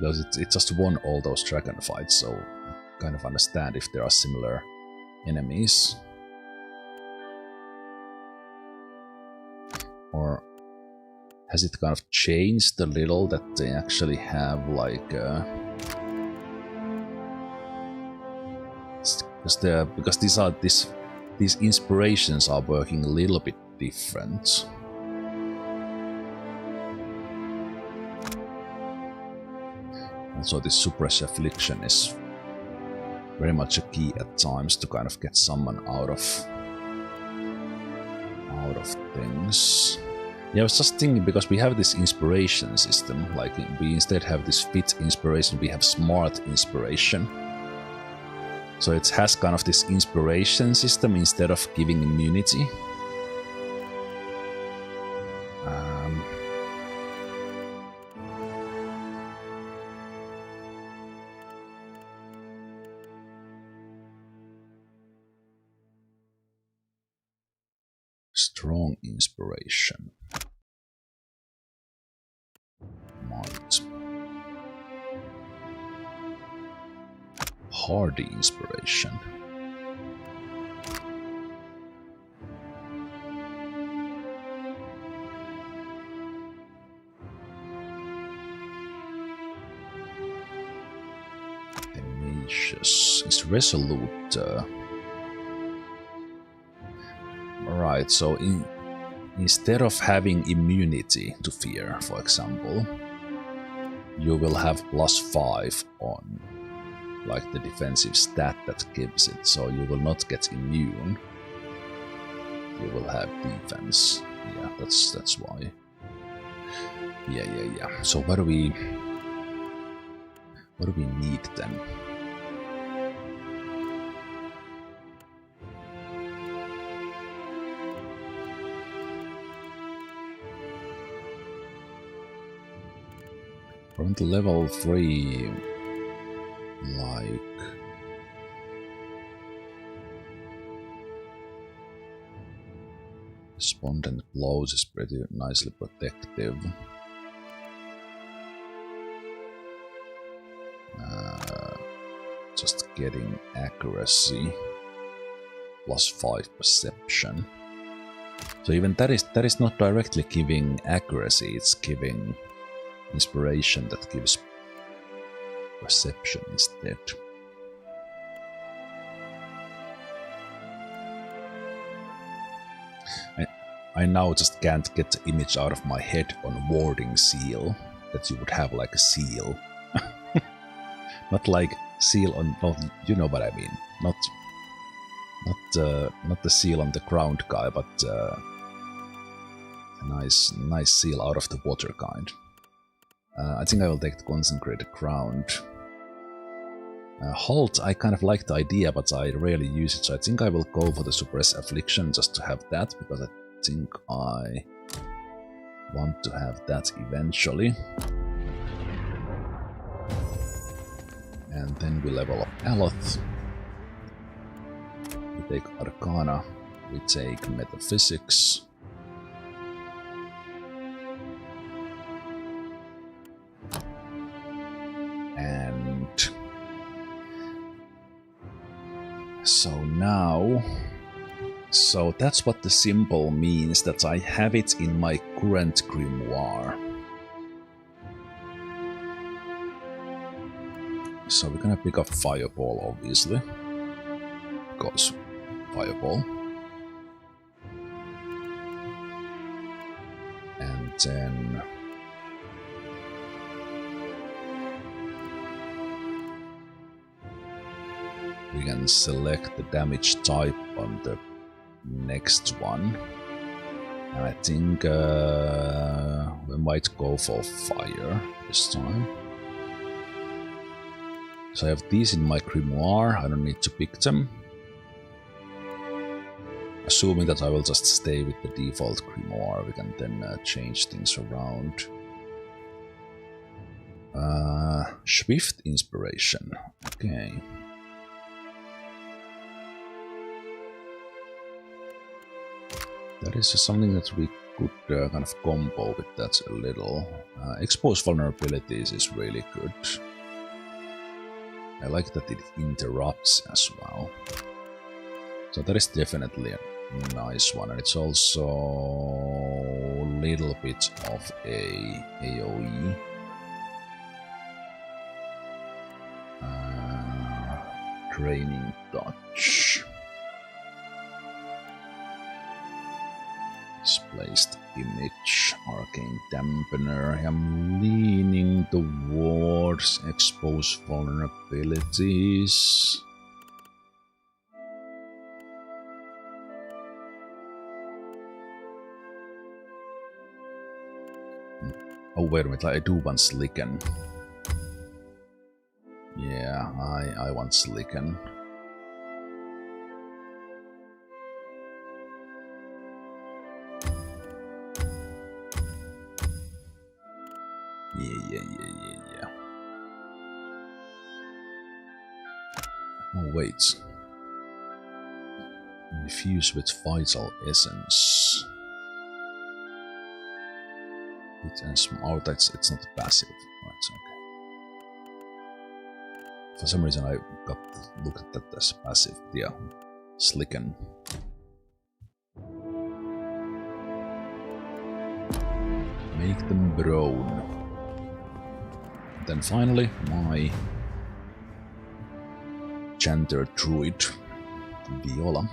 because it just won all those dragon fights, so I kind of understand if there are similar enemies. Or has it kind of changed a little that they actually have like because these inspirations are working a little bit different. And so this suppress affliction is very much a key at times to kind of get someone out of things. Yeah, I was just thinking, because we have this inspiration system, like we instead have this fit inspiration, we have smart inspiration. So it has kind of this inspiration system instead of giving immunity. Strong inspiration. Might. Hardy inspiration. Tenacious. Is resolute. Right, so instead of having immunity to fear, for example, you will have +5 on like the defensive stat that gives it, so you will not get immune. You will have defense. Yeah, that's why. Yeah. So what do we need then? From the level 3, like Despondent Blows is pretty nicely protective. Just getting accuracy, +5 perception. So even that is not directly giving accuracy, it's giving inspiration that gives perception instead. I now just can't get the image out of my head on warding seal, that you would have like a seal. Not like seal on, well, you know what I mean. Not the seal on the ground guy, but a nice seal out of the water kind. I think I will take the Consecrated Ground. Halt, I kind of like the idea, but I rarely use it, so I think I will go for the Suppress Affliction just to have that, because I think I want to have that eventually. And then we level up Aloth. We take Arcana. We take Metaphysics. And so now, so that's what the symbol means, that I have it in my current grimoire. So we're gonna pick up Fireball, obviously, because Fireball. And then we can select the damage type on the next one. And I think we might go for fire this time. So I have these in my grimoire, I don't need to pick them. Assuming that I will just stay with the default grimoire, we can then change things around. Swift Inspiration, okay. That is something that we Could kind of combo with that a little. Expose vulnerabilities is really good. I like that it interrupts as well. So that is definitely a nice one, and it's also a little bit of a AoE. Training touch. Displaced image, arcane dampener. I'm leaning towards expose vulnerabilities. Oh wait a minute, I do want Slicken. Yeah, I want Slicken. Yeah. Oh wait. Infuse with vital essence. Oh, it's not passive. Right, okay. For some reason I got looked at that as passive. Yeah. Slicken. Make them brown. Then finally, my Chanter Druid, Viola.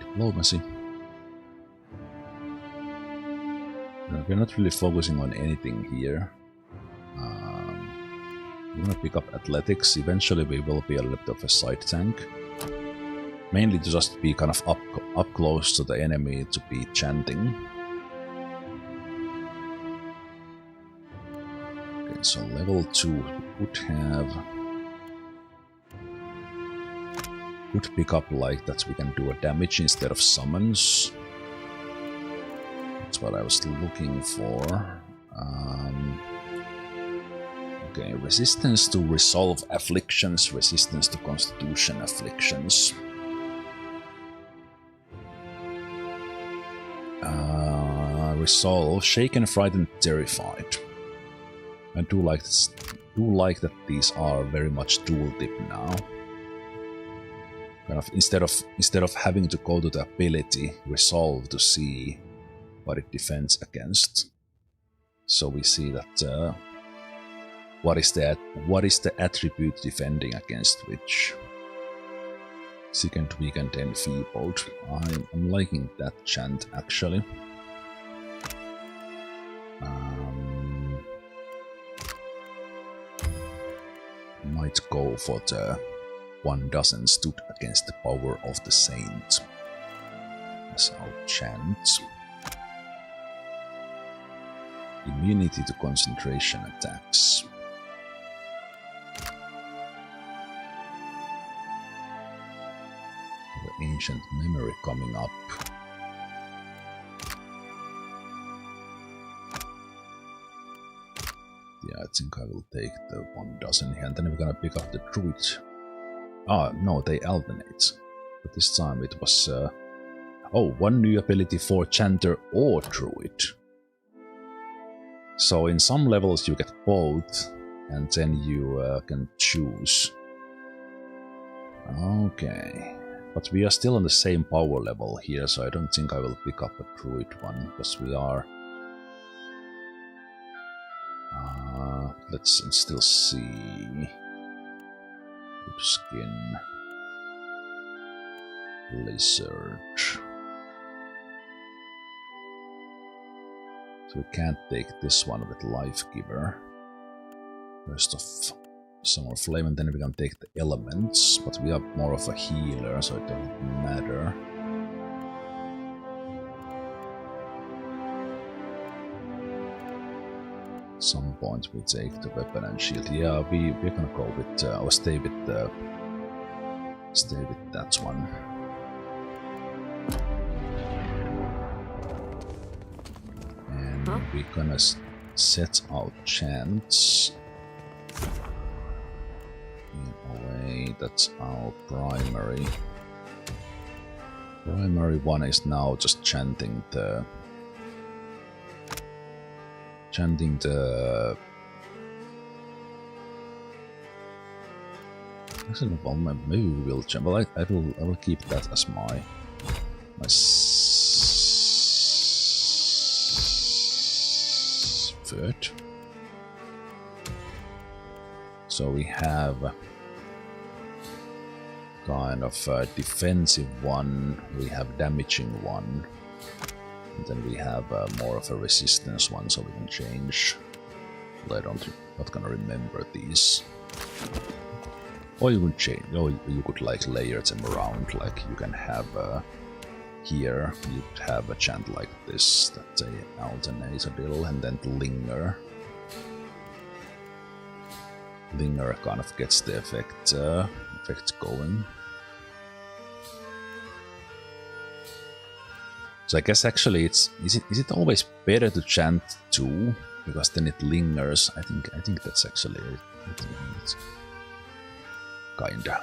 Diplomacy. We're not really focusing on anything here. We're gonna pick up athletics. Eventually we will be a little bit of a side tank. Mainly to just be kind of up close to the enemy to be chanting. Okay, so level 2 we could pick up like that we can do a damage instead of summons. That's what I was looking for. Okay, resistance to resolve afflictions, resistance to constitution afflictions. Resolve, shaken, frightened, terrified. I do like that these are very much dual tip now. Kind of instead of having to go to the ability resolve to see what it defends against. So we see that what is the attribute defending against which? Sickened, weakened, enfeebled. I'm liking that chant actually. Might go for the one doesn't stood against the power of the saint as our chant. Immunity to concentration attacks. The ancient memory coming up. Yeah, I think I will take the one dozen here, and then we're gonna pick up the druid. Ah, no, they alternate. But this time it was... oh, one new ability for chanter or druid. So in some levels you get both, and then you can choose. Okay. But we are still on the same power level here, so I don't think I will pick up a druid one, because we are... let's still see. Good skin. Lizard. So we can't take this one with Life Giver. First of Summer Flame, and then we can take the elements, but we are more of a healer, so it doesn't matter. At some point we take the weapon and shield. Yeah, we're gonna go with or stay with that one. And we're gonna set our chants in a way that's our primary. Primary one is now just chanting the actually, well, maybe we will chant. Well, I will keep that as my third. So we have kind of a defensive one, we have damaging one, and then we have more of a resistance one, so we can change. Well, not gonna remember these. Or you could change, or you could like layer them around, like you can have here, you'd have a chant like this, that's a alternator bill, and then the linger. Linger kind of gets the effect going. So I guess actually is it always better to chant 2 because then it lingers? I think that's actually it. It's kinda.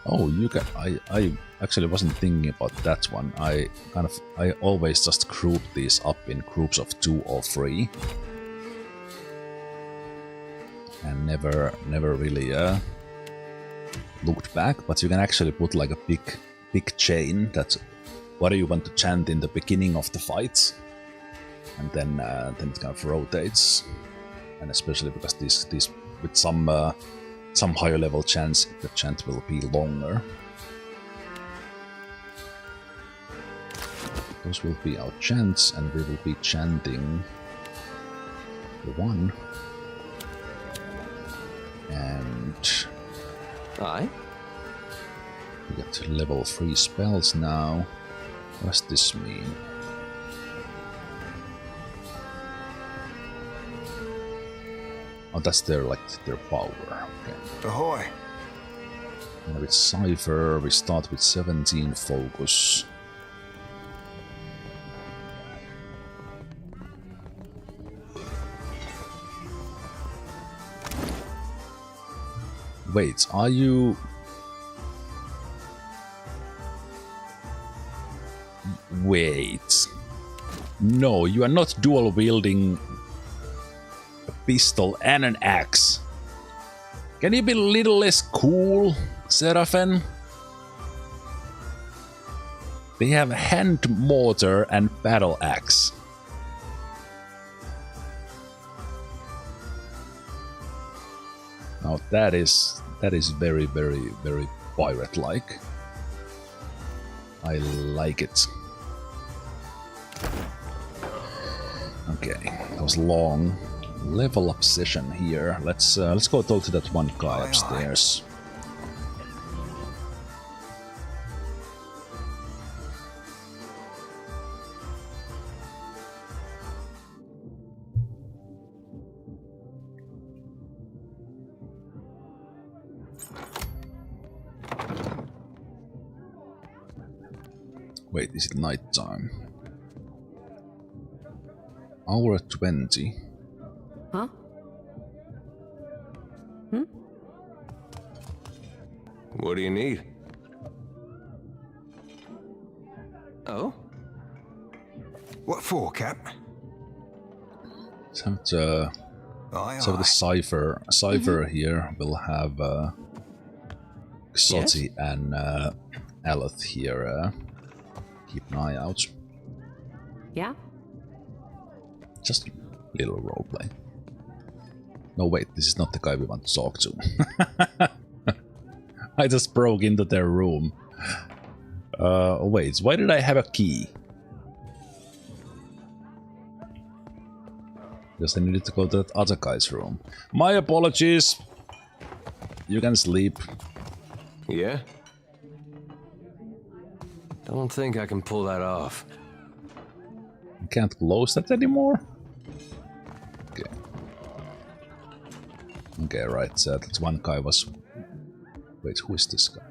Oh, you can. I actually wasn't thinking about that one. I always just group these up in groups of 2 or 3, and never really looked back. But you can actually put like a big chain that what do you want to chant in the beginning of the fight, and then it kind of rotates, and especially because these with some higher level chants, the chant will be longer. Those will be our chants, and we will be chanting the 1. And we get level 3 spells now. What does this mean? Oh, that's their power. Okay. Ahoy! And with Cypher, we start with 17 focus. Wait, are you... Wait... No, you are not dual wielding a pistol and an axe. Can you be a little less cool, Seraphin? They have hand mortar and battle axe. Now that is very, very, very pirate-like. I like it. Okay, that was long. Level up session here. Let's go talk to that one guy upstairs. Wait, is it night time? Hour 20. Huh? What do you need? Oh? What for, Cap? So the Cypher here will have Xoti and Aleth here. Keep an eye out. Yeah? Just a little roleplay. No, wait, this is not the guy we want to talk to. I just broke into their room. Wait, why did I have a key? Because I needed to go to that other guy's room. My apologies. You can sleep. Yeah? Don't think I can pull that off. You can't close that anymore? Okay. Okay, right, so that one guy was... Wait, who is this guy?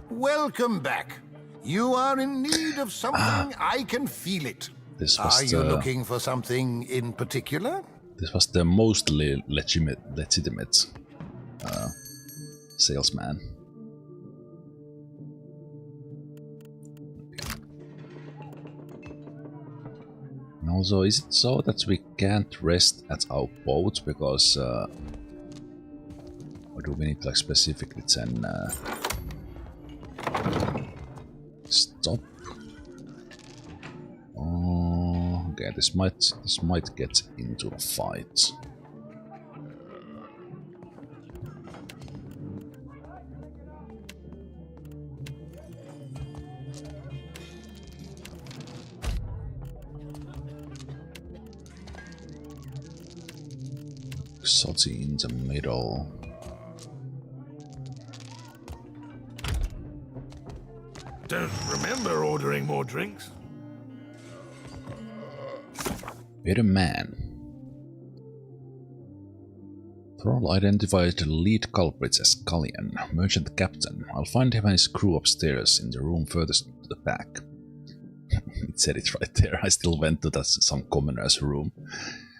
Welcome back. You are in need of something, I can feel it. this was Are you looking for something in particular? This was the mostly legitimate salesman. And also, is it so that we can't rest at our boat because, or do we need to like specifically then stop? Oh, okay, this might get into a fight. Salty in the middle. Don't remember ordering more drinks. Better man. Thrall identified the lead culprits as Gallian, merchant captain. I'll find him and his crew upstairs in the room furthest to the back. It said it right there. I still went to some commoner's room.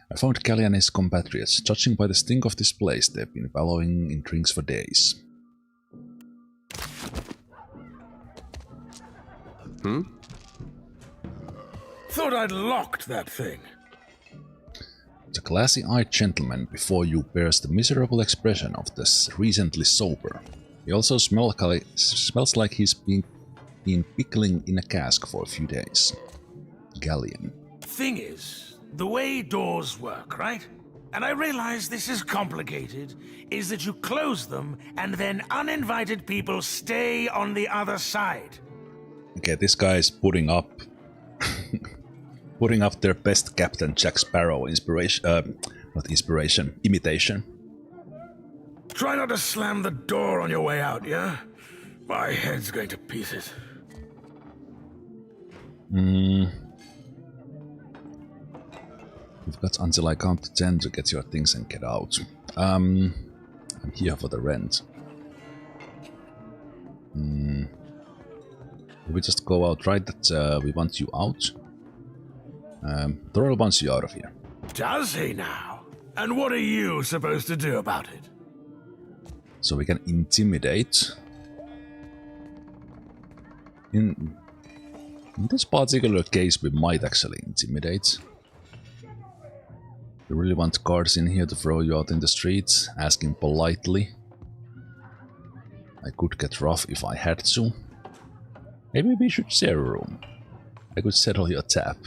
I found Gallian and his compatriots. Judging by the stink of this place, they've been wallowing in drinks for days. Thought I'd locked that thing. The glassy-eyed gentleman before you bears the miserable expression of the recently sober. He also smells like he's been pickling in a cask for a few days. Gallian. Thing is, the way doors work, right? And I realize this is complicated, is that you close them and then uninvited people stay on the other side. Okay, this guy is putting up putting up their best Captain Jack Sparrow imitation. Try not to slam the door on your way out, yeah? My head's going to pieces. You've got until I count to 10 to get your things and get out. I'm here for the rent. We just go out right that we want you out. Thrall wants you out of here. Does he now? And what are you supposed to do about it? So we can intimidate. In this particular case, we might actually intimidate. You really want guards in here to throw you out in the streets, asking politely. I could get rough if I had to. Maybe we should share a room. I could settle your tab.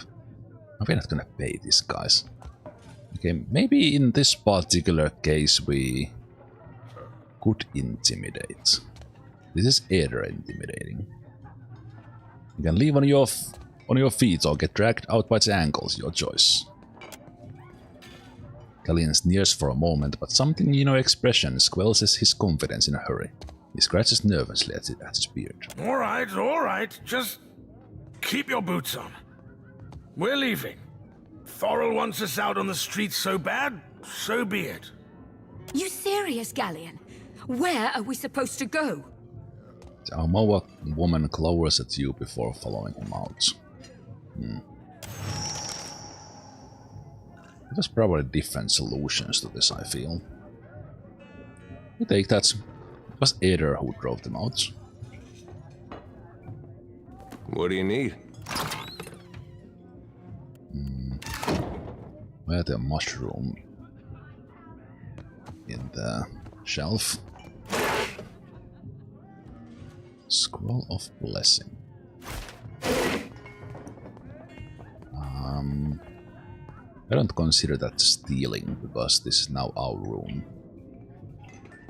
We're not gonna pay these guys. Okay, maybe in this particular case we could intimidate. This is either intimidating. You can leave on your feet or get dragged out by the ankles, your choice. Gallian sneers for a moment, but something in her expression squelches his confidence in a hurry. He scratches nervously at his beard. All right. Just keep your boots on. We're leaving. Thorol wants us out on the streets so bad, so be it. You serious, Gallian? Where are we supposed to go? The Aumaua woman glowers at you before following him out. There's probably different solutions to this, I feel. We take that. It was Aether who drove them out. What do you need? Where the mushroom in the shelf. Scroll of Blessing. I don't consider that stealing because this is now our room.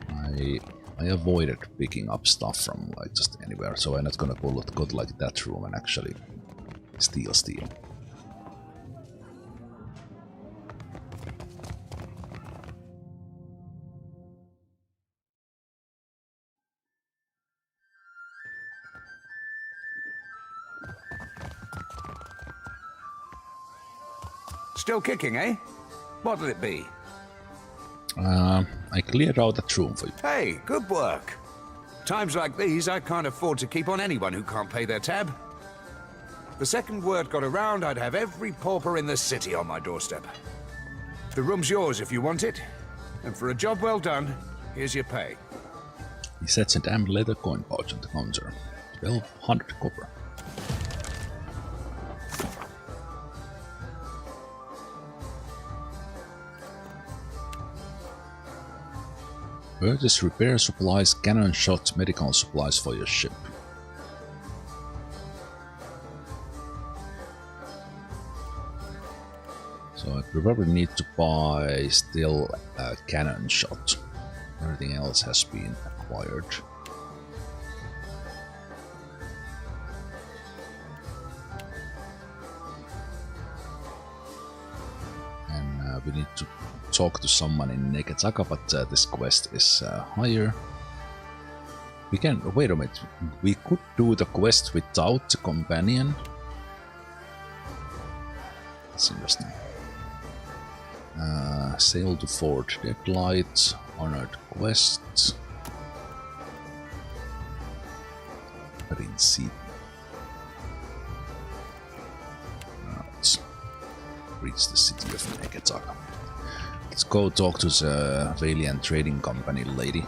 I avoided picking up stuff from like just anywhere, so I'm not gonna go to like that room and actually steal. Still kicking, eh? What'll it be? I cleared out that room for you. Hey, good work. Times like these, I can't afford to keep on anyone who can't pay their tab. The second word got around, I'd have every pauper in the city on my doorstep. The room's yours if you want it. And for a job well done, here's your pay. He sets a damn leather coin pouch on the counter. 1200 copper. Purchase repair supplies, cannon shot, medical supplies for your ship. So I probably need to buy still a cannon shot. Everything else has been acquired. And we need to talk to someone in Neketaka, but this quest is higher. We can... wait a minute. We could do the quest without the companion. That's interesting. Sail to Fort Deadlight, honored quest. Prince. Right. Reach the city of Neketaka. Let's go talk to the Valiant Trading Company lady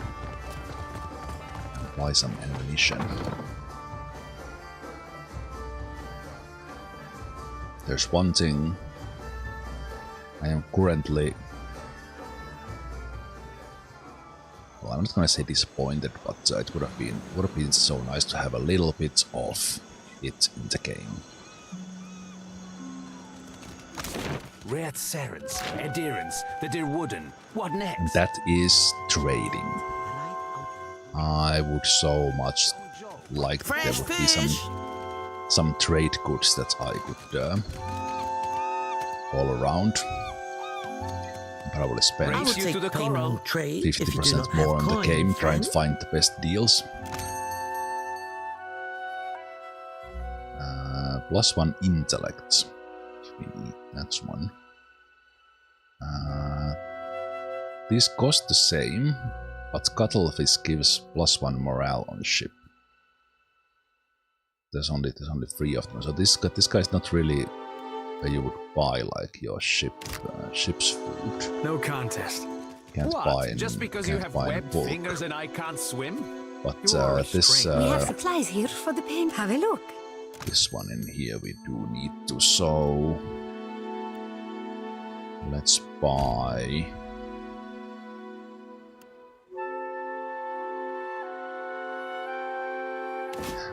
and buy some ammunition. There's one thing. I am currently... well, I'm not gonna say disappointed, but it would have been so nice to have a little bit of it in the game. Rare Serens, Adherents, the Dear Wooden. What next? That is trading. I would so much like that there would be some trade goods that I could all around. Probably spend 50% more on the game trying to find the best deals. +1 intellect. That's one. These cost the same, but Cuttlefish gives +1 morale on ship. There's only 3 of them, so this guy is not really where you would buy like your ship's food. No contest. Can't buy in, just because you have webbed fingers and I can't swim? But this we have supplies here for the paint. Have a look. This one in here we do need to, so let's buy.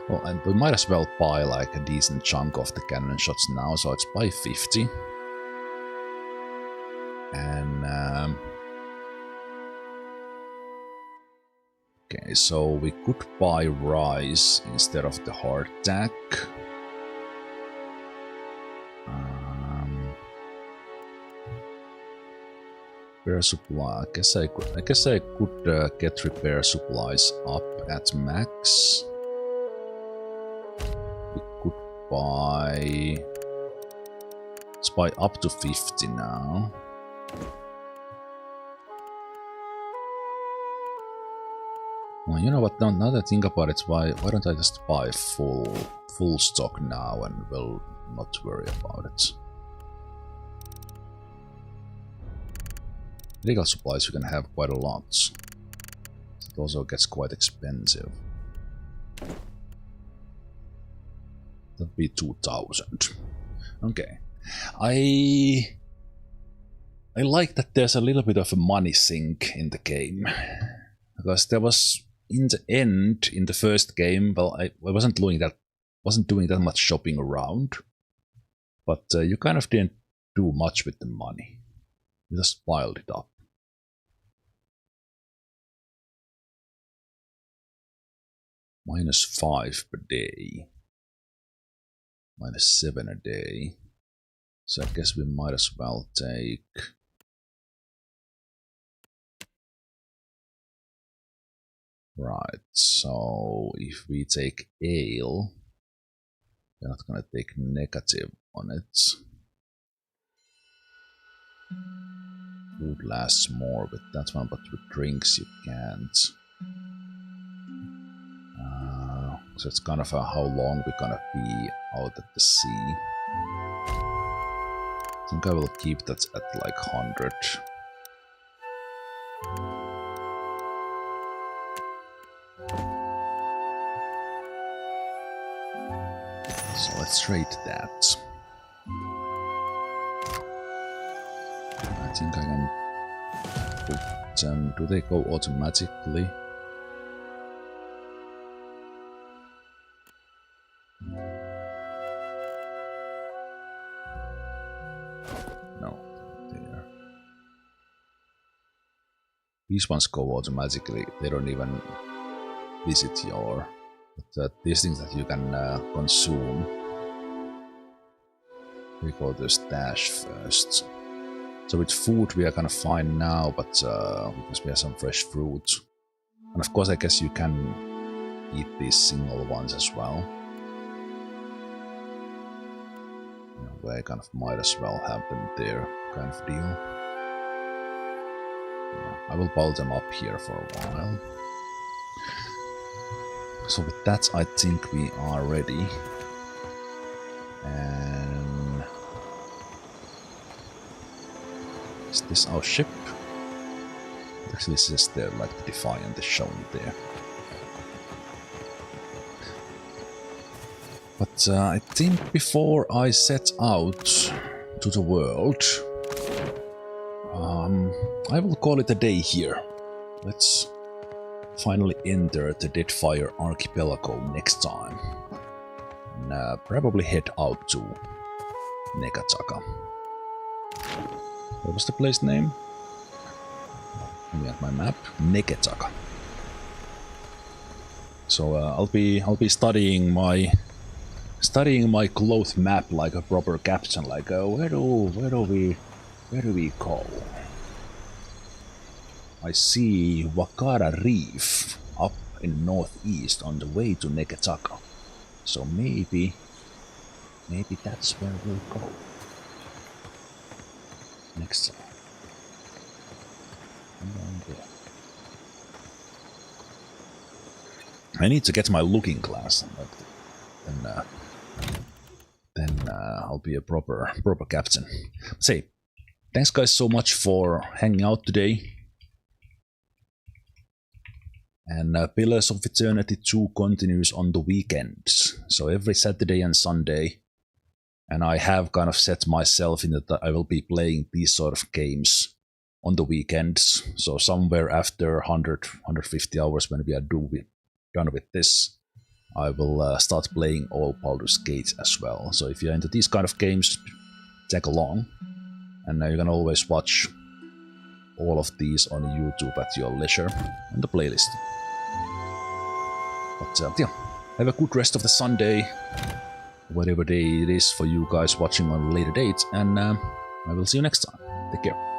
Well, and we might as well buy like a decent chunk of the cannon shots now, so let's buy 50. And okay, so we could buy rice instead of the hardtack. Repair supply. I guess I could get repair supplies up at max. We could buy. Let's buy up to 50 now. Well, you know what? Now that I think about it, why don't I just buy full stock now and we'll not worry about it. Legal supplies you can have quite a lot. It also gets quite expensive. That'd be 2,000. Okay. I like that there's a little bit of a money sink in the game. Because there was, in the end, in the first game, well, I wasn't doing that much shopping around. But you kind of didn't do much with the money. You just piled it up. -5 per day. -7 a day. So I guess we might as well take... Right, so if we take ale, we're not gonna take negative on it. Food lasts more with that one, but with drinks you can't. So it's kind of how long we're gonna be out at the sea. I think I will keep that at like 100. So let's rate that. I think I can put them. Do they go automatically? No, there. These ones go automatically. They don't even visit your. But these things that you can consume. We go to stash first. So with food we are kind of fine now, but because we have some fresh fruit. And of course I guess you can eat these single ones as well. I kind of might as well have them there, kind of deal. Yeah, I will boil them up here for a while. So with that I think we are ready. And is this our ship? Actually this is there, like the Defiant is shown there. But I think before I set out to the world, I will call it a day here. Let's finally enter the Deadfire archipelago next time. And probably head out to Negataka. What was the place name? Let me at my map. Negataka. So I'll be studying my cloth map like a proper captain. Like where do we go? I see Wakara Reef up in northeast on the way to Negataka. So maybe that's where we'll go next time. I need to get my looking glass, and then I'll be a proper captain. Say, thanks guys so much for hanging out today. And Pillars of Eternity 2 continues on the weekends, so every Saturday and Sunday. And I have kind of set myself in that I will be playing these sort of games on the weekends. So somewhere after 150 hours when we are done with this, I will start playing all Baldur's Gate as well. So if you're into these kind of games, tag along. And you can always watch all of these on YouTube at your leisure on the playlist. But yeah, have a good rest of the Sunday, whatever day it is for you guys watching on a later date, and I will see you next time. Take care.